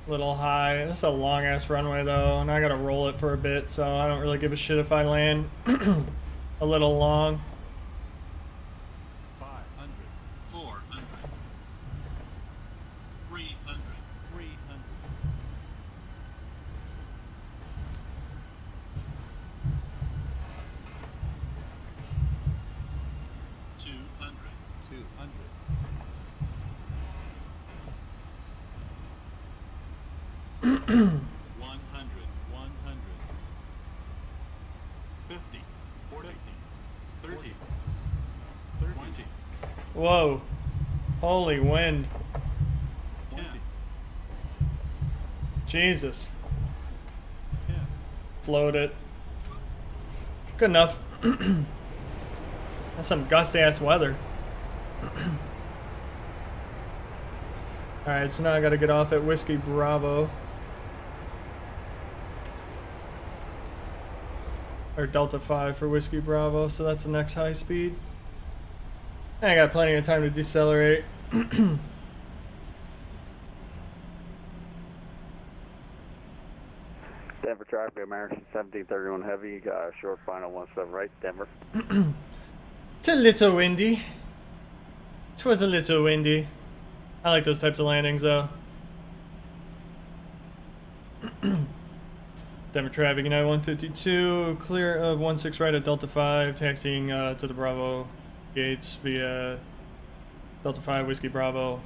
Little high. This is a long ass runway though, and I gotta roll it for a bit, so I don't really give a shit if I land a little long. 500, 400, 300, 300. Whoa. Holy wind. 10, Jesus. 10, Float it. Good enough. That's some gusty ass weather. Alright, so now I gotta get off at Whiskey Bravo. Or Delta 5 for Whiskey Bravo, so that's the next high speed. And I got plenty of time to decelerate. Denver traffic, American 1731 heavy, short final 17 right, Denver. It's a little windy. It was a little windy. I like those types of landings though. Denver traffic, United 152, clear of 16 right at Delta 5, taxiing to the Bravo gates via Delta 5, Whiskey Bravo,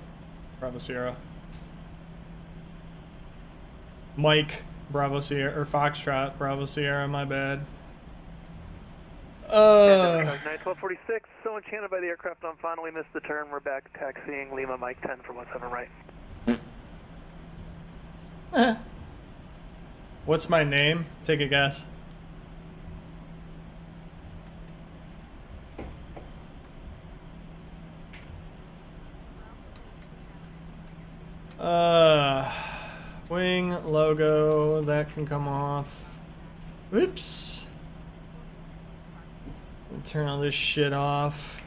Bravo Sierra. Mike, Bravo Sierra, or Foxtrot, Bravo Sierra, my bad. 1246, so enchanted by the aircraft on final, we missed the turn, we're back taxiing Lima Mike 10 for 17 right. What's my name? Take a guess. Wing logo, that can come off. Whoops. Turn all this shit off.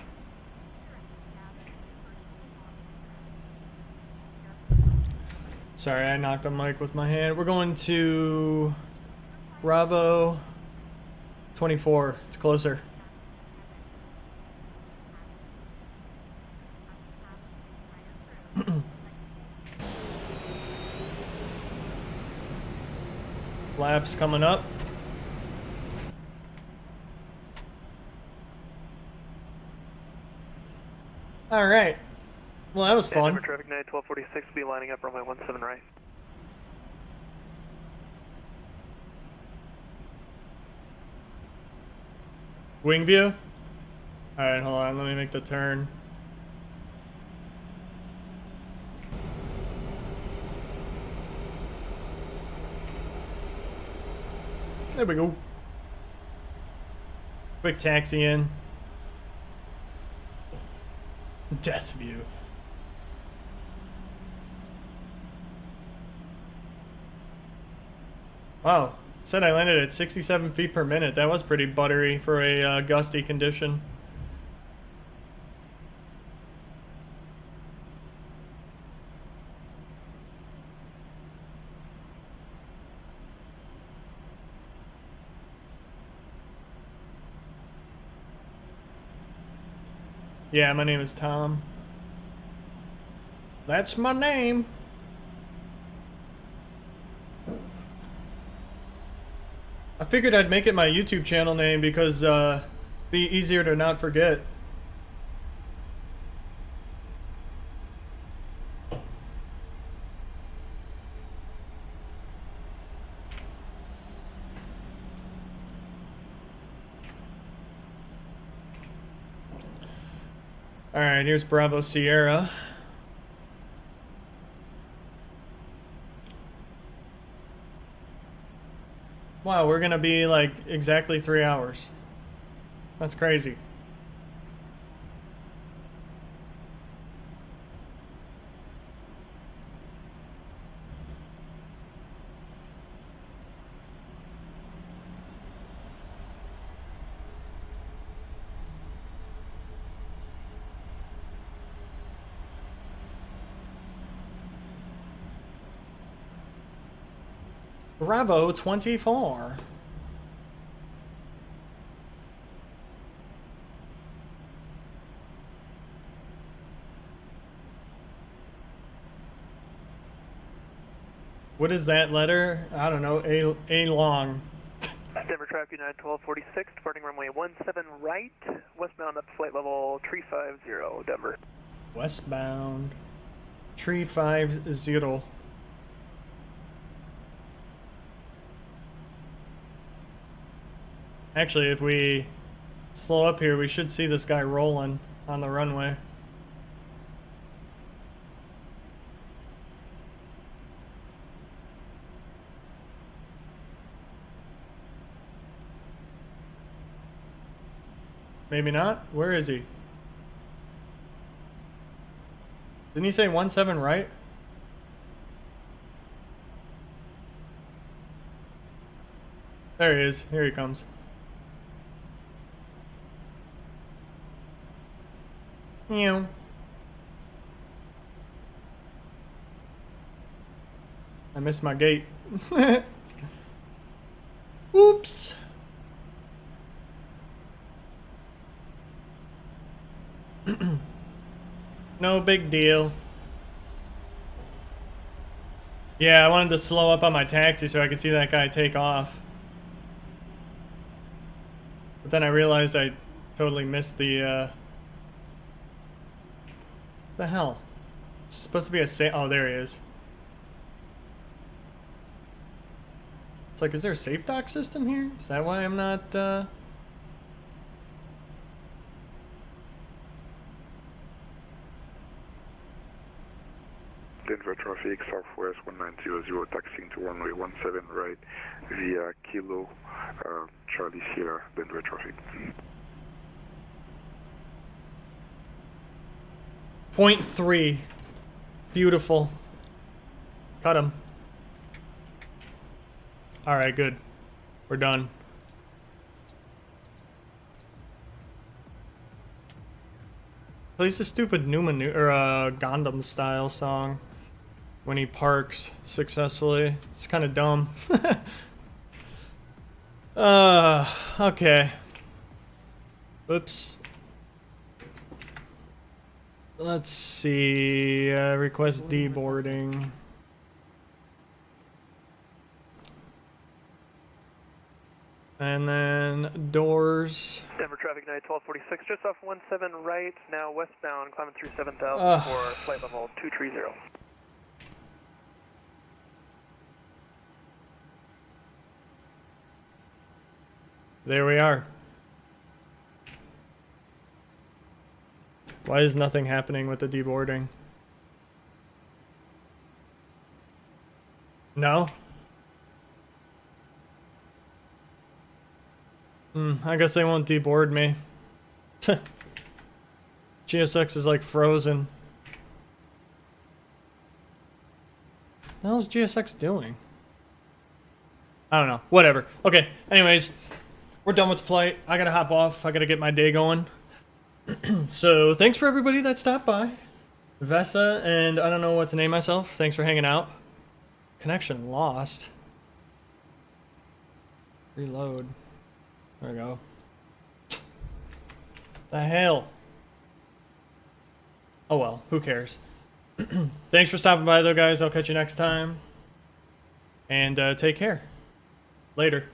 Sorry, I knocked on mic with my hand. We're going to Bravo 24. It's closer. Laps coming up. All right. Well, that was fun. Denver traffic 9 1246 will be lining up runway 17 right. Wing view? Alright, hold on. Let me make the turn. There we go. Quick taxi in. Death view. Wow. It said I landed at 67 feet per minute. That was pretty buttery for a gusty condition. Yeah, my name is Tom. That's my name. I figured I'd make it my YouTube channel name because be easier to not forget. All right, here's Bravo Sierra. Wow, we're gonna be like exactly 3 hours. That's crazy. Bravo 24. What is that letter? I don't know. A long. Denver traffic United 1246, departing runway 17 right, westbound up to flight level 350, Denver. Westbound. 350. Actually, if we slow up here, we should see this guy rolling on the runway. Maybe not? Where is he? Didn't he say 17 right? There he is. Here he comes. Meow. I missed my gate. Oops. No big deal. Yeah, I wanted to slow up on my taxi so I could see that guy take off. But then I realized I totally missed the hell? It's supposed to be a oh, there he is. It's like, is there a safe dock system here? Is that why I'm not, Denver traffic, Southwest 1900, taxiing to runway 17 right via Kilo, Charlie Sierra, Denver traffic. .3. Beautiful. Cut him. Alright, good. We're done. Plays a stupid Newman or Gundam style song. when he parks successfully. It's kind of dumb. Okay. Oops. Let's see. Request deboarding. And then doors. Denver traffic United 1246, just off 17 right, now westbound, climbing through 7000 for flight level 230. There we are. Why is nothing happening with the deboarding? No? I guess they won't deboard me. GSX is like frozen. What the hell is GSX doing? I don't know. Whatever. Okay. Anyways, we're done with the flight. I gotta hop off. I gotta get my day going. So thanks for everybody that stopped by. Vesa and I don't know what to name myself. Thanks for hanging out. Connection lost. Reload. There we go. The hell? Oh well, who cares? Thanks for stopping by though, guys. I'll catch you next time. And take care. Later.